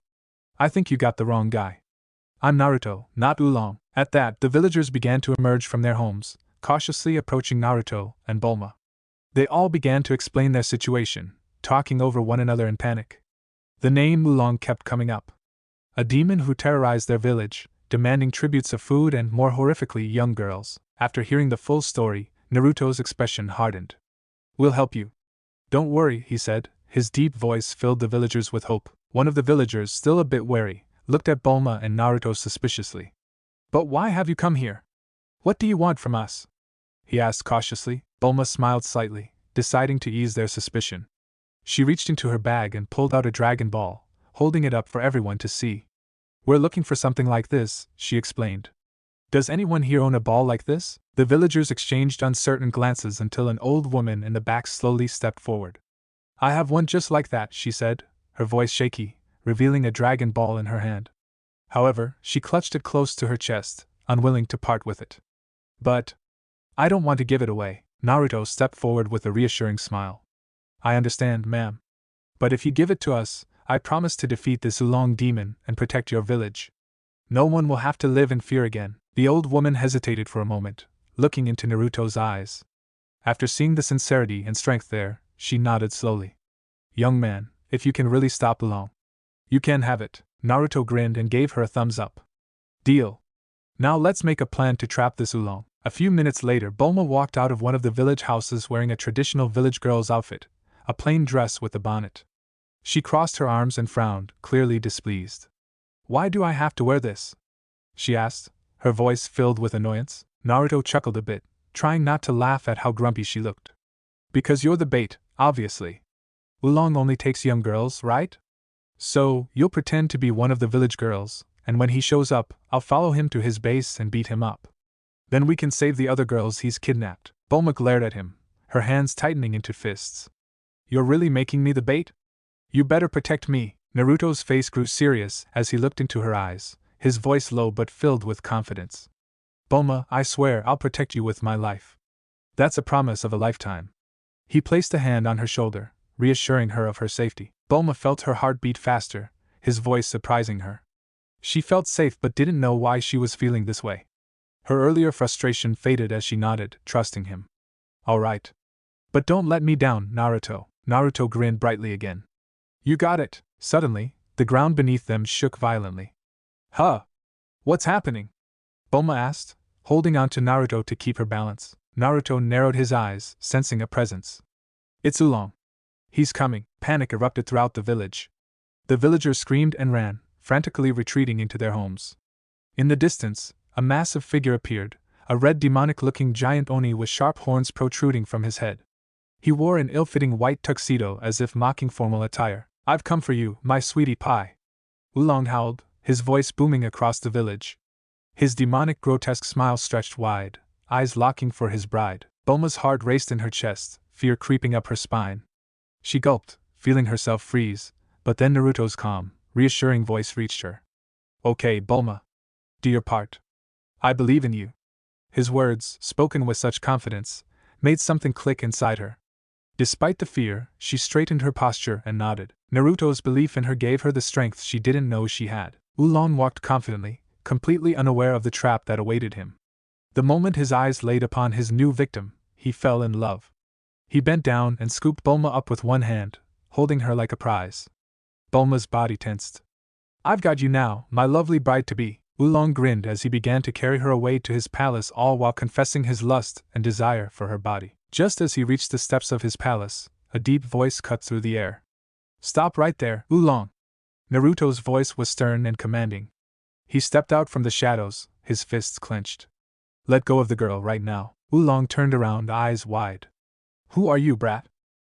"I think you got the wrong guy. I'm Naruto, not Oolong." At that, the villagers began to emerge from their homes, cautiously approaching Naruto and Bulma. They all began to explain their situation, talking over one another in panic. The name Oolong kept coming up. A demon who terrorized their village, demanding tributes of food and, more horrifically, young girls. After hearing the full story, Naruto's expression hardened. We'll help you. Don't worry, he said. His deep voice filled the villagers with hope. One of the villagers, still a bit wary, looked at Bulma and Naruto suspiciously. But why have you come here? What do you want from us? He asked cautiously. Bulma smiled slightly, deciding to ease their suspicion. She reached into her bag and pulled out a Dragon Ball, holding it up for everyone to see. We're looking for something like this, she explained. Does anyone here own a ball like this? The villagers exchanged uncertain glances until an old woman in the back slowly stepped forward. I have one just like that, she said, her voice shaky, revealing a Dragon Ball in her hand. However, she clutched it close to her chest, unwilling to part with it. But I don't want to give it away. Naruto stepped forward with a reassuring smile. I understand, ma'am. But if you give it to us, I promise to defeat this Oolong demon and protect your village. No one will have to live in fear again. The old woman hesitated for a moment, looking into Naruto's eyes. After seeing the sincerity and strength there, she nodded slowly. Young man, if you can really stop Oolong, you can have it. Naruto grinned and gave her a thumbs up. Deal. Now let's make a plan to trap this Oolong. A few minutes later, Bulma walked out of one of the village houses wearing a traditional village girl's outfit, a plain dress with a bonnet. She crossed her arms and frowned, clearly displeased. Why do I have to wear this? She asked, her voice filled with annoyance. Naruto chuckled a bit, trying not to laugh at how grumpy she looked. Because you're the bait, obviously. Oolong only takes young girls, right? So, you'll pretend to be one of the village girls, and when he shows up, I'll follow him to his base and beat him up. Then we can save the other girls he's kidnapped. Bulma glared at him, her hands tightening into fists. You're really making me the bait? You better protect me. Naruto's face grew serious as he looked into her eyes, his voice low but filled with confidence. Bulma, I swear I'll protect you with my life. That's a promise of a lifetime. He placed a hand on her shoulder, reassuring her of her safety. Bulma felt her heart beat faster, his voice surprising her. She felt safe but didn't know why she was feeling this way. Her earlier frustration faded as she nodded, trusting him. All right. But don't let me down, Naruto. Naruto grinned brightly again. You got it. Suddenly, the ground beneath them shook violently. Huh? What's happening? Bulma asked, holding on to Naruto to keep her balance. Naruto narrowed his eyes, sensing a presence. It's Oolong. He's coming. Panic erupted throughout the village. The villagers screamed and ran, frantically retreating into their homes. In the distance, a massive figure appeared, a red demonic-looking giant Oni with sharp horns protruding from his head. He wore an ill-fitting white tuxedo as if mocking formal attire. I've come for you, my sweetie pie. Oolong howled, his voice booming across the village. His demonic grotesque smile stretched wide, eyes locking for his bride. Bulma's heart raced in her chest, fear creeping up her spine. She gulped, feeling herself freeze, but then Naruto's calm, reassuring voice reached her. Okay, Bulma. Do your part. I believe in you. His words, spoken with such confidence, made something click inside her. Despite the fear, she straightened her posture and nodded. Naruto's belief in her gave her the strength she didn't know she had. Oolong walked confidently, completely unaware of the trap that awaited him. The moment his eyes laid upon his new victim, he fell in love. He bent down and scooped Bulma up with one hand, holding her like a prize. Bulma's body tensed. I've got you now, my lovely bride-to-be. Oolong grinned as he began to carry her away to his palace, all while confessing his lust and desire for her body. Just as he reached the steps of his palace, a deep voice cut through the air. Stop right there, Oolong! Naruto's voice was stern and commanding. He stepped out from the shadows, his fists clenched. Let go of the girl right now. Oolong turned around, eyes wide. Who are you, brat?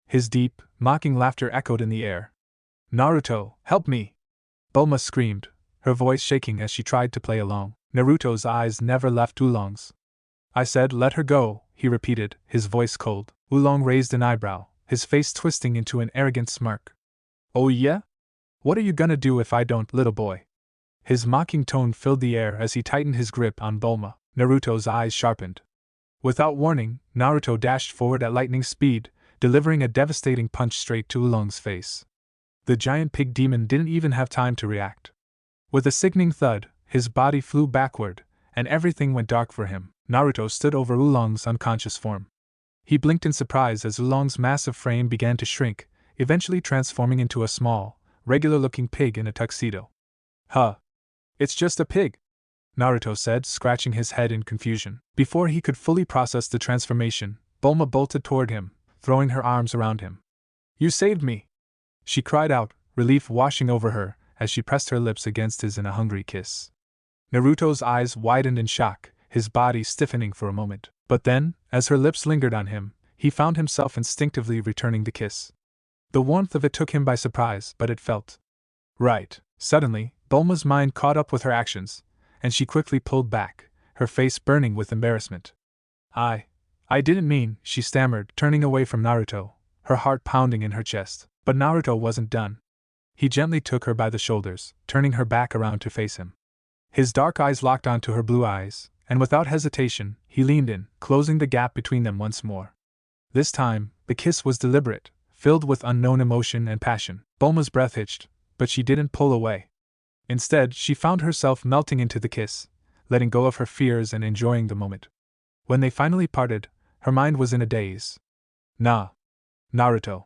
His deep, mocking laughter echoed in the air. Naruto, help me! Bulma screamed, her voice shaking as she tried to play along. Naruto's eyes never left Oolong's. I said let her go, he repeated, his voice cold. Oolong raised an eyebrow, his face twisting into an arrogant smirk. Oh yeah? What are you gonna do if I don't, little boy? His mocking tone filled the air as he tightened his grip on Bulma. Naruto's eyes sharpened. Without warning, Naruto dashed forward at lightning speed, delivering a devastating punch straight to Oolong's face. The giant pig demon didn't even have time to react. With a sickening thud, his body flew backward, and everything went dark for him. Naruto stood over Oolong's unconscious form. He blinked in surprise as Oolong's massive frame began to shrink, eventually transforming into a small, regular-looking pig in a tuxedo. Huh. It's just a pig, Naruto said, scratching his head in confusion. Before he could fully process the transformation, Bulma bolted toward him, throwing her arms around him. You saved me! She cried out, relief washing over her, as she pressed her lips against his in a hungry kiss. Naruto's eyes widened in shock, his body stiffening for a moment. But then, as her lips lingered on him, he found himself instinctively returning the kiss. The warmth of it took him by surprise, but it felt right. Suddenly, Bulma's mind caught up with her actions, and she quickly pulled back, her face burning with embarrassment. I didn't mean, she stammered, turning away from Naruto, her heart pounding in her chest. But Naruto wasn't done. He gently took her by the shoulders, turning her back around to face him. His dark eyes locked onto her blue eyes, and without hesitation, he leaned in, closing the gap between them once more. This time, the kiss was deliberate, filled with unknown emotion and passion. Bulma's breath hitched, but she didn't pull away. Instead, she found herself melting into the kiss, letting go of her fears and enjoying the moment. When they finally parted, her mind was in a daze. Naruto,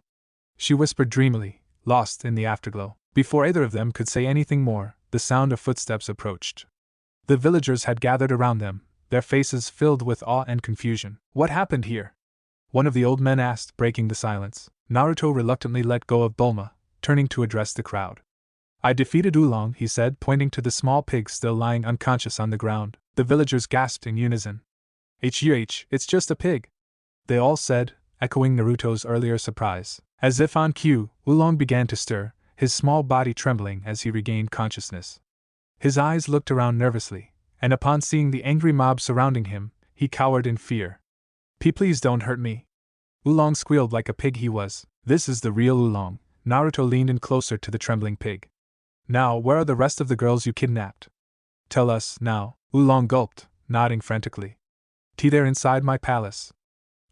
she whispered dreamily, lost in the afterglow. Before either of them could say anything more, the sound of footsteps approached. The villagers had gathered around them, their faces filled with awe and confusion. What happened here? One of the old men asked, breaking the silence. Naruto reluctantly let go of Bulma, turning to address the crowd. I defeated Oolong, he said, pointing to the small pig still lying unconscious on the ground. The villagers gasped in unison. It's just a pig, they all said, echoing Naruto's earlier surprise. As if on cue, Oolong began to stir, his small body trembling as he regained consciousness. His eyes looked around nervously, and upon seeing the angry mob surrounding him, he cowered in fear. Please don't hurt me. Oolong squealed like a pig he was. This is the real Oolong. Naruto leaned in closer to the trembling pig. Now, where are the rest of the girls you kidnapped? Tell us, now, Oolong gulped, nodding frantically. They're inside my palace.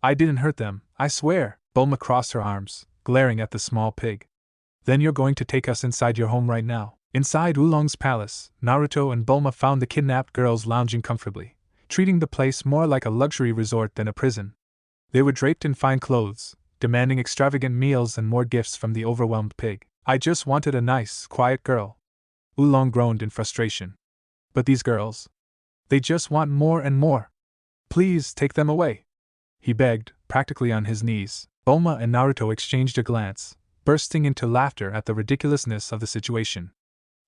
I didn't hurt them, I swear. Bulma crossed her arms, glaring at the small pig. Then you're going to take us inside your home right now. Inside Oolong's palace, Naruto and Bulma found the kidnapped girls lounging comfortably, treating the place more like a luxury resort than a prison. They were draped in fine clothes, demanding extravagant meals and more gifts from the overwhelmed pig. I just wanted a nice, quiet girl. Oolong groaned in frustration. But these girls, they just want more and more. Please take them away, he begged, practically on his knees. Bulma and Naruto exchanged a glance, bursting into laughter at the ridiculousness of the situation.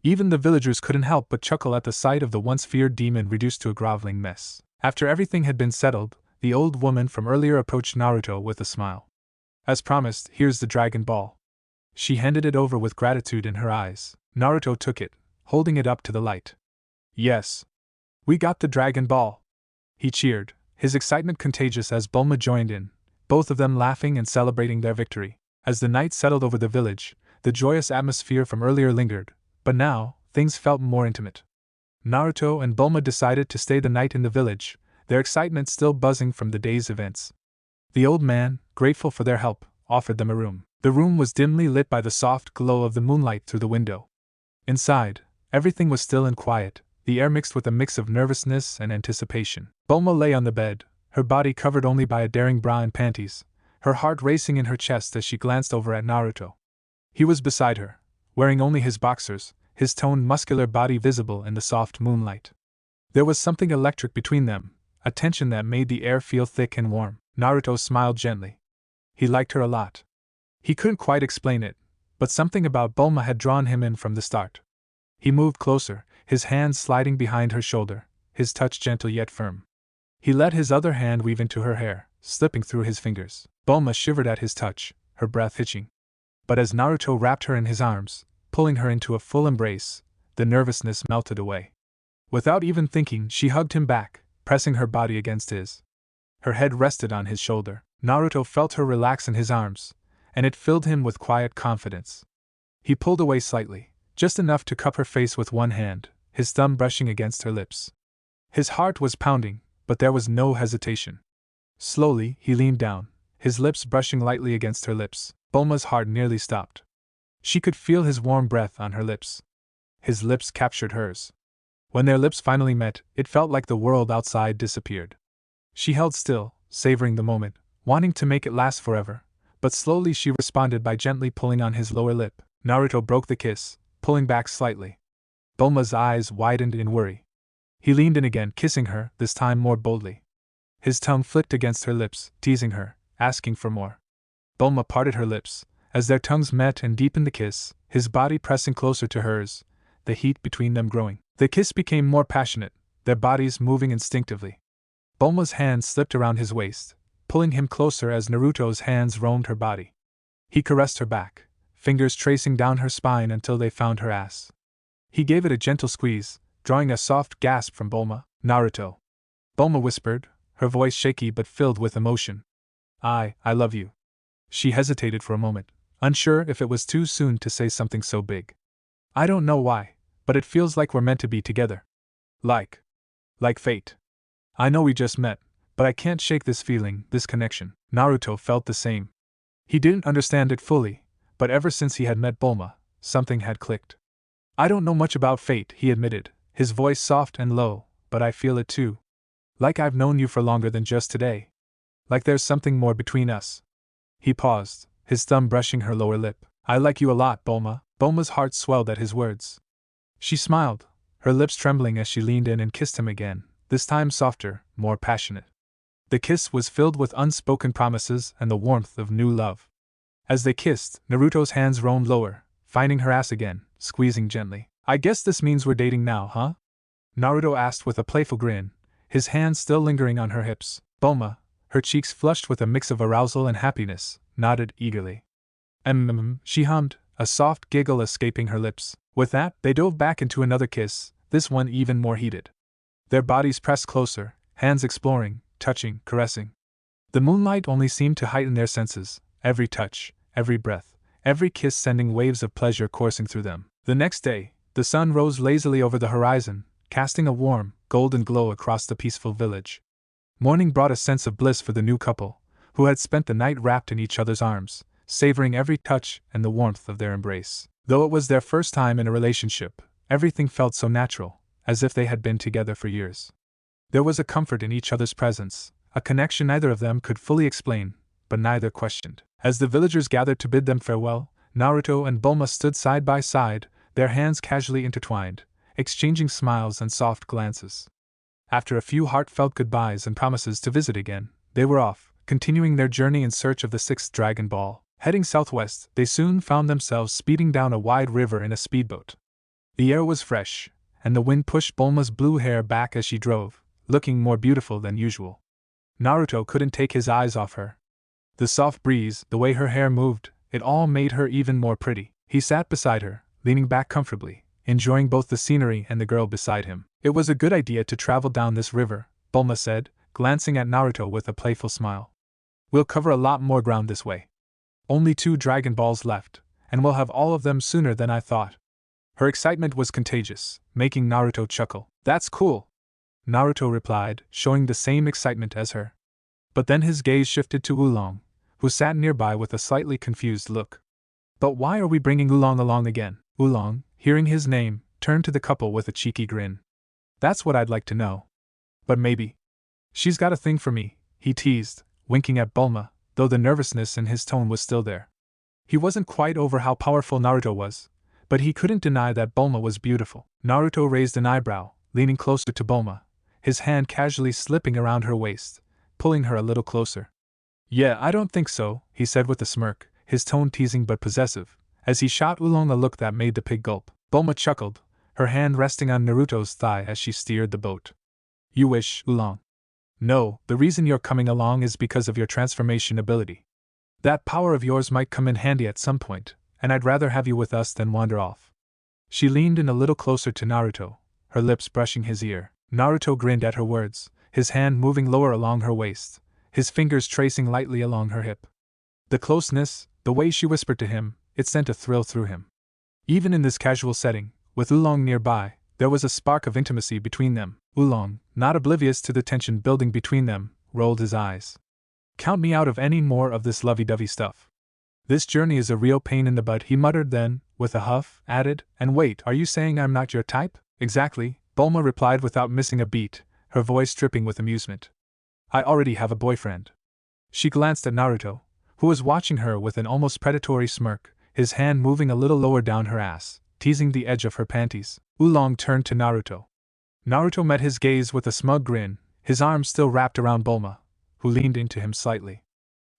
Even the villagers couldn't help but chuckle at the sight of the once feared demon reduced to a groveling mess. After everything had been settled, the old woman from earlier approached Naruto with a smile. As promised, here's the Dragon Ball. She handed it over with gratitude in her eyes. Naruto took it, holding it up to the light. Yes. We got the Dragon Ball, he cheered, his excitement contagious as Bulma joined in, both of them laughing and celebrating their victory. As the night settled over the village, the joyous atmosphere from earlier lingered, but now, things felt more intimate. Naruto and Bulma decided to stay the night in the village, their excitement still buzzing from the day's events. The old man, grateful for their help, offered them a room. The room was dimly lit by the soft glow of the moonlight through the window. Inside, everything was still and quiet, the air mixed with a mix of nervousness and anticipation. Bulma lay on the bed, her body covered only by a daring bra and panties, her heart racing in her chest as she glanced over at Naruto. He was beside her, wearing only his boxers, his toned muscular body visible in the soft moonlight. There was something electric between them, a tension that made the air feel thick and warm. Naruto smiled gently. He liked her a lot. He couldn't quite explain it, but something about Bulma had drawn him in from the start. He moved closer, his hand sliding behind her shoulder, his touch gentle yet firm. He let his other hand weave into her hair, slipping through his fingers. Bulma shivered at his touch, her breath hitching. But as Naruto wrapped her in his arms, pulling her into a full embrace, the nervousness melted away. Without even thinking, she hugged him back, pressing her body against his. Her head rested on his shoulder. Naruto felt her relax in his arms, and it filled him with quiet confidence. He pulled away slightly, just enough to cup her face with one hand, his thumb brushing against her lips. His heart was pounding, but there was no hesitation. Slowly, he leaned down, his lips brushing lightly against her lips. Bulma's heart nearly stopped. She could feel his warm breath on her lips. His lips captured hers. When their lips finally met, it felt like the world outside disappeared. She held still, savoring the moment, wanting to make it last forever, but slowly she responded by gently pulling on his lower lip, Naruto broke the kiss, pulling back slightly. Bulma's eyes widened in worry. He leaned in again, kissing her, this time more boldly. His tongue flicked against her lips, teasing her, asking for more. Bulma parted her lips, as their tongues met and deepened the kiss, his body pressing closer to hers, the heat between them growing. The kiss became more passionate, their bodies moving instinctively. Bulma's hand slipped around his waist, pulling him closer as Naruto's hands roamed her body. He caressed her back, fingers tracing down her spine until they found her ass. He gave it a gentle squeeze, drawing a soft gasp from Bulma. Naruto. Bulma whispered, her voice shaky but filled with emotion. I love you. She hesitated for a moment, unsure if it was too soon to say something so big. I don't know why, but it feels like we're meant to be together. Like fate. I know we just met, but I can't shake this feeling, this connection. Naruto felt the same. He didn't understand it fully, but ever since he had met Bulma, something had clicked. I don't know much about fate, he admitted, his voice soft and low, but I feel it too. Like I've known you for longer than just today. Like there's something more between us. He paused, his thumb brushing her lower lip. I like you a lot, Bulma. Bulma's heart swelled at his words. She smiled, her lips trembling as she leaned in and kissed him again, this time softer, more passionate. The kiss was filled with unspoken promises and the warmth of new love. As they kissed, Naruto's hands roamed lower, finding her ass again, squeezing gently. I guess this means we're dating now, huh? Naruto asked with a playful grin, his hands still lingering on her hips. Bulma, her cheeks flushed with a mix of arousal and happiness, nodded eagerly. She hummed, a soft giggle escaping her lips. With that, they dove back into another kiss, this one even more heated. Their bodies pressed closer, hands exploring, touching, caressing. The moonlight only seemed to heighten their senses, every touch, every breath, every kiss sending waves of pleasure coursing through them. The next day, the sun rose lazily over the horizon, casting a warm, golden glow across the peaceful village. Morning brought a sense of bliss for the new couple, who had spent the night wrapped in each other's arms, savoring every touch and the warmth of their embrace. Though it was their first time in a relationship, everything felt so natural, as if they had been together for years. There was a comfort in each other's presence, a connection neither of them could fully explain, but neither questioned. As the villagers gathered to bid them farewell, Naruto and Bulma stood side by side, their hands casually intertwined, exchanging smiles and soft glances. After a few heartfelt goodbyes and promises to visit again, they were off, continuing their journey in search of the sixth Dragon Ball. Heading southwest, they soon found themselves speeding down a wide river in a speedboat. The air was fresh, and the wind pushed Bulma's blue hair back as she drove, looking more beautiful than usual. Naruto couldn't take his eyes off her. The soft breeze, the way her hair moved, it all made her even more pretty. He sat beside her, leaning back comfortably, enjoying both the scenery and the girl beside him. It was a good idea to travel down this river, Bulma said, glancing at Naruto with a playful smile. We'll cover a lot more ground this way. Only 2 Dragon Balls left, and we'll have all of them sooner than I thought. Her excitement was contagious, making Naruto chuckle. That's cool, Naruto replied, showing the same excitement as her. But then his gaze shifted to Oolong, who sat nearby with a slightly confused look. But why are we bringing Oolong along again? Oolong, hearing his name, turned to the couple with a cheeky grin. That's what I'd like to know. But maybe. She's got a thing for me, he teased, winking at Bulma, though the nervousness in his tone was still there. He wasn't quite over how powerful Naruto was, but he couldn't deny that Bulma was beautiful. Naruto raised an eyebrow, leaning closer to Bulma, his hand casually slipping around her waist, pulling her a little closer. Yeah, I don't think so, he said with a smirk, his tone teasing but possessive, as he shot Oolong a look that made the pig gulp. Bulma chuckled, her hand resting on Naruto's thigh as she steered the boat. You wish, Oolong. No, the reason you're coming along is because of your transformation ability. That power of yours might come in handy at some point, and I'd rather have you with us than wander off. She leaned in a little closer to Naruto, her lips brushing his ear. Naruto grinned at her words, his hand moving lower along her waist, his fingers tracing lightly along her hip. The closeness, the way she whispered to him, it sent a thrill through him. Even in this casual setting, with Oolong nearby, there was a spark of intimacy between them. Oolong, not oblivious to the tension building between them, rolled his eyes. Count me out of any more of this lovey-dovey stuff. This journey is a real pain in the butt, he muttered then, with a huff, added, and wait, are you saying I'm not your type? Exactly, Bulma replied without missing a beat, her voice dripping with amusement. I already have a boyfriend. She glanced at Naruto, who was watching her with an almost predatory smirk, his hand moving a little lower down her ass, teasing the edge of her panties. Oolong turned to Naruto. Naruto met his gaze with a smug grin, his arms still wrapped around Bulma, who leaned into him slightly.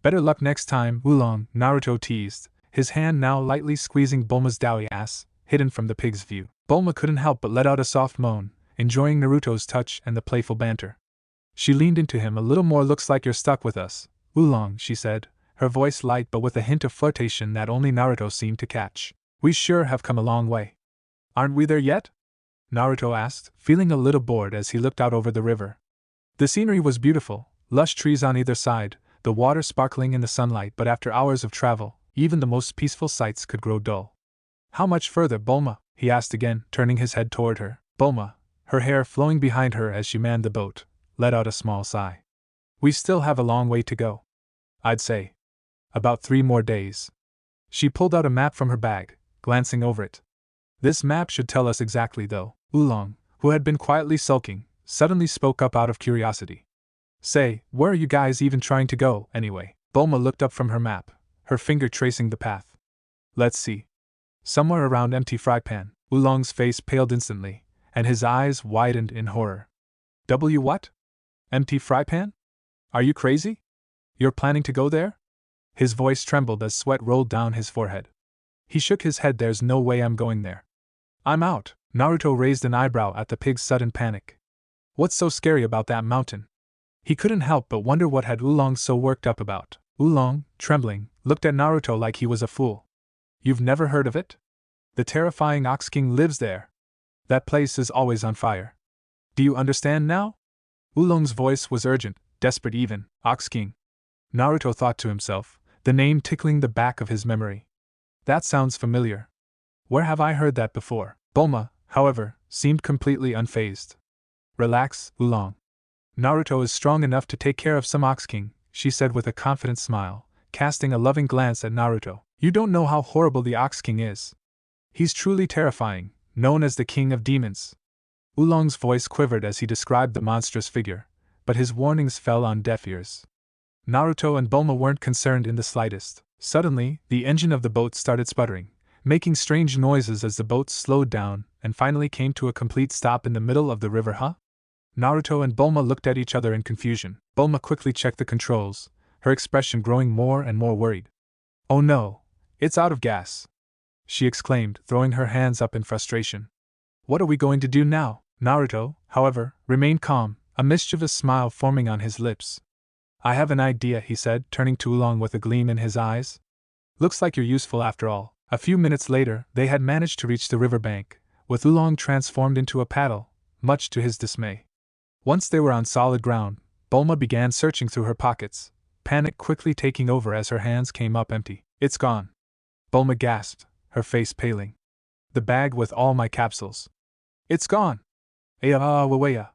Better luck next time, Oolong, Naruto teased, his hand now lightly squeezing Bulma's doughy ass, hidden from the pig's view. Bulma couldn't help but let out a soft moan, enjoying Naruto's touch and the playful banter. She leaned into him a little more. Looks like you're stuck with us, Oolong, she said, her voice light but with a hint of flirtation that only Naruto seemed to catch. We sure have come a long way. Aren't we there yet? Naruto asked, feeling a little bored as he looked out over the river. The scenery was beautiful, lush trees on either side, the water sparkling in the sunlight, but after hours of travel, even the most peaceful sights could grow dull. How much further, Bulma? He asked again, turning his head toward her. Bulma, her hair flowing behind her as she manned the boat, let out a small sigh. We still have a long way to go. I'd say about 3 more days. She pulled out a map from her bag, glancing over it. This map should tell us exactly, though. Oolong, who had been quietly sulking, suddenly spoke up out of curiosity. Say, where are you guys even trying to go, anyway? Bulma looked up from her map, her finger tracing the path. Let's see. Somewhere around empty fry pan. Oolong's face paled instantly, and his eyes widened in horror. What? Empty fry pan? Are you crazy? You're planning to go there? His voice trembled as sweat rolled down his forehead. He shook his head. There's no way I'm going there. I'm out. Naruto raised an eyebrow at the pig's sudden panic. What's so scary about that mountain? He couldn't help but wonder what had Oolong so worked up about. Oolong, trembling, looked at Naruto like he was a fool. You've never heard of it? The terrifying Ox King lives there. That place is always on fire. Do you understand now? Oolong's voice was urgent, desperate even. Ox King. Naruto thought to himself, the name tickling the back of his memory. That sounds familiar. Where have I heard that before? Bulma, however, seemed completely unfazed. Relax, Oolong. Naruto is strong enough to take care of some Ox King, she said with a confident smile, casting a loving glance at Naruto. You don't know how horrible the Ox King is. He's truly terrifying, known as the King of Demons. Oolong's voice quivered as he described the monstrous figure, but his warnings fell on deaf ears. Naruto and Bulma weren't concerned in the slightest. Suddenly, the engine of the boat started sputtering, making strange noises as the boat slowed down and finally came to a complete stop in the middle of the river. Naruto and Bulma looked at each other in confusion. Bulma quickly checked the controls, her expression growing more and more worried. Oh no, it's out of gas, she exclaimed, throwing her hands up in frustration. What are we going to do now? Naruto, however, remained calm, a mischievous smile forming on his lips. I have an idea, he said, turning to Oolong with a gleam in his eyes. Looks like you're useful after all. A few minutes later, they had managed to reach the river bank, with Oolong transformed into a paddle, much to his dismay. Once they were on solid ground, Bulma began searching through her pockets, panic quickly taking over as her hands came up empty. It's gone. Bulma gasped, her face paling. The bag with all my capsules. It's gone. Aya.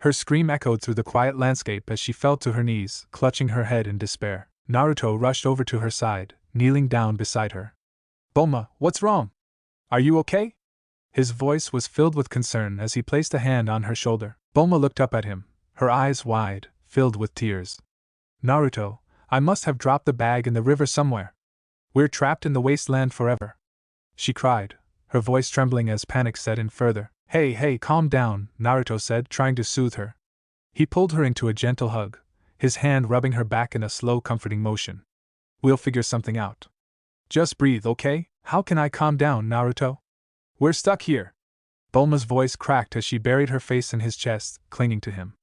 Her scream echoed through the quiet landscape as she fell to her knees, clutching her head in despair. Naruto rushed over to her side, kneeling down beside her. Bulma, what's wrong? Are you okay? His voice was filled with concern as he placed a hand on her shoulder. Bulma looked up at him, her eyes wide, filled with tears. Naruto, I must have dropped the bag in the river somewhere. We're trapped in the wasteland forever, she cried, her voice trembling as panic set in further. Hey, calm down, Naruto said, trying to soothe her. He pulled her into a gentle hug, his hand rubbing her back in a slow, comforting motion. We'll figure something out. Just breathe, okay? How can I calm down, Naruto? We're stuck here. Bulma's voice cracked as she buried her face in his chest, clinging to him.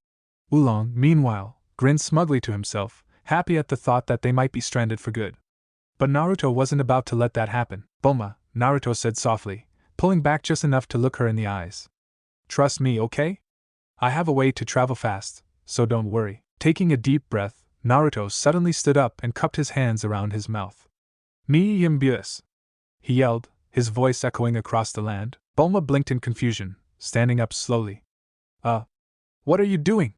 Oolong, meanwhile, grinned smugly to himself, happy at the thought that they might be stranded for good. But Naruto wasn't about to let that happen. Bulma, Naruto said softly, pulling back just enough to look her in the eyes. Trust me, okay? I have a way to travel fast, so don't worry. Taking a deep breath, Naruto suddenly stood up and cupped his hands around his mouth. Me yimbius, he yelled, his voice echoing across the land. Bulma blinked in confusion, standing up slowly. What are you doing?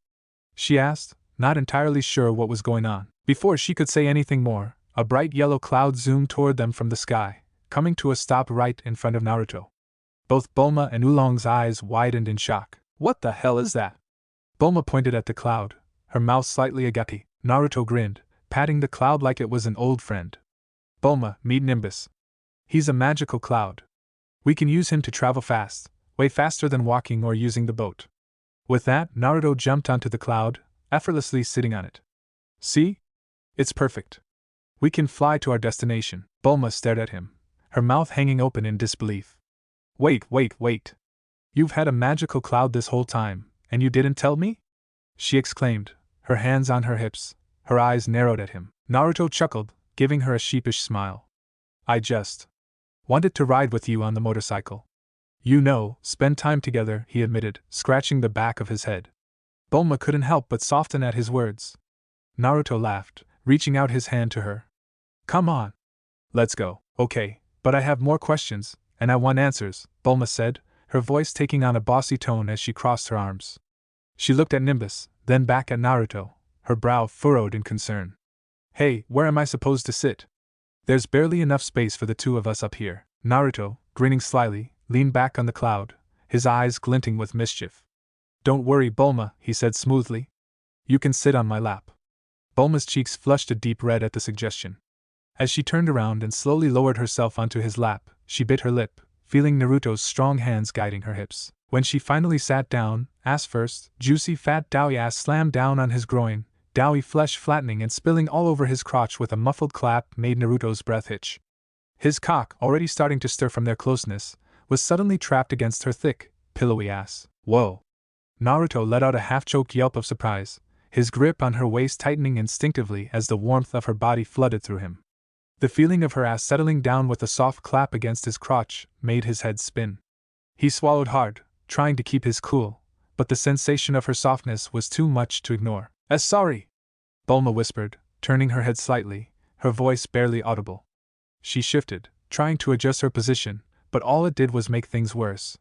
She asked, not entirely sure what was going on. Before she could say anything more, a bright yellow cloud zoomed toward them from the sky, coming to a stop right in front of Naruto. Both Bulma and Oolong's eyes widened in shock. What the hell is that? Bulma pointed at the cloud, her mouth slightly agape. Naruto grinned, patting the cloud like it was an old friend. Bulma, meet Nimbus. He's a magical cloud. We can use him to travel fast, way faster than walking or using the boat. With that, Naruto jumped onto the cloud, effortlessly sitting on it. See? It's perfect. We can fly to our destination. Bulma stared at him, her mouth hanging open in disbelief. Wait. You've had a magical cloud this whole time, and you didn't tell me? She exclaimed, her hands on her hips, her eyes narrowed at him. Naruto chuckled, giving her a sheepish smile. I just wanted to ride with you on the motorcycle. Spend time together, he admitted, scratching the back of his head. Bulma couldn't help but soften at his words. Naruto laughed, reaching out his hand to her. Come on. Let's go. Okay, but I have more questions, and I want answers, Bulma said, her voice taking on a bossy tone as she crossed her arms. She looked at Nimbus, then back at Naruto, her brow furrowed in concern. Hey, where am I supposed to sit? There's barely enough space for the two of us up here. Naruto, grinning slyly, leaned back on the cloud, his eyes glinting with mischief. Don't worry, Bulma, he said smoothly. You can sit on my lap. Bulma's cheeks flushed a deep red at the suggestion. As she turned around and slowly lowered herself onto his lap, she bit her lip, feeling Naruto's strong hands guiding her hips. When she finally sat down, ass first, juicy fat Dowie ass slammed down on his groin, Dowie flesh flattening and spilling all over his crotch with a muffled clap made Naruto's breath hitch. His cock, already starting to stir from their closeness, was suddenly trapped against her thick, pillowy ass. Whoa! Naruto let out a half-choked yelp of surprise, his grip on her waist tightening instinctively as the warmth of her body flooded through him. The feeling of her ass settling down with a soft clap against his crotch made his head spin. He swallowed hard, trying to keep his cool, but the sensation of her softness was too much to ignore. Sorry, Bulma whispered, turning her head slightly, her voice barely audible. She shifted, trying to adjust her position, but all it did was make things worse.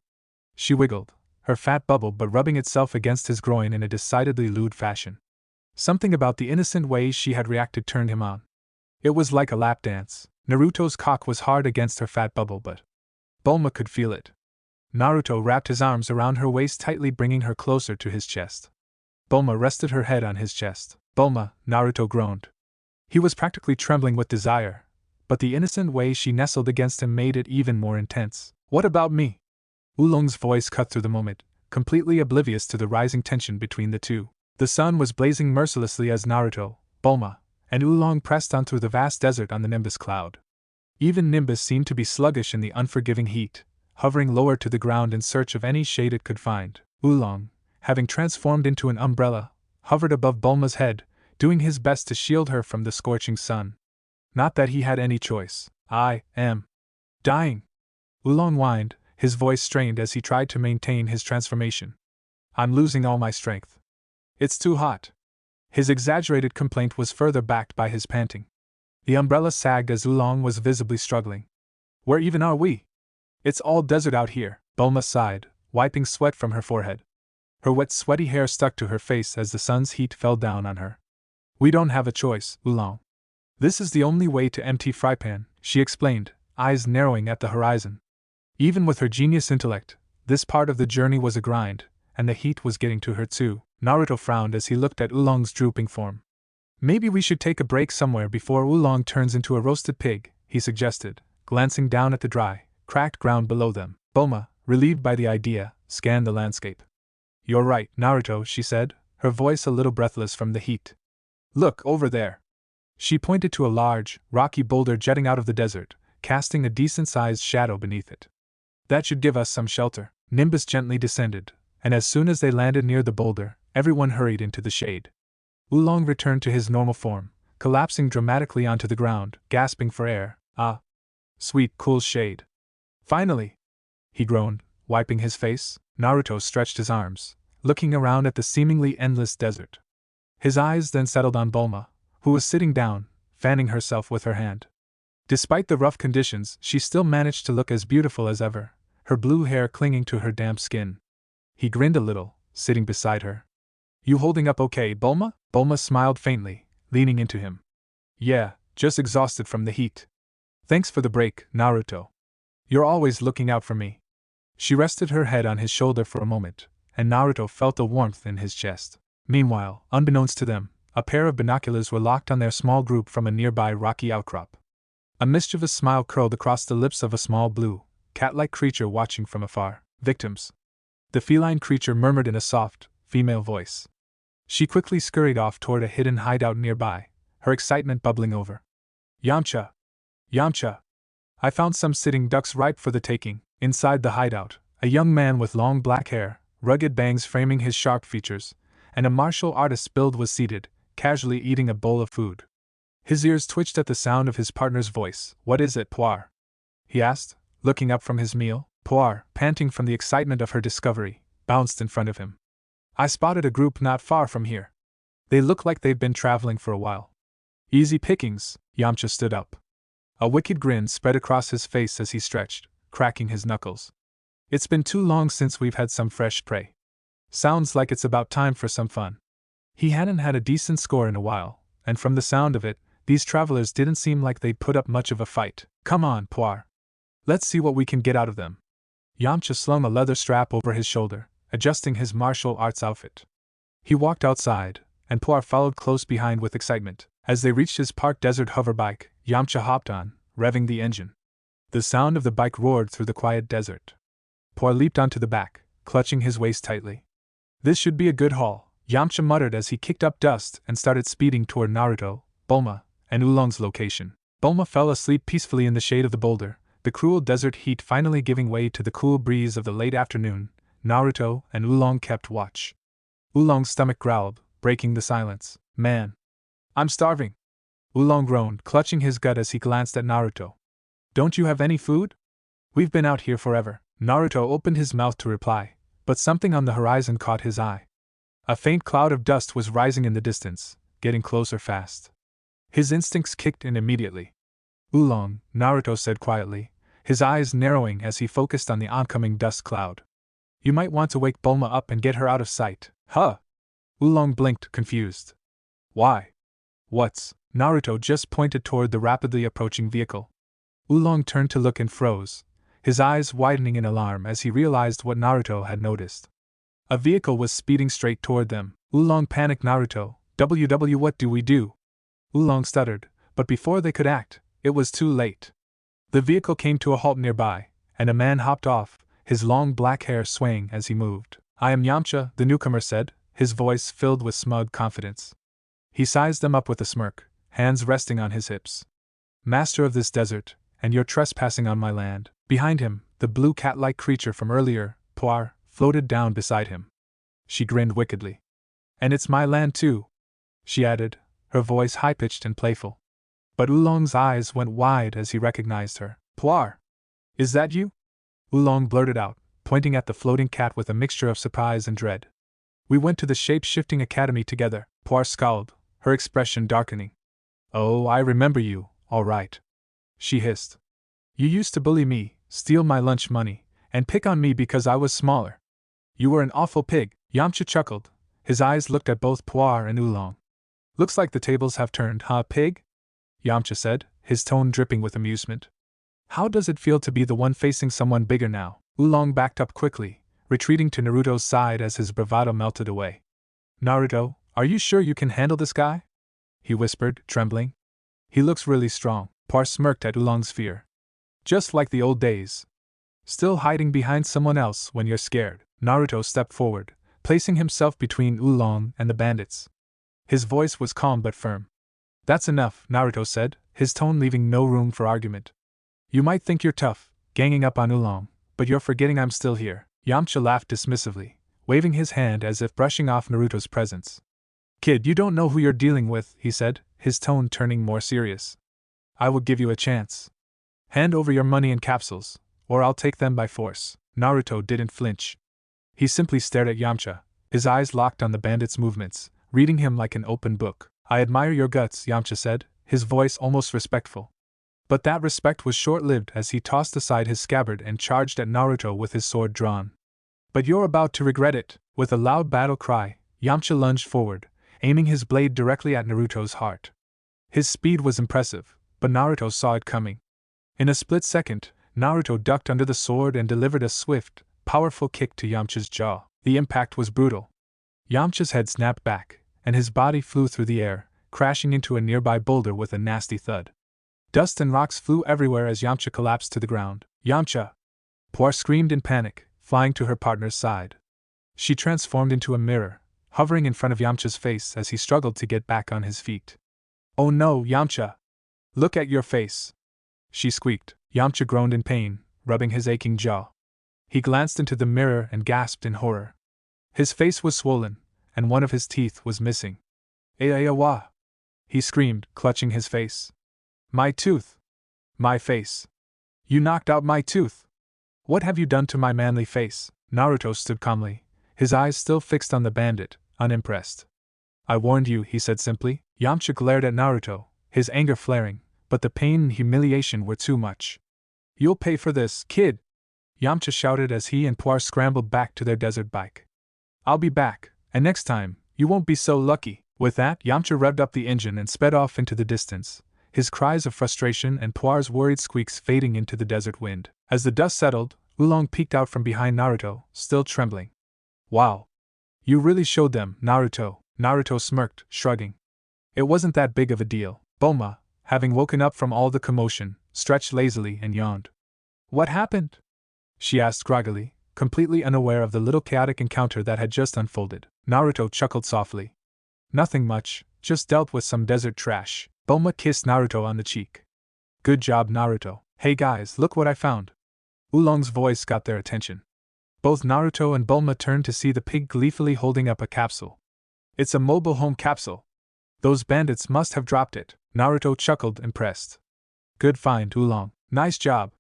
She wiggled, her fat bubble but rubbing itself against his groin in a decidedly lewd fashion. Something about the innocent way she had reacted turned him on. It was like a lap dance. Naruto's cock was hard against her fat bubble, but Bulma could feel it. Naruto wrapped his arms around her waist tightly, bringing her closer to his chest. Bulma rested her head on his chest. Bulma, Naruto groaned. He was practically trembling with desire, but the innocent way she nestled against him made it even more intense. What about me? Oolong's voice cut through the moment, completely oblivious to the rising tension between the two. The sun was blazing mercilessly as Naruto, Bulma, and Oolong pressed on through the vast desert on the Nimbus cloud. Even Nimbus seemed to be sluggish in the unforgiving heat, hovering lower to the ground in search of any shade it could find. Oolong, having transformed into an umbrella, hovered above Bulma's head, doing his best to shield her from the scorching sun. Not that he had any choice. I am dying, Oolong whined, his voice strained as he tried to maintain his transformation. I'm losing all my strength. It's too hot. His exaggerated complaint was further backed by his panting. The umbrella sagged as Oolong was visibly struggling. Where even are we? It's all desert out here, Bulma sighed, wiping sweat from her forehead. Her wet sweaty hair stuck to her face as the sun's heat fell down on her. We don't have a choice, Oolong. This is the only way to empty Frypan, she explained, eyes narrowing at the horizon. Even with her genius intellect, this part of the journey was a grind, and the heat was getting to her too. Naruto frowned as he looked at Oolong's drooping form. Maybe we should take a break somewhere before Oolong turns into a roasted pig, he suggested, glancing down at the dry, cracked ground below them. Bulma, relieved by the idea, scanned the landscape. You're right, Naruto, she said, her voice a little breathless from the heat. Look, over there. She pointed to a large, rocky boulder jutting out of the desert, casting a decent-sized shadow beneath it. That should give us some shelter. Nimbus gently descended, and as soon as they landed near the boulder, everyone hurried into the shade. Oolong returned to his normal form, collapsing dramatically onto the ground, gasping for air. Ah! Sweet, cool shade. Finally! He groaned, wiping his face. Naruto stretched his arms, looking around at the seemingly endless desert. His eyes then settled on Bulma, who was sitting down, fanning herself with her hand. Despite the rough conditions, she still managed to look as beautiful as ever, her blue hair clinging to her damp skin. He grinned a little, sitting beside her. You holding up okay, Bulma? Bulma smiled faintly, leaning into him. Yeah, just exhausted from the heat. Thanks for the break, Naruto. You're always looking out for me. She rested her head on his shoulder for a moment, and Naruto felt the warmth in his chest. Meanwhile, unbeknownst to them, a pair of binoculars were locked on their small group from a nearby rocky outcrop. A mischievous smile curled across the lips of a small blue, cat-like creature watching from afar. Victims. The feline creature murmured in a soft, female voice. She quickly scurried off toward a hidden hideout nearby, her excitement bubbling over. Yamcha! Yamcha! I found some sitting ducks ripe for the taking. Inside the hideout, a young man with long black hair, rugged bangs framing his sharp features, and a martial artist's build was seated, casually eating a bowl of food. His ears twitched at the sound of his partner's voice. What is it, Poir? He asked, looking up from his meal. Poir, panting from the excitement of her discovery, bounced in front of him. I spotted a group not far from here. They look like they've been traveling for a while. Easy pickings. Yamcha stood up. A wicked grin spread across his face as he stretched, cracking his knuckles. It's been too long since we've had some fresh prey. Sounds like it's about time for some fun. He hadn't had a decent score in a while, and from the sound of it, these travelers didn't seem like they'd put up much of a fight. Come on, Poir. Let's see what we can get out of them. Yamcha slung a leather strap over his shoulder, adjusting his martial arts outfit. He walked outside, and Poir followed close behind with excitement. As they reached his park desert hover bike, Yamcha hopped on, revving the engine. The sound of the bike roared through the quiet desert. Poir leaped onto the back, clutching his waist tightly. This should be a good haul, Yamcha muttered as he kicked up dust and started speeding toward Naruto, Bulma, and Oolong's location. Bulma fell asleep peacefully in the shade of the boulder, the cruel desert heat finally giving way to the cool breeze of the late afternoon. Naruto and Oolong kept watch. Oolong's stomach growled, breaking the silence. Man! I'm starving! Oolong groaned, clutching his gut as he glanced at Naruto. Don't you have any food? We've been out here forever. Naruto opened his mouth to reply, but something on the horizon caught his eye. A faint cloud of dust was rising in the distance, getting closer fast. His instincts kicked in immediately. Oolong, Naruto said quietly, his eyes narrowing as he focused on the oncoming dust cloud. You might want to wake Bulma up and get her out of sight. Huh? Oolong blinked, confused. Why? What's? Naruto just pointed toward the rapidly approaching vehicle. Oolong turned to look and froze, his eyes widening in alarm as he realized what Naruto had noticed. A vehicle was speeding straight toward them. Oolong panicked. Naruto, WW, what do we do? Oolong stuttered, but before they could act, it was too late. The vehicle came to a halt nearby, and a man hopped off, his long black hair swaying as he moved. I am Yamcha, the newcomer said, his voice filled with smug confidence. He sized them up with a smirk, hands resting on his hips. Master of this desert, and you're trespassing on my land. Behind him, the blue cat-like creature from earlier, Poir, floated down beside him. She grinned wickedly. And it's my land too, she added, her voice high-pitched and playful. But Oolong's eyes went wide as he recognized her. Poir! Is that you? Oolong blurted out, pointing at the floating cat with a mixture of surprise and dread. We went to the shape-shifting academy together. Poir scowled, her expression darkening. Oh, I remember you, all right. She hissed. You used to bully me, steal my lunch money, and pick on me because I was smaller. You were an awful pig, Yamcha chuckled. His eyes looked at both Poir and Oolong. Looks like the tables have turned, huh, pig? Yamcha said, his tone dripping with amusement. How does it feel to be the one facing someone bigger now? Oolong backed up quickly, retreating to Naruto's side as his bravado melted away. Naruto, are you sure you can handle this guy? He whispered, trembling. He looks really strong. Poir smirked at Oolong's fear. Just like the old days. Still hiding behind someone else when you're scared. Naruto stepped forward, placing himself between Oolong and the bandits. His voice was calm but firm. That's enough, Naruto said, his tone leaving no room for argument. You might think you're tough, ganging up on Oolong, but you're forgetting I'm still here. Yamcha laughed dismissively, waving his hand as if brushing off Naruto's presence. Kid, you don't know who you're dealing with, he said, his tone turning more serious. I will give you a chance. Hand over your money and capsules, or I'll take them by force. Naruto didn't flinch. He simply stared at Yamcha, his eyes locked on the bandit's movements, reading him like an open book. I admire your guts, Yamcha said, his voice almost respectful. But that respect was short-lived as he tossed aside his scabbard and charged at Naruto with his sword drawn. But you're about to regret it. With a loud battle cry, Yamcha lunged forward, aiming his blade directly at Naruto's heart. His speed was impressive, but Naruto saw it coming. In a split second, Naruto ducked under the sword and delivered a swift, powerful kick to Yamcha's jaw. The impact was brutal. Yamcha's head snapped back, and his body flew through the air, crashing into a nearby boulder with a nasty thud. Dust and rocks flew everywhere as Yamcha collapsed to the ground. Yamcha! Puar screamed in panic, flying to her partner's side. She transformed into a mirror, hovering in front of Yamcha's face as he struggled to get back on his feet. Oh no, Yamcha! Look at your face! She squeaked. Yamcha groaned in pain, rubbing his aching jaw. He glanced into the mirror and gasped in horror. His face was swollen, and one of his teeth was missing. Ayayawa! He screamed, clutching his face. My tooth! My face! You knocked out my tooth! What have you done to my manly face? Naruto stood calmly, his eyes still fixed on the bandit, unimpressed. I warned you, he said simply. Yamcha glared at Naruto, his anger flaring, but the pain and humiliation were too much. You'll pay for this, kid! Yamcha shouted as he and Puar scrambled back to their desert bike. I'll be back, and next time, you won't be so lucky. With that, Yamcha revved up the engine and sped off into the distance, his cries of frustration and Puar's worried squeaks fading into the desert wind. As the dust settled, Oolong peeked out from behind Naruto, still trembling. Wow! You really showed them, Naruto. Naruto smirked, shrugging. It wasn't that big of a deal. Bulma, having woken up from all the commotion, stretched lazily and yawned. What happened? She asked groggily, completely unaware of the little chaotic encounter that had just unfolded. Naruto chuckled softly. Nothing much, just dealt with some desert trash. Bulma kissed Naruto on the cheek. Good job, Naruto. Hey guys, look what I found. Oolong's voice got their attention. Both Naruto and Bulma turned to see the pig gleefully holding up a capsule. It's a mobile home capsule. Those bandits must have dropped it. Naruto chuckled, impressed. Good find, Oolong. Nice job.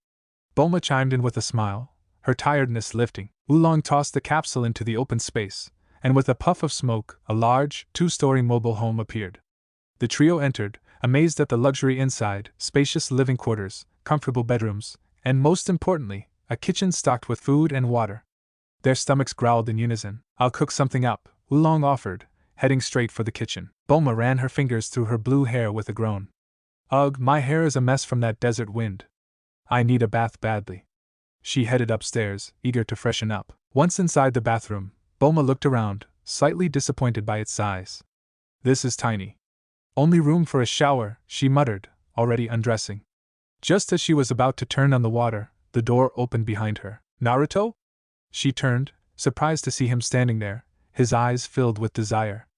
Bulma chimed in with a smile, her tiredness lifting. Oolong tossed the capsule into the open space, and with a puff of smoke, a large, two-story mobile home appeared. The trio entered, amazed at the luxury inside, spacious living quarters, comfortable bedrooms, and most importantly, a kitchen stocked with food and water. Their stomachs growled in unison. I'll cook something up, Oolong offered, heading straight for the kitchen. Bulma ran her fingers through her blue hair with a groan. Ugh, my hair is a mess from that desert wind. I need a bath badly. She headed upstairs, eager to freshen up. Once inside the bathroom, Bulma looked around, slightly disappointed by its size. This is tiny. Only room for a shower, she muttered, already undressing. Just as she was about to turn on the water, the door opened behind her. Naruto? She turned, surprised to see him standing there, his eyes filled with desire.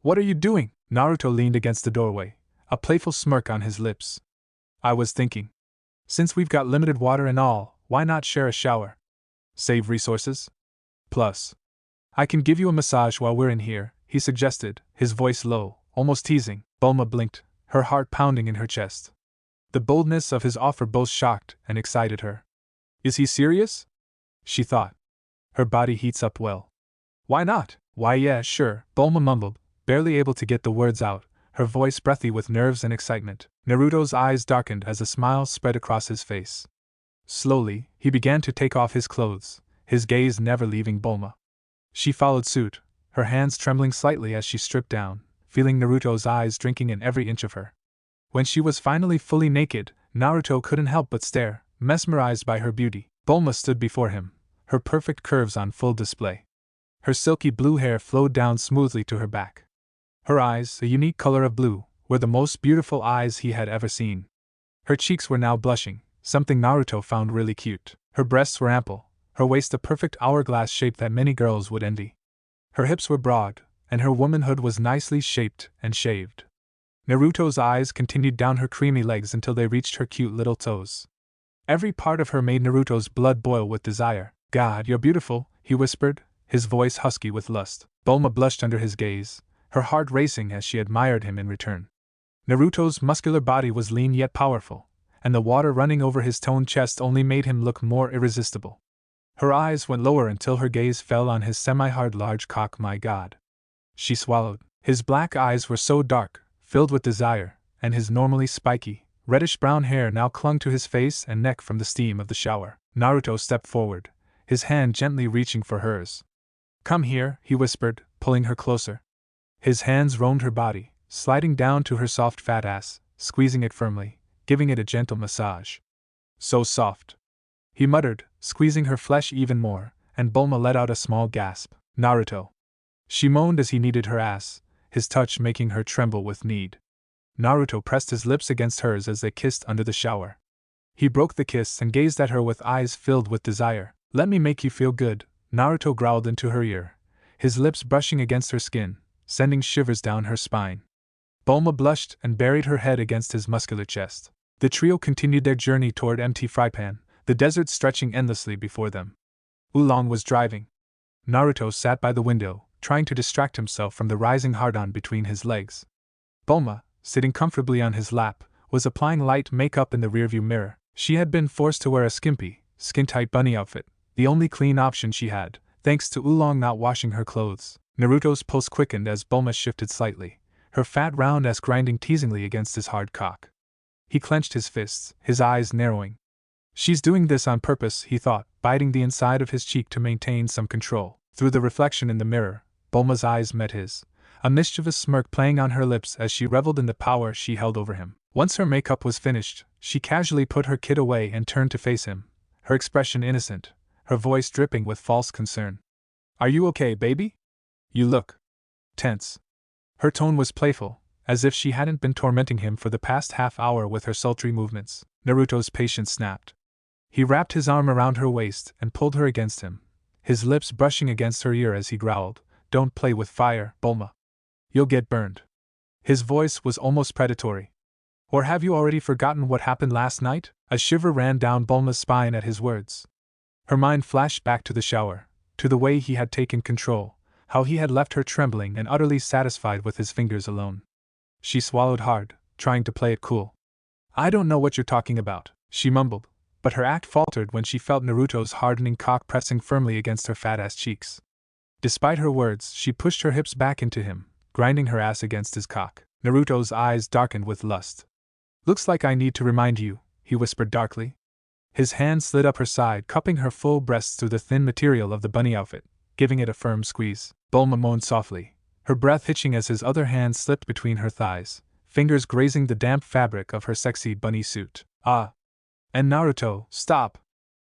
What are you doing? Naruto leaned against the doorway, a playful smirk on his lips. I was thinking. Since we've got limited water and all, why not share a shower? Save resources? Plus, I can give you a massage while we're in here, he suggested, his voice low, almost teasing. Bulma blinked, her heart pounding in her chest. The boldness of his offer both shocked and excited her. Is he serious? She thought. Her body heats up well. Why not? Why yeah, sure, Bulma mumbled, barely able to get the words out, her voice breathy with nerves and excitement. Naruto's eyes darkened as a smile spread across his face. Slowly, he began to take off his clothes, his gaze never leaving Bulma. She followed suit, her hands trembling slightly as she stripped down, feeling Naruto's eyes drinking in every inch of her. When she was finally fully naked, Naruto couldn't help but stare, mesmerized by her beauty. Bulma stood before him, her perfect curves on full display. Her silky blue hair flowed down smoothly to her back. Her eyes, a unique color of blue, were the most beautiful eyes he had ever seen. Her cheeks were now blushing, something Naruto found really cute. Her breasts were ample, her waist a perfect hourglass shape that many girls would envy. Her hips were broad, and her womanhood was nicely shaped and shaved. Naruto's eyes continued down her creamy legs until they reached her cute little toes. Every part of her made Naruto's blood boil with desire. God, you're beautiful, he whispered, his voice husky with lust. Bulma blushed under his gaze, her heart racing as she admired him in return. Naruto's muscular body was lean yet powerful, and the water running over his toned chest only made him look more irresistible. Her eyes went lower until her gaze fell on his semi-hard large cock. My God. She swallowed. His black eyes were so dark, filled with desire, and his normally spiky, reddish-brown hair now clung to his face and neck from the steam of the shower. Naruto stepped forward, his hand gently reaching for hers. Come here, he whispered, pulling her closer. His hands roamed her body, sliding down to her soft fat ass, squeezing it firmly, giving it a gentle massage. So soft, he muttered, squeezing her flesh even more, and Bulma let out a small gasp. Naruto. She moaned as he kneaded her ass, his touch making her tremble with need. Naruto pressed his lips against hers as they kissed under the shower. He broke the kiss and gazed at her with eyes filled with desire. "Let me make you feel good," Naruto growled into her ear, his lips brushing against her skin, sending shivers down her spine. Bulma blushed and buried her head against his muscular chest. The trio continued their journey toward Empty Frypan, the desert stretching endlessly before them. Oolong was driving. Naruto sat by the window, trying to distract himself from the rising hard-on between his legs. Bulma, sitting comfortably on his lap, was applying light makeup in the rearview mirror. She had been forced to wear a skimpy, skin-tight bunny outfit, the only clean option she had, thanks to Oolong not washing her clothes. Naruto's pulse quickened as Bulma shifted slightly, her fat round ass grinding teasingly against his hard cock. He clenched his fists, his eyes narrowing. She's doing this on purpose, he thought, biting the inside of his cheek to maintain some control. Through the reflection in the mirror, Bulma's eyes met his, a mischievous smirk playing on her lips as she reveled in the power she held over him. Once her makeup was finished, she casually put her kit away and turned to face him, her expression innocent, her voice dripping with false concern. "Are you okay, baby? You look tense." Her tone was playful, as if she hadn't been tormenting him for the past half hour with her sultry movements. Naruto's patience snapped. He wrapped his arm around her waist and pulled her against him, his lips brushing against her ear as he growled, "Don't play with fire, Bulma. You'll get burned." His voice was almost predatory. "Or have you already forgotten what happened last night?" A shiver ran down Bulma's spine at his words. Her mind flashed back to the shower, to the way he had taken control, how he had left her trembling and utterly satisfied with his fingers alone. She swallowed hard, trying to play it cool. "I don't know what you're talking about," she mumbled, but her act faltered when she felt Naruto's hardening cock pressing firmly against her fat-ass cheeks. Despite her words, she pushed her hips back into him, grinding her ass against his cock. Naruto's eyes darkened with lust. "Looks like I need to remind you," he whispered darkly. His hand slid up her side, cupping her full breasts through the thin material of the bunny outfit, giving it a firm squeeze. Bulma moaned softly, her breath hitching as his other hand slipped between her thighs, fingers grazing the damp fabric of her sexy bunny suit. "Ah! And Naruto, stop!"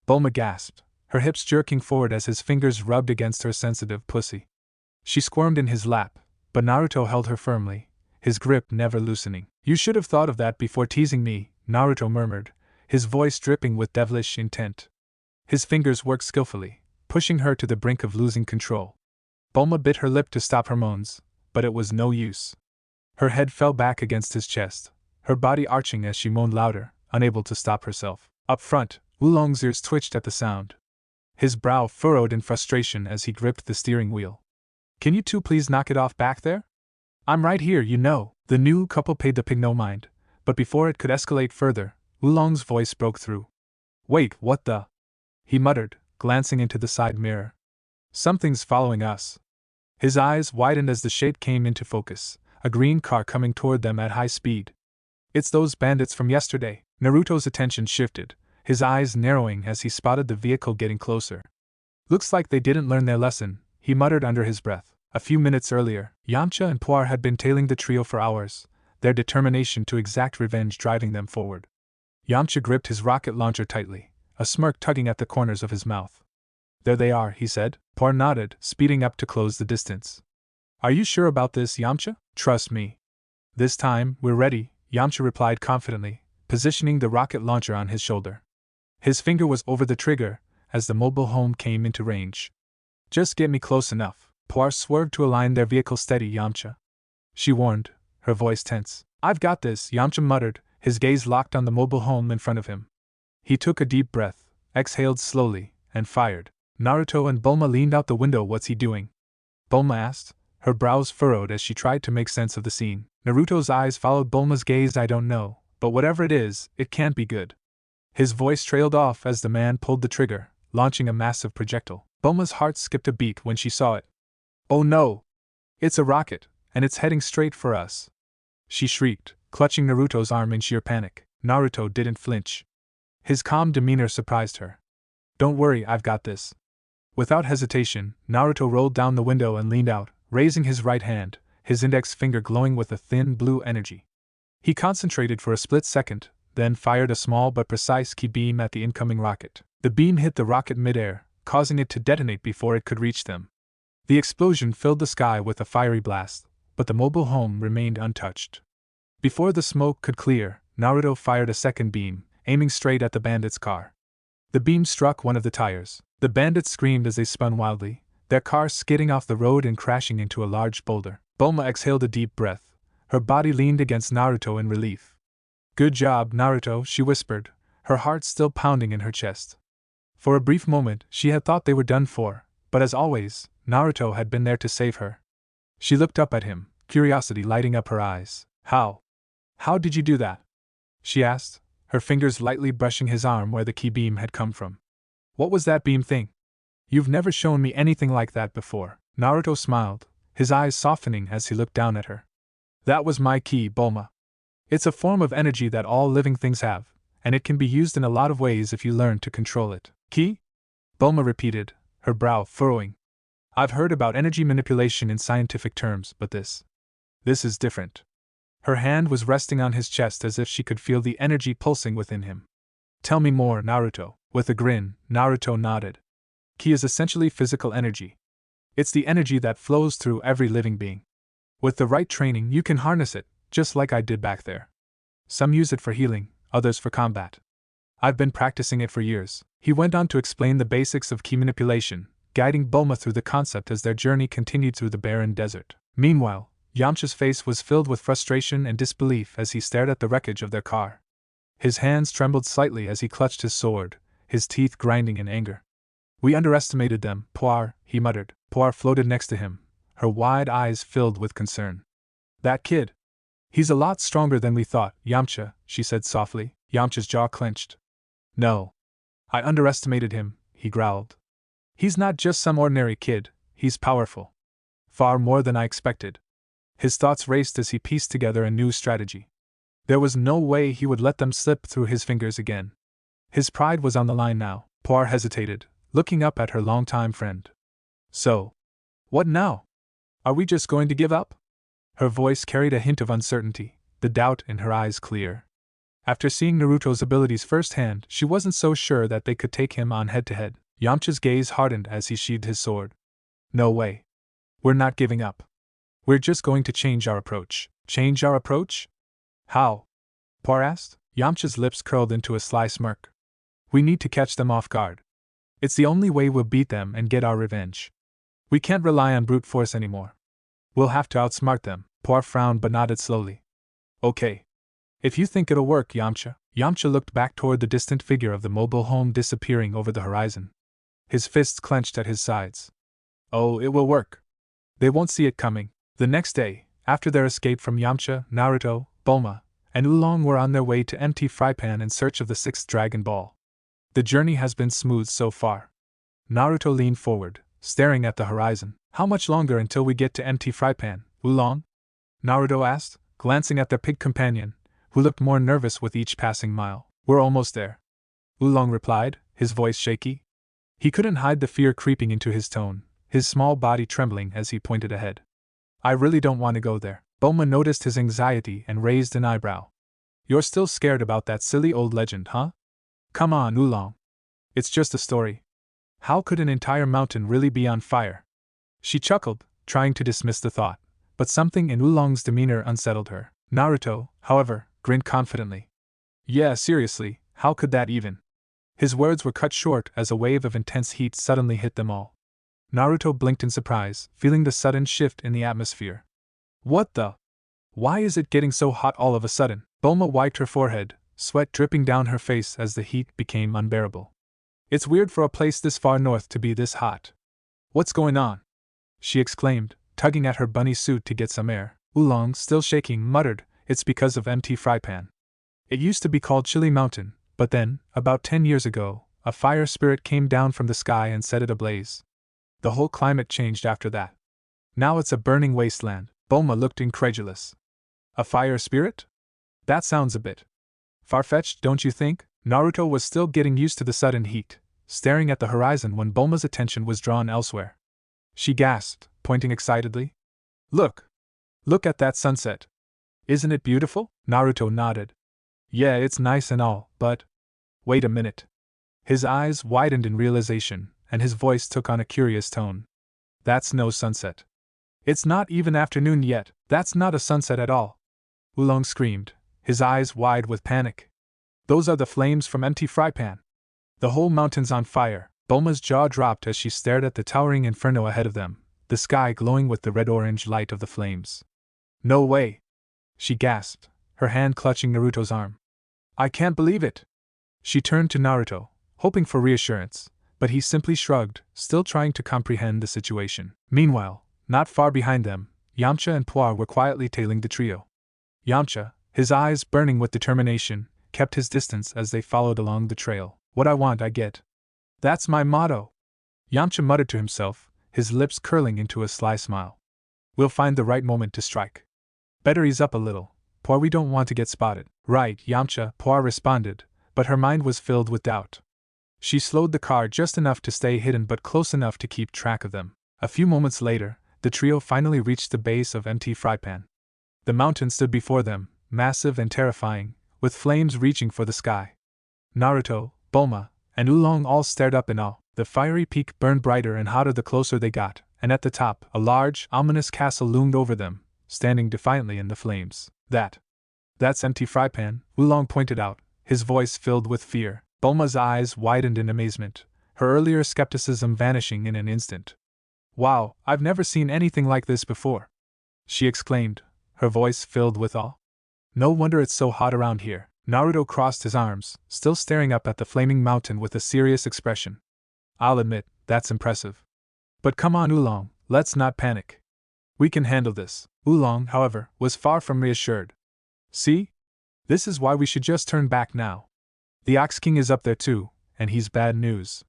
Bulma gasped, her hips jerking forward as his fingers rubbed against her sensitive pussy. She squirmed in his lap, but Naruto held her firmly, his grip never loosening. "You should have thought of that before teasing me," Naruto murmured, his voice dripping with devilish intent. His fingers worked skillfully, pushing her to the brink of losing control. Bulma bit her lip to stop her moans, but it was no use. Her head fell back against his chest, her body arching as she moaned louder, unable to stop herself. Up front, Oolong's ears twitched at the sound. His brow furrowed in frustration as he gripped the steering wheel. "Can you two please knock it off back there? I'm right here, you know." The new couple paid the pig no mind, but before it could escalate further, Oolong's voice broke through. "Wait, what the?" he muttered, glancing into the side mirror. "Something's following us." His eyes widened as the shape came into focus, a green car coming toward them at high speed. "It's those bandits from yesterday." Naruto's attention shifted, his eyes narrowing as he spotted the vehicle getting closer. "Looks like they didn't learn their lesson," he muttered under his breath. A few minutes earlier, Yamcha and Puar had been tailing the trio for hours, their determination to exact revenge driving them forward. Yamcha gripped his rocket launcher tightly, a smirk tugging at the corners of his mouth. "There they are," he said. Puar nodded, speeding up to close the distance. "Are you sure about this, Yamcha?" "Trust me. This time, we're ready," Yamcha replied confidently, positioning the rocket launcher on his shoulder. His finger was over the trigger as the mobile home came into range. "Just get me close enough." Puar swerved to align their vehicle. "Steady, Yamcha," she warned, her voice tense. "I've got this," Yamcha muttered, his gaze locked on the mobile home in front of him. He took a deep breath, exhaled slowly, and fired. Naruto and Bulma leaned out the window. "What's he doing?" Bulma asked, her brows furrowed as she tried to make sense of the scene. Naruto's eyes followed Bulma's gaze. "I don't know, but whatever it is, it can't be good." His voice trailed off as the man pulled the trigger, launching a massive projectile. Bulma's heart skipped a beat when she saw it. "Oh no! It's a rocket, and it's heading straight for us!" she shrieked, clutching Naruto's arm in sheer panic. Naruto didn't flinch. His calm demeanor surprised her. "Don't worry, I've got this." Without hesitation, Naruto rolled down the window and leaned out, raising his right hand, his index finger glowing with a thin blue energy. He concentrated for a split second, then fired a small but precise key beam at the incoming rocket. The beam hit the rocket midair, causing it to detonate before it could reach them. The explosion filled the sky with a fiery blast, but the mobile home remained untouched. Before the smoke could clear, Naruto fired a second beam, aiming straight at the bandits' car. The beam struck one of the tires. The bandits screamed as they spun wildly, their car skidding off the road and crashing into a large boulder. Bulma exhaled a deep breath. Her body leaned against Naruto in relief. "Good job, Naruto," she whispered, her heart still pounding in her chest. For a brief moment, she had thought they were done for, but as always, Naruto had been there to save her. She looked up at him, curiosity lighting up her eyes. How did you do that?" she asked, her fingers lightly brushing his arm where the ki beam had come from. "What was that beam thing? You've never shown me anything like that before." Naruto smiled, his eyes softening as he looked down at her. "That was my ki, Bulma. It's a form of energy that all living things have, and it can be used in a lot of ways if you learn to control it." "Ki?" Bulma repeated, her brow furrowing. "I've heard about energy manipulation in scientific terms, but this is different." Her hand was resting on his chest as if she could feel the energy pulsing within him. "Tell me more, Naruto." With a grin, Naruto nodded. "Ki is essentially physical energy. It's the energy that flows through every living being. With the right training, you can harness it, just like I did back there. Some use it for healing, others for combat. I've been practicing it for years." He went on to explain the basics of ki manipulation, guiding Bulma through the concept as their journey continued through the barren desert. Meanwhile, Yamcha's face was filled with frustration and disbelief as he stared at the wreckage of their car. His hands trembled slightly as he clutched his sword, his teeth grinding in anger. "We underestimated them, Poir," he muttered. Poir floated next to him, her wide eyes filled with concern. "That kid. He's a lot stronger than we thought, Yamcha," she said softly. Yamcha's jaw clenched. "No. I underestimated him," he growled. "He's not just some ordinary kid, he's powerful. Far more than I expected." His thoughts raced as he pieced together a new strategy. There was no way he would let them slip through his fingers again. His pride was on the line now. Poir hesitated, looking up at her longtime friend. "So, what now? Are we just going to give up?" Her voice carried a hint of uncertainty, the doubt in her eyes clear. After seeing Naruto's abilities firsthand, she wasn't so sure that they could take him on head-to-head. Yamcha's gaze hardened as he sheathed his sword. "No way. We're not giving up. We're just going to change our approach." "Change our approach? How?" Poir asked. Yamcha's lips curled into a sly smirk. "We need to catch them off guard. It's the only way we'll beat them and get our revenge. We can't rely on brute force anymore. We'll have to outsmart them." Poir frowned but nodded slowly. "Okay. If you think it'll work, Yamcha." Yamcha looked back toward the distant figure of the mobile home disappearing over the horizon. His fists clenched at his sides. "Oh, it will work. They won't see it coming." The next day, after their escape from Yamcha, Naruto, Bulma, and Oolong were on their way to Empty Frypan in search of the sixth Dragon Ball. "The journey has been smooth so far." Naruto leaned forward, staring at the horizon. "How much longer until we get to Empty Frypan, Oolong?" Naruto asked, glancing at their pig companion, who looked more nervous with each passing mile. "We're almost there," Oolong replied, his voice shaky. He couldn't hide the fear creeping into his tone, his small body trembling as he pointed ahead. "I really don't want to go there." Bulma noticed his anxiety and raised an eyebrow. "You're still scared about that silly old legend, huh? Come on, Oolong. It's just a story. How could an entire mountain really be on fire?" She chuckled, trying to dismiss the thought, but something in Oolong's demeanor unsettled her. Naruto, however, grinned confidently. "Yeah, seriously, how could that even?" His words were cut short as a wave of intense heat suddenly hit them all. Naruto blinked in surprise, feeling the sudden shift in the atmosphere. "What the? Why is it getting so hot all of a sudden?" Bulma wiped her forehead, sweat dripping down her face as the heat became unbearable. "It's weird for a place this far north to be this hot. What's going on?" she exclaimed, tugging at her bunny suit to get some air. Oolong, still shaking, muttered, "It's because of Empty Frypan. It used to be called Chilly Mountain, but then, about 10 years ago, a fire spirit came down from the sky and set it ablaze. The whole climate changed after that. Now it's a burning wasteland." Bulma looked incredulous. "A fire spirit? That sounds a bit far-fetched, don't you think?" Naruto was still getting used to the sudden heat, staring at the horizon when Bulma's attention was drawn elsewhere. She gasped, pointing excitedly. Look! Look at that sunset! Isn't it beautiful?" Naruto nodded. "Yeah, it's nice and all, but... Wait a minute." His eyes widened in realization, and his voice took on a curious tone. "That's no sunset. It's not even afternoon yet. That's not a sunset at all. Oolong screamed, his eyes wide with panic. Those are the flames from empty fry pan. The whole mountain's on fire. Bulma's jaw dropped as she stared at the towering inferno ahead of them, the sky glowing with the red-orange light of the flames. No way! She gasped, her hand clutching Naruto's arm. I can't believe it! She turned to Naruto, hoping for reassurance, but he simply shrugged, still trying to comprehend the situation. Meanwhile, not far behind them, Yamcha and Puar were quietly tailing the trio. Yamcha, his eyes burning with determination, kept his distance as they followed along the trail. What I want, I get. That's my motto. Yamcha muttered to himself, his lips curling into a sly smile. We'll find the right moment to strike. Better ease up a little, Puar, we don't want to get spotted. Right, Yamcha, Puar responded, but her mind was filled with doubt. She slowed the car just enough to stay hidden but close enough to keep track of them. A few moments later, the trio finally reached the base of empty fry pan. The mountain stood before them, massive and terrifying, with flames reaching for the sky. Naruto, Bulma, and Oolong all stared up in awe. The fiery peak burned brighter and hotter the closer they got, and at the top, a large, ominous castle loomed over them, standing defiantly in the flames. That's empty fry pan, Oolong pointed out, his voice filled with fear. Bulma's eyes widened in amazement, her earlier skepticism vanishing in an instant. Wow, I've never seen anything like this before, she exclaimed, her voice filled with awe. No wonder it's so hot around here. Naruto crossed his arms, still staring up at the flaming mountain with a serious expression. I'll admit, that's impressive. But come on, Oolong, let's not panic. We can handle this. Oolong, however, was far from reassured. See? This is why we should just turn back now. The Ox King is up there too, and he's bad news.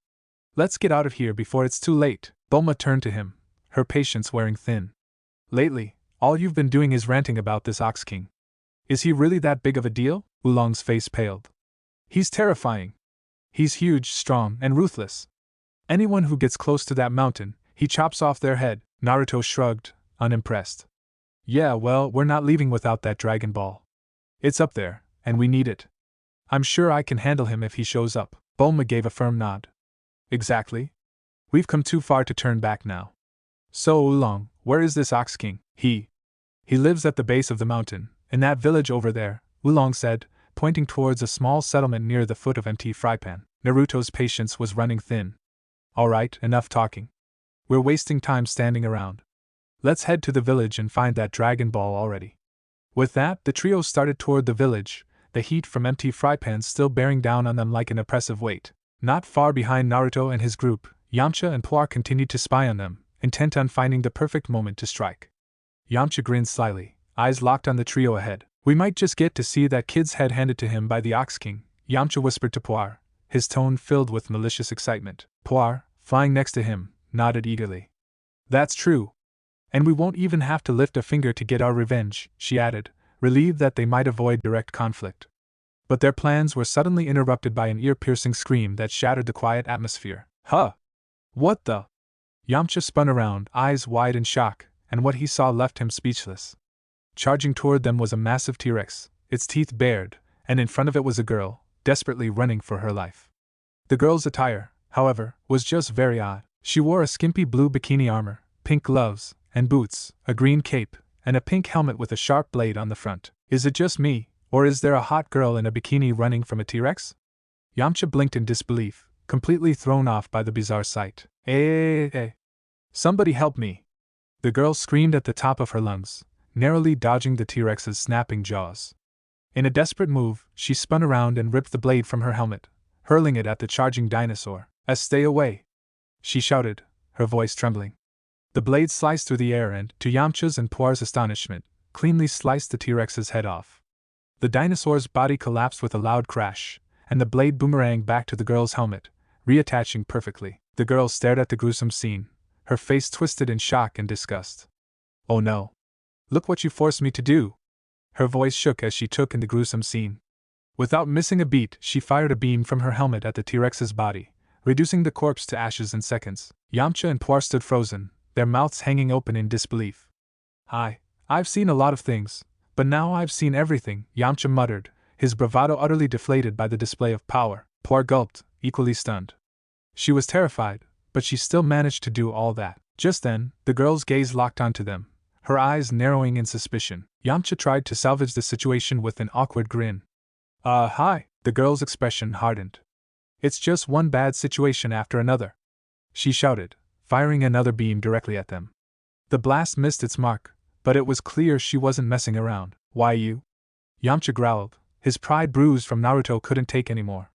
Let's get out of here before it's too late. Bulma turned to him, her patience wearing thin. Lately, all you've been doing is ranting about this Ox King. Is he really that big of a deal? Oolong's face paled. He's terrifying. He's huge, strong, and ruthless. Anyone who gets close to that mountain, he chops off their head. Naruto shrugged, unimpressed. Yeah, well, we're not leaving without that Dragon Ball. It's up there, and we need it. I'm sure I can handle him if he shows up. Bulma gave a firm nod. Exactly. We've come too far to turn back now. So, Oolong, where is this Ox King? He lives at the base of the mountain, in that village over there, Oolong said, pointing towards a small settlement near the foot of empty fry pan. Naruto's patience was running thin. All right, enough talking. We're wasting time standing around. Let's head to the village and find that Dragon Ball already. With that, the trio started toward the village, the heat from empty fry pans still bearing down on them like an oppressive weight. Not far behind Naruto and his group, Yamcha and Puar continued to spy on them, intent on finding the perfect moment to strike. Yamcha grinned slyly, eyes locked on the trio ahead. We might just get to see that kid's head handed to him by the Ox King, Yamcha whispered to Puar, his tone filled with malicious excitement. Puar, flying next to him, nodded eagerly. That's true. And we won't even have to lift a finger to get our revenge, she added, relieved that they might avoid direct conflict. But their plans were suddenly interrupted by an ear-piercing scream that shattered the quiet atmosphere. Huh! What the? Yamcha spun around, eyes wide in shock, and what he saw left him speechless. Charging toward them was a massive T-Rex, its teeth bared, and in front of it was a girl, desperately running for her life. The girl's attire, however, was just very odd. She wore a skimpy blue bikini armor, pink gloves, and boots, a green cape, and a pink helmet with a sharp blade on the front. Is it just me, or is there a hot girl in a bikini running from a T-Rex? Yamcha blinked in disbelief, completely thrown off by the bizarre sight. Somebody help me! The girl screamed at the top of her lungs, narrowly dodging the T-Rex's snapping jaws. In a desperate move, she spun around and ripped the blade from her helmet, hurling it at the charging dinosaur. Stay away! She shouted, her voice trembling. The blade sliced through the air and, to Yamcha's and Puar's astonishment, cleanly sliced the T-Rex's head off. The dinosaur's body collapsed with a loud crash, and the blade boomeranged back to the girl's helmet, reattaching perfectly. The girl stared at the gruesome scene, her face twisted in shock and disgust. Oh no! Look what you forced me to do! Her voice shook as she took in the gruesome scene. Without missing a beat, she fired a beam from her helmet at the T-Rex's body, reducing the corpse to ashes in seconds. Yamcha and Puar stood frozen, their mouths hanging open in disbelief. I've seen a lot of things, but now I've seen everything, Yamcha muttered, his bravado utterly deflated by the display of power. Puar gulped, equally stunned. She was terrified, but she still managed to do all that. Just then, the girl's gaze locked onto them, her eyes narrowing in suspicion. Yamcha tried to salvage the situation with an awkward grin. Hi. The girl's expression hardened. It's just one bad situation after another, she shouted, firing another beam directly at them. The blast missed its mark, but it was clear she wasn't messing around. Why you? Yamcha growled, his pride bruised from Naruto couldn't take any more.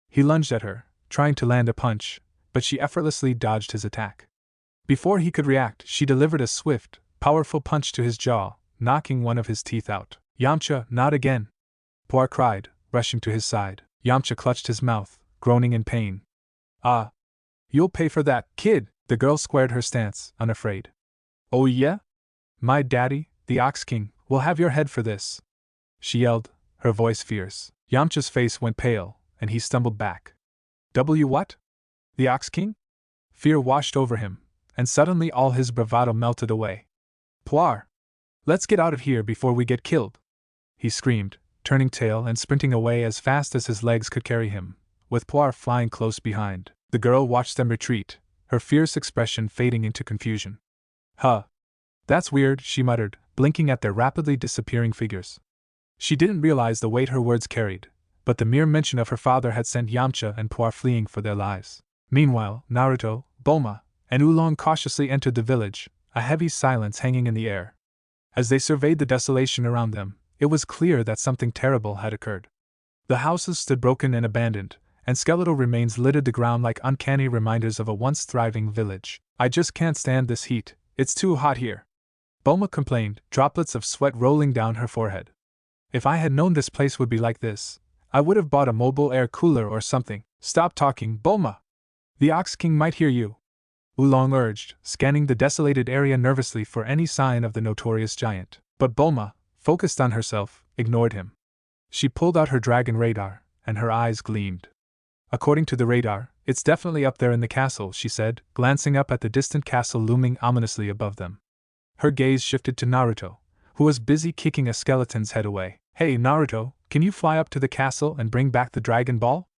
He lunged at her, trying to land a punch, but she effortlessly dodged his attack. Before he could react, she delivered a swift, powerful punch to his jaw, knocking one of his teeth out. Yamcha, not again! Puar cried, rushing to his side. Yamcha clutched his mouth, groaning in pain. You'll pay for that, kid! The girl squared her stance, unafraid. Oh yeah? My daddy, the Ox King, will have your head for this, she yelled, her voice fierce. Yamcha's face went pale, and he stumbled back. What? The Ox King? Fear washed over him, and suddenly all his bravado melted away. Puar! Let's get out of here before we get killed! He screamed, turning tail and sprinting away as fast as his legs could carry him, with Puar flying close behind. The girl watched them retreat, her fierce expression fading into confusion. That's weird, she muttered, blinking at their rapidly disappearing figures. She didn't realize the weight her words carried, but the mere mention of her father had sent Yamcha and Puar fleeing for their lives. Meanwhile, Naruto, Bulma, and Oolong cautiously entered the village, a heavy silence hanging in the air. As they surveyed the desolation around them, it was clear that something terrible had occurred. The houses stood broken and abandoned, and skeletal remains littered the ground like uncanny reminders of a once thriving village. I just can't stand this heat, it's too hot here, Bulma complained, droplets of sweat rolling down her forehead. If I had known this place would be like this, I would have bought a mobile air cooler or something. Stop talking, Bulma! The Ox King might hear you, Oolong urged, scanning the desolated area nervously for any sign of the notorious giant. But Bulma, focused on herself, ignored him. She pulled out her dragon radar, and her eyes gleamed. According to the radar, it's definitely up there in the castle, she said, glancing up at the distant castle looming ominously above them. Her gaze shifted to Naruto, who was busy kicking a skeleton's head away. Hey Naruto, can you fly up to the castle and bring back the Dragon Ball?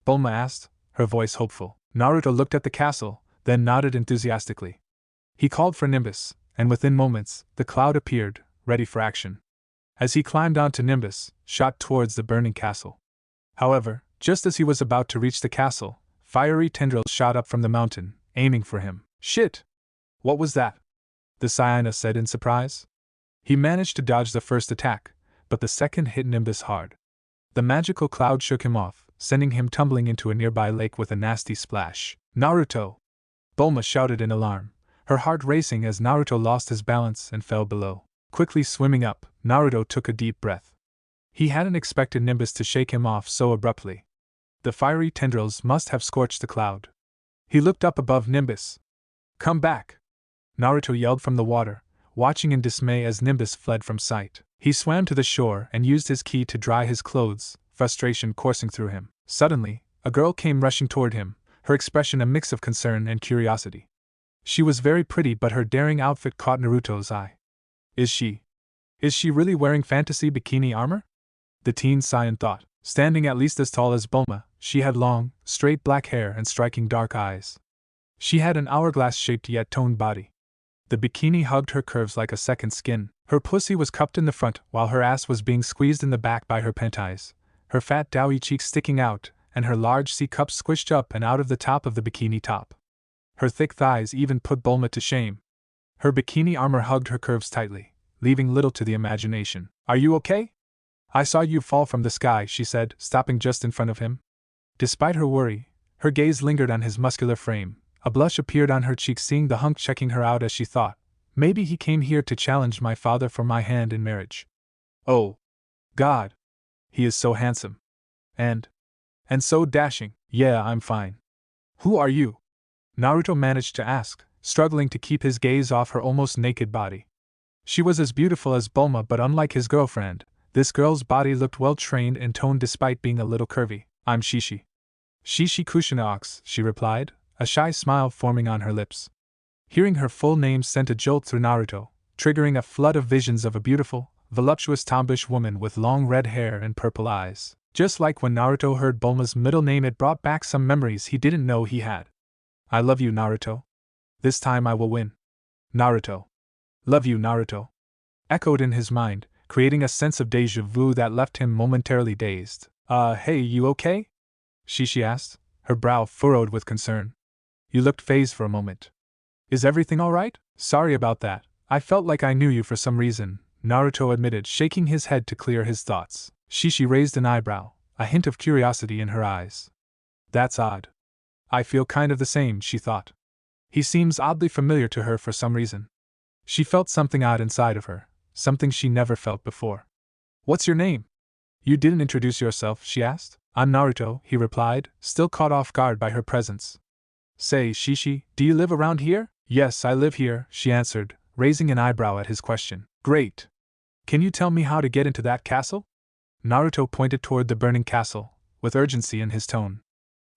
Bulma asked, her voice hopeful. Naruto looked at the castle, then nodded enthusiastically. He called for Nimbus, and within moments, the cloud appeared, ready for action. As he climbed onto Nimbus, shot towards the burning castle. However, just as he was about to reach the castle, fiery tendrils shot up from the mountain, aiming for him. Shit! What was that? The Saiyan said in surprise. He managed to dodge the first attack, but the second hit Nimbus hard. The magical cloud shook him off, sending him tumbling into a nearby lake with a nasty splash. Naruto! Bulma shouted in alarm, her heart racing as Naruto lost his balance and fell below. Quickly swimming up, Naruto took a deep breath. He hadn't expected Nimbus to shake him off so abruptly. The fiery tendrils must have scorched the cloud. He looked up above Nimbus. Come back! Naruto yelled from the water, watching in dismay as Nimbus fled from sight. He swam to the shore and used his ki to dry his clothes, frustration coursing through him. Suddenly, a girl came rushing toward him, her expression a mix of concern and curiosity. She was very pretty, but her daring outfit caught Naruto's eye. Is she really wearing fantasy bikini armor? The teen Saiyan thought. Standing at least as tall as Bulma, she had long, straight black hair and striking dark eyes. She had an hourglass-shaped yet toned body. The bikini hugged her curves like a second skin. Her pussy was cupped in the front while her ass was being squeezed in the back by her panties, her fat doughy cheeks sticking out, and her large C-cups squished up and out of the top of the bikini top. Her thick thighs even put Bulma to shame. Her bikini armor hugged her curves tightly, leaving little to the imagination. Are you okay? I saw you fall from the sky, she said, stopping just in front of him. Despite her worry, her gaze lingered on his muscular frame. A blush appeared on her cheek seeing the hunk checking her out as she thought, maybe he came here to challenge my father for my hand in marriage. Oh, God! He is so handsome. And so dashing. Yeah, I'm fine. Who are you? Naruto managed to ask, struggling to keep his gaze off her almost naked body. She was as beautiful as Bulma, but unlike his girlfriend, this girl's body looked well-trained and toned despite being a little curvy. I'm Shishi. Shishi Kushina-Ox, she replied, a shy smile forming on her lips. Hearing her full name sent a jolt through Naruto, triggering a flood of visions of a beautiful, voluptuous tomboyish woman with long red hair and purple eyes. Just like when Naruto heard Bulma's middle name, it brought back some memories he didn't know he had. I love you, Naruto. This time I will win. Naruto. Love you, Naruto. Echoed in his mind, creating a sense of deja vu that left him momentarily dazed. Hey, you okay? Shishi asked, her brow furrowed with concern. You looked phased for a moment. Is everything alright? Sorry about that. I felt like I knew you for some reason, Naruto admitted, shaking his head to clear his thoughts. Shishi raised an eyebrow, a hint of curiosity in her eyes. That's odd. I feel kind of the same, she thought. He seems oddly familiar to her for some reason. She felt something odd inside of her, something she never felt before. What's your name? You didn't introduce yourself, she asked. I'm Naruto, he replied, still caught off guard by her presence. Say, Shishi, do you live around here? Yes, I live here, she answered, raising an eyebrow at his question. Great. Can you tell me how to get into that castle? Naruto pointed toward the burning castle, with urgency in his tone.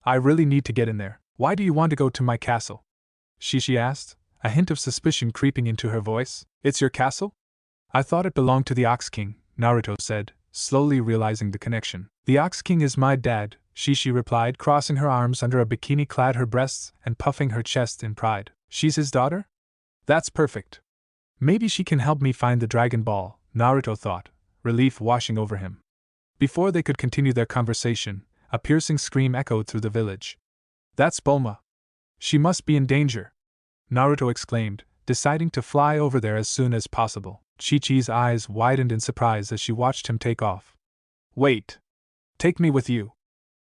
I really need to get in there. Why do you want to go to my castle? Shishi asked, a hint of suspicion creeping into her voice. It's your castle? I thought it belonged to the Ox King, Naruto said, slowly realizing the connection. The Ox King is my dad, Shishi replied, crossing her arms under a bikini clad her breasts and puffing her chest in pride. She's his daughter? That's perfect. Maybe she can help me find the Dragon Ball, Naruto thought, relief washing over him. Before they could continue their conversation, a piercing scream echoed through the village. That's Bulma. She must be in danger, Naruto exclaimed, deciding to fly over there as soon as possible. Chi-Chi's eyes widened in surprise as she watched him take off. Wait! Take me with you!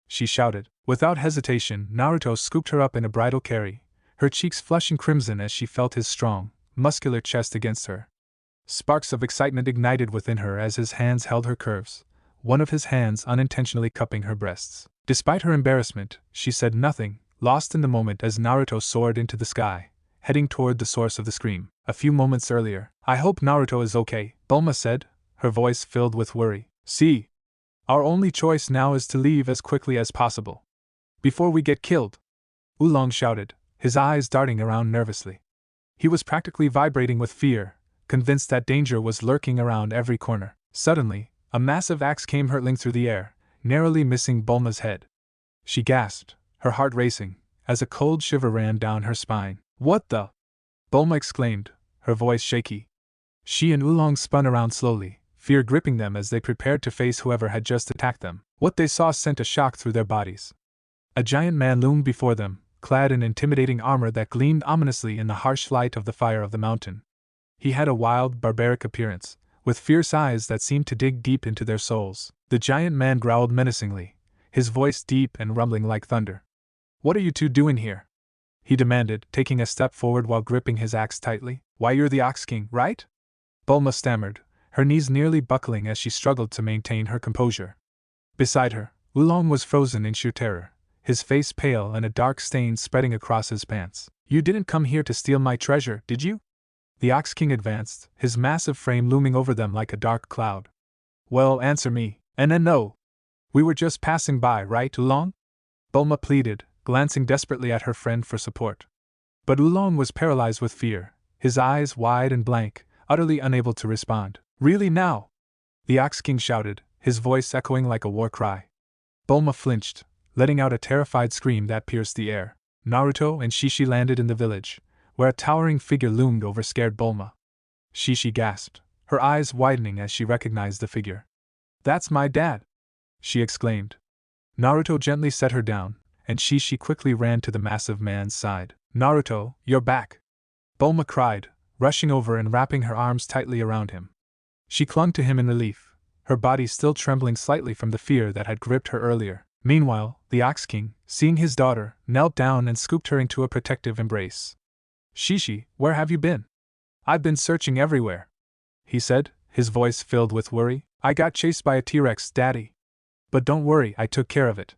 She shouted. Without hesitation, Naruto scooped her up in a bridal carry, her cheeks flushing crimson as she felt his strong, muscular chest against her. Sparks of excitement ignited within her as his hands held her curves, one of his hands unintentionally cupping her breasts. Despite her embarrassment, she said nothing, lost in the moment as Naruto soared into the sky, heading toward the source of the scream. A few moments earlier, I hope Naruto is okay, Bulma said, her voice filled with worry. See, our only choice now is to leave as quickly as possible. Before we get killed, Oolong shouted, his eyes darting around nervously. He was practically vibrating with fear, convinced that danger was lurking around every corner. Suddenly, a massive axe came hurtling through the air, narrowly missing Bulma's head. She gasped, her heart racing, as a cold shiver ran down her spine. What the? Bulma exclaimed, her voice shaky. She and Oolong spun around slowly, fear gripping them as they prepared to face whoever had just attacked them. What they saw sent a shock through their bodies. A giant man loomed before them, clad in intimidating armor that gleamed ominously in the harsh light of the fire of the mountain. He had a wild, barbaric appearance, with fierce eyes that seemed to dig deep into their souls. The giant man growled menacingly, his voice deep and rumbling like thunder. What are you two doing here? He demanded, taking a step forward while gripping his axe tightly. Why, you're the Ox King, right? Bulma stammered, her knees nearly buckling as she struggled to maintain her composure. Beside her, Oolong was frozen in sheer terror, his face pale and a dark stain spreading across his pants. You didn't come here to steal my treasure, did you? The Ox King advanced, his massive frame looming over them like a dark cloud. Well, answer me, and then no. We were just passing by, right, Oolong? Bulma pleaded, glancing desperately at her friend for support. But Oolong was paralyzed with fear, his eyes wide and blank, utterly unable to respond. Really now? The Ox King shouted, his voice echoing like a war cry. Bulma flinched, letting out a terrified scream that pierced the air. Naruto and Shishi landed in the village, where a towering figure loomed over scared Bulma. Shishi gasped, her eyes widening as she recognized the figure. That's my dad! She exclaimed. Naruto gently set her down, and Shishi quickly ran to the massive man's side. Naruto, you're back! Bulma cried, rushing over and wrapping her arms tightly around him. She clung to him in relief, her body still trembling slightly from the fear that had gripped her earlier. Meanwhile, the Ox King, seeing his daughter, knelt down and scooped her into a protective embrace. Shishi, where have you been? I've been searching everywhere, he said, his voice filled with worry. I got chased by a T-Rex, Daddy. But don't worry, I took care of it.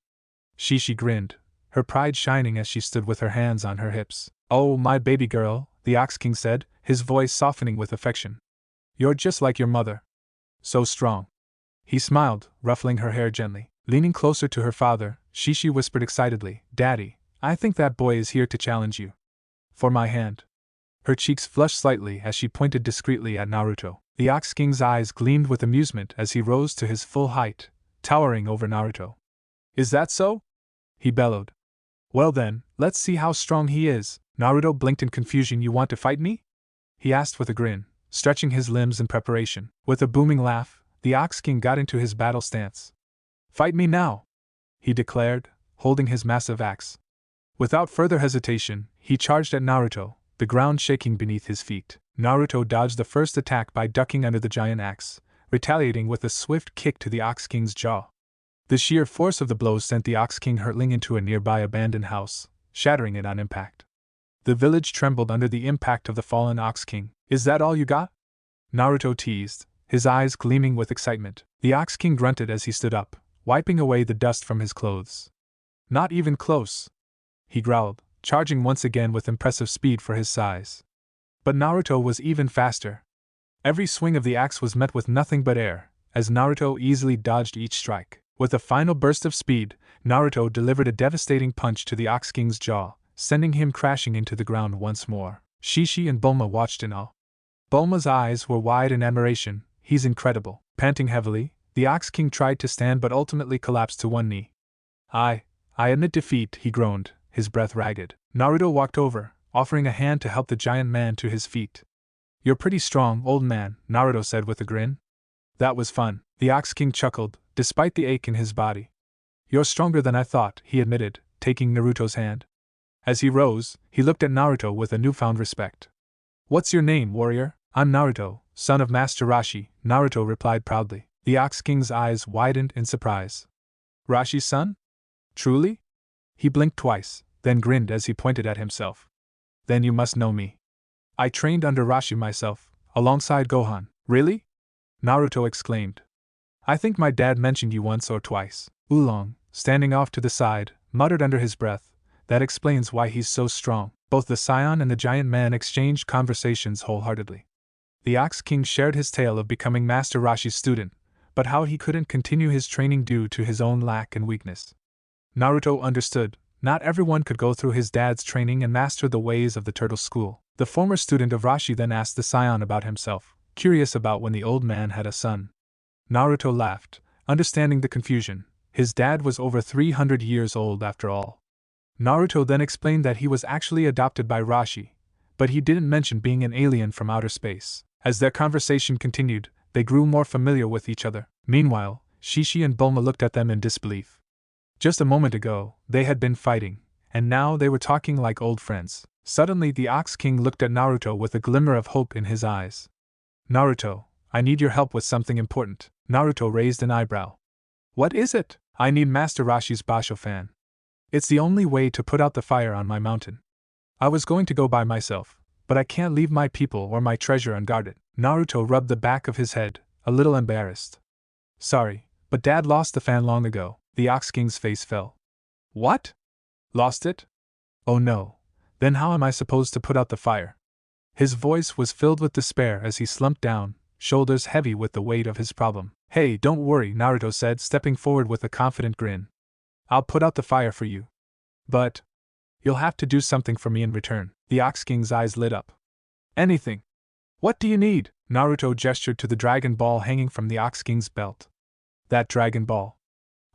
Shishi grinned, her pride shining as she stood with her hands on her hips. Oh, my baby girl, the Ox King said, his voice softening with affection. You're just like your mother. So strong. He smiled, ruffling her hair gently. Leaning closer to her father, Shishi whispered excitedly, Daddy, I think that boy is here to challenge you. For my hand. Her cheeks flushed slightly as she pointed discreetly at Naruto. The Ox King's eyes gleamed with amusement as he rose to his full height, towering over Naruto. Is that so? He bellowed. Well then, let's see how strong he is. Naruto blinked in confusion. You want to fight me? He asked with a grin, stretching his limbs in preparation. With a booming laugh, the Ox King got into his battle stance. "Fight me now!" he declared, holding his massive axe. Without further hesitation, he charged at Naruto, the ground shaking beneath his feet. Naruto dodged the first attack by ducking under the giant axe, retaliating with a swift kick to the Ox King's jaw. The sheer force of the blows sent the Ox King hurtling into a nearby abandoned house, shattering it on impact. The village trembled under the impact of the fallen Ox King. "Is that all you got?" Naruto teased, his eyes gleaming with excitement. The Ox King grunted as he stood up, wiping away the dust from his clothes. "Not even close," he growled, charging once again with impressive speed for his size. But Naruto was even faster. Every swing of the axe was met with nothing but air, as Naruto easily dodged each strike. With a final burst of speed, Naruto delivered a devastating punch to the Ox King's jaw, sending him crashing into the ground once more. Shishi and Bulma watched in awe. Bulma's eyes were wide in admiration. "He's incredible." Panting heavily, the Ox King tried to stand but ultimately collapsed to one knee. I admit defeat," he groaned, his breath ragged. Naruto walked over, offering a hand to help the giant man to his feet. "You're pretty strong, old man," Naruto said with a grin. "That was fun." The Ox King chuckled, despite the ache in his body. "You're stronger than I thought," he admitted, taking Naruto's hand. As he rose, he looked at Naruto with a newfound respect. "What's your name, warrior?" "I'm Naruto, son of Master Roshi," Naruto replied proudly. The Ox King's eyes widened in surprise. "Roshi's son? Truly?" He blinked twice, then grinned as he pointed at himself. "Then you must know me. I trained under Roshi myself, alongside Gohan." "Really?" Naruto exclaimed. "I think my dad mentioned you once or twice." Oolong, standing off to the side, muttered under his breath, "That explains why he's so strong." Both the Saiyan and the giant man exchanged conversations wholeheartedly. The Ox King shared his tale of becoming Master Roshi's student, but how he couldn't continue his training due to his own lack and weakness. Naruto understood. Not everyone could go through his dad's training and master the ways of the Turtle School. The former student of Roshi then asked the Saiyan about himself, curious about when the old man had a son. Naruto laughed, understanding the confusion. His dad was over 300 years old after all. Naruto then explained that he was actually adopted by Roshi, but he didn't mention being an alien from outer space. As their conversation continued, they grew more familiar with each other. Meanwhile, Shishi and Bulma looked at them in disbelief. Just a moment ago, they had been fighting, and now they were talking like old friends. Suddenly the Ox King looked at Naruto with a glimmer of hope in his eyes. "Naruto, I need your help with something important." Naruto raised an eyebrow. "What is it?" "I need Master Roshi's Basho fan. It's the only way to put out the fire on my mountain. I was going to go by myself, but I can't leave my people or my treasure unguarded." Naruto rubbed the back of his head, a little embarrassed. "Sorry, but Dad lost the fan long ago." The Ox King's face fell. "What? Lost it? Oh no, then how am I supposed to put out the fire?" His voice was filled with despair as he slumped down, shoulders heavy with the weight of his problem. "Hey, don't worry," Naruto said, stepping forward with a confident grin. "I'll put out the fire for you. But you'll have to do something for me in return." The Ox King's eyes lit up. "Anything? What do you need?" Naruto gestured to the Dragon Ball hanging from the Ox King's belt. "That Dragon Ball.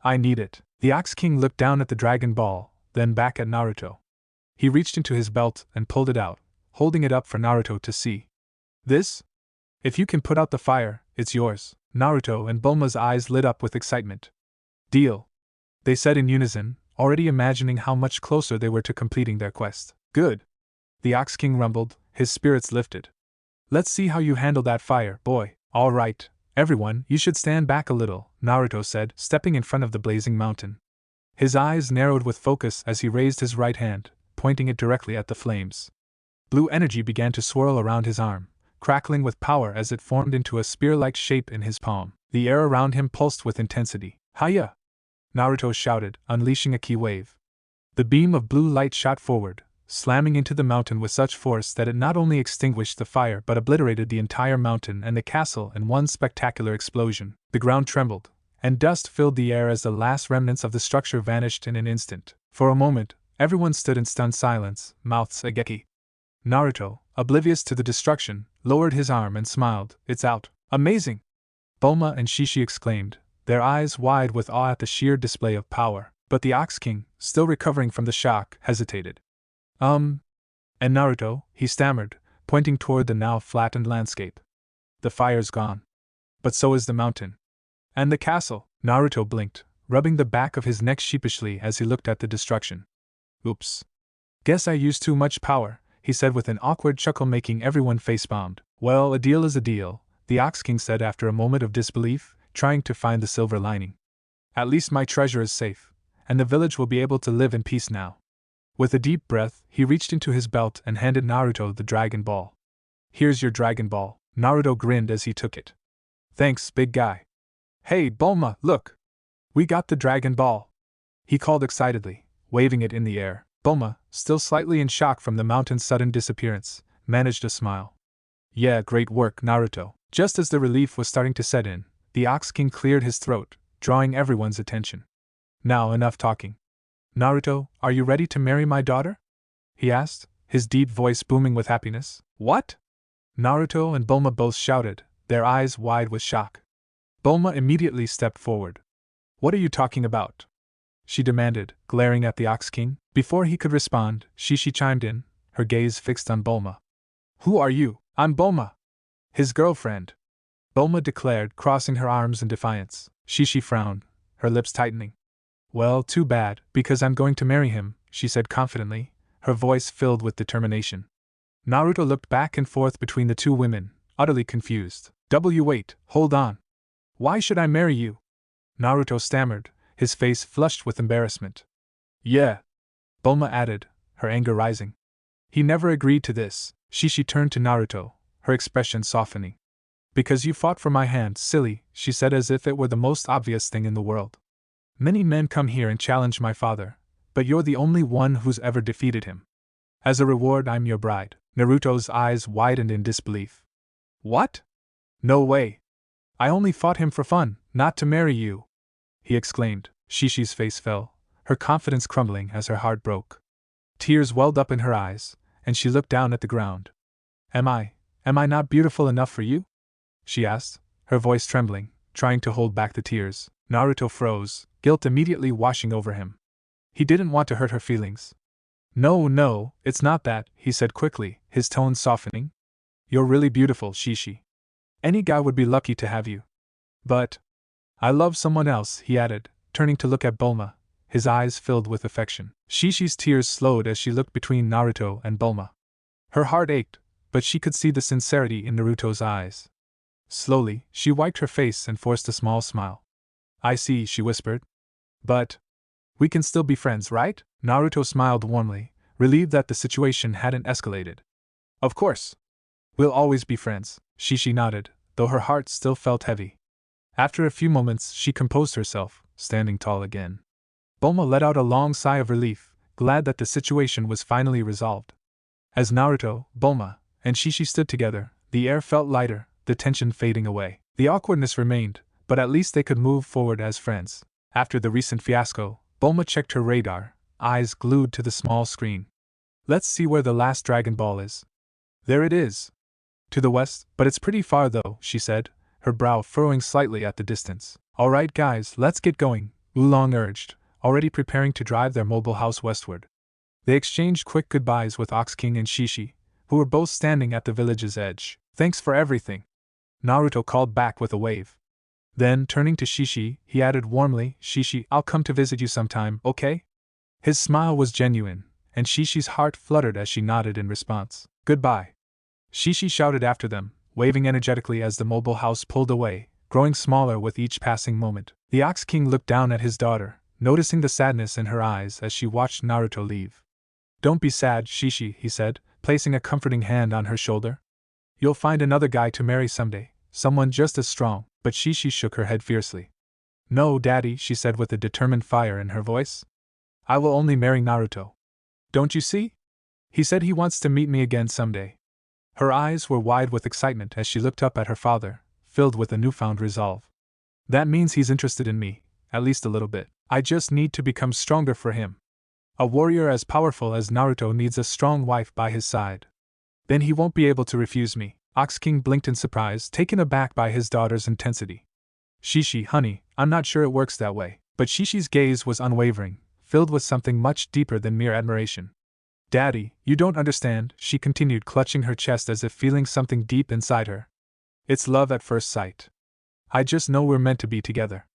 I need it." The Ox King looked down at the Dragon Ball, then back at Naruto. He reached into his belt and pulled it out, holding it up for Naruto to see. "This? If you can put out the fire, it's yours." Naruto and Bulma's eyes lit up with excitement. "Deal," they said in unison, already imagining how much closer they were to completing their quest. "Good," the Ox King rumbled, his spirits lifted. "Let's see how you handle that fire, boy." "All right. Everyone, you should stand back a little," Naruto said, stepping in front of the blazing mountain. His eyes narrowed with focus as he raised his right hand, pointing it directly at the flames. Blue energy began to swirl around his arm, crackling with power as it formed into a spear-like shape in his palm. The air around him pulsed with intensity. "Hiya!" Naruto shouted, unleashing a ki wave. The beam of blue light shot forward, slamming into the mountain with such force that it not only extinguished the fire but obliterated the entire mountain and the castle in one spectacular explosion. The ground trembled, and dust filled the air as the last remnants of the structure vanished in an instant. For a moment, everyone stood in stunned silence, mouths agape. Naruto, oblivious to the destruction, lowered his arm and smiled. "It's out." "Amazing!" Bulma and Shishi exclaimed, their eyes wide with awe at the sheer display of power. But the Ox King, still recovering from the shock, hesitated. And Naruto," he stammered, pointing toward the now flattened landscape. the fire's gone. But so is the mountain. And the castle, Naruto blinked, rubbing the back of his neck sheepishly as he looked at the destruction. Oops. Guess I used too much power, he said with an awkward chuckle making everyone face-bombed. Well, a deal is a deal, the Ox King said after a moment of disbelief, trying to find the silver lining. At least my treasure is safe, and the village will be able to live in peace now. With a deep breath, he reached into his belt and handed Naruto the Dragon Ball. Here's your Dragon Ball, Naruto grinned as he took it. Thanks, big guy. Hey, Bulma, look! We got the Dragon Ball! He called excitedly, waving it in the air. Bulma, still slightly in shock from the mountain's sudden disappearance, managed a smile. Yeah, great work, Naruto. Just as the relief was starting to set in, the Ox King cleared his throat, drawing everyone's attention. Now enough talking. Naruto, are you ready to marry my daughter? He asked, his deep voice booming with happiness. What? Naruto and Bulma both shouted, their eyes wide with shock. Bulma immediately stepped forward. What are you talking about? She demanded, glaring at the Ox King. Before he could respond, Shishi chimed in, her gaze fixed on Bulma. Who are you? I'm Bulma. His girlfriend. Bulma declared, crossing her arms in defiance. Shishi frowned, her lips tightening. Well, too bad, because I'm going to marry him, she said confidently, her voice filled with determination. Naruto looked back and forth between the two women, utterly confused. Wait, hold on. Why should I marry you? Naruto stammered, his face flushed with embarrassment. Yeah, Bulma added, her anger rising. He never agreed to this, Shishi turned to Naruto, her expression softening. Because you fought for my hand, silly, she said as if it were the most obvious thing in the world. Many men come here and challenge my father, but you're the only one who's ever defeated him. As a reward, I'm your bride. Naruto's eyes widened in disbelief. What? No way. I only fought him for fun, not to marry you, he exclaimed. Shishi's face fell, her confidence crumbling as her heart broke. Tears welled up in her eyes, and she looked down at the ground. Am I not beautiful enough for you? She asked, her voice trembling, trying to hold back the tears. Naruto froze, guilt immediately washing over him. He didn't want to hurt her feelings. No, it's not that, he said quickly, his tone softening. You're really beautiful, Shishi. Any guy would be lucky to have you. But I love someone else, he added, turning to look at Bulma, his eyes filled with affection. Shishi's tears slowed as she looked between Naruto and Bulma. Her heart ached, but she could see the sincerity in Naruto's eyes. Slowly, she wiped her face and forced a small smile. I see, she whispered. But we can still be friends, right? Naruto smiled warmly, relieved that the situation hadn't escalated. Of course. We'll always be friends, Shishi nodded, though her heart still felt heavy. After a few moments, she composed herself, standing tall again. Bulma let out a long sigh of relief, glad that the situation was finally resolved. As Naruto, Bulma, and Shishi stood together, the air felt lighter, the tension fading away. The awkwardness remained, but at least they could move forward as friends. After the recent fiasco, Bulma checked her radar, eyes glued to the small screen. Let's see where the last Dragon Ball is. There it is. To the west, but it's pretty far though, she said, her brow furrowing slightly at the distance. Alright guys, let's get going, Oolong urged, already preparing to drive their mobile house westward. They exchanged quick goodbyes with Ox King and Shishi, who were both standing at the village's edge. Thanks for everything, Naruto called back with a wave. Then, turning to Shishi, he added warmly, Shishi, I'll come to visit you sometime, okay? His smile was genuine, and Shishi's heart fluttered as she nodded in response. Goodbye. Shishi shouted after them, waving energetically as the mobile house pulled away, growing smaller with each passing moment. The Ox King looked down at his daughter, noticing the sadness in her eyes as she watched Naruto leave. Don't be sad, Shishi, he said, placing a comforting hand on her shoulder. You'll find another guy to marry someday, someone just as strong, but Shishi shook her head fiercely. No, Daddy, she said with a determined fire in her voice. I will only marry Naruto. Don't you see? He said he wants to meet me again someday. Her eyes were wide with excitement as she looked up at her father, filled with a newfound resolve. That means he's interested in me, at least a little bit. I just need to become stronger for him. A warrior as powerful as Naruto needs a strong wife by his side. Then he won't be able to refuse me. Ox King blinked in surprise, taken aback by his daughter's intensity. Shishi, honey, I'm not sure it works that way. But Shishi's gaze was unwavering, filled with something much deeper than mere admiration. Daddy, you don't understand, she continued, clutching her chest as if feeling something deep inside her. It's love at first sight. I just know we're meant to be together.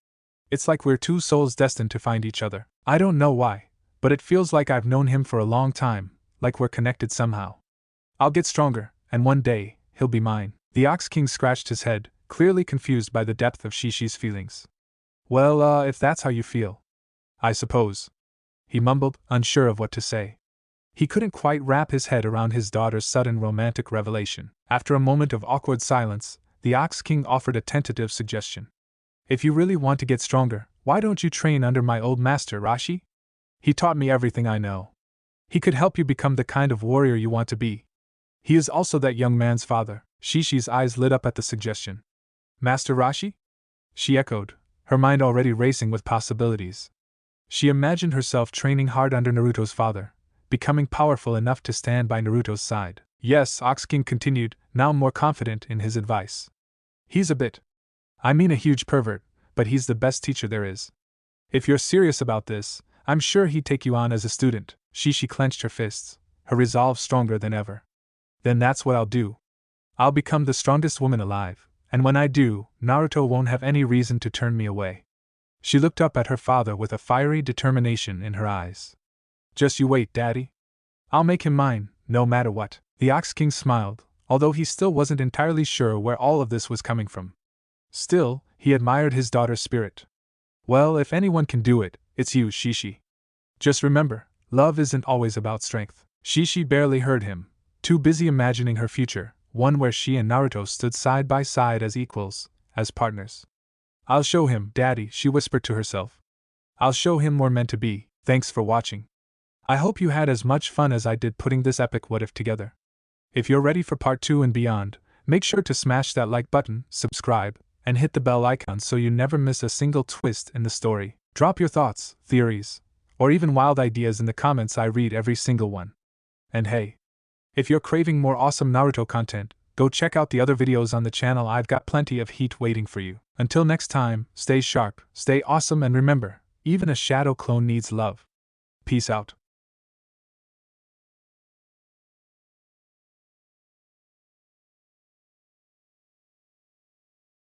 It's like we're two souls destined to find each other. I don't know why, but it feels like I've known him for a long time, like we're connected somehow. I'll get stronger, and one day, he'll be mine. The Ox King scratched his head, clearly confused by the depth of Shishi's feelings. Well, if that's how you feel. I suppose. He mumbled, unsure of what to say. He couldn't quite wrap his head around his daughter's sudden romantic revelation. After a moment of awkward silence, the Ox King offered a tentative suggestion. If you really want to get stronger, why don't you train under my old master Roshi? He taught me everything I know. He could help you become the kind of warrior you want to be. He is also that young man's father. Shishi's eyes lit up at the suggestion. Master Roshi? She echoed, her mind already racing with possibilities. She imagined herself training hard under Naruto's father, becoming powerful enough to stand by Naruto's side. Yes, Ox King continued, now more confident in his advice. He's I mean a huge pervert, but he's the best teacher there is. If you're serious about this, I'm sure he'd take you on as a student. Shishi clenched her fists, her resolve stronger than ever. Then that's what I'll do. I'll become the strongest woman alive, and when I do, Naruto won't have any reason to turn me away. She looked up at her father with a fiery determination in her eyes. Just you wait, Daddy. I'll make him mine, no matter what. The Ox King smiled, although he still wasn't entirely sure where all of this was coming from. Still, he admired his daughter's spirit. Well, if anyone can do it, it's you, Shishi. Just remember, love isn't always about strength. Shishi barely heard him, too busy imagining her future, one where she and Naruto stood side by side as equals, as partners. I'll show him, Daddy, she whispered to herself. I'll show him we're meant to be. Thanks for watching. I hope you had as much fun as I did putting this epic what if together. If you're ready for part 2 and beyond, make sure to smash that like button, subscribe, and hit the bell icon so you never miss a single twist in the story. Drop your thoughts, theories, or even wild ideas in the comments. I read every single one. And hey, if you're craving more awesome Naruto content, go check out the other videos on the channel. I've got plenty of heat waiting for you. Until next time, stay sharp, stay awesome, and remember, even a shadow clone needs love. Peace out.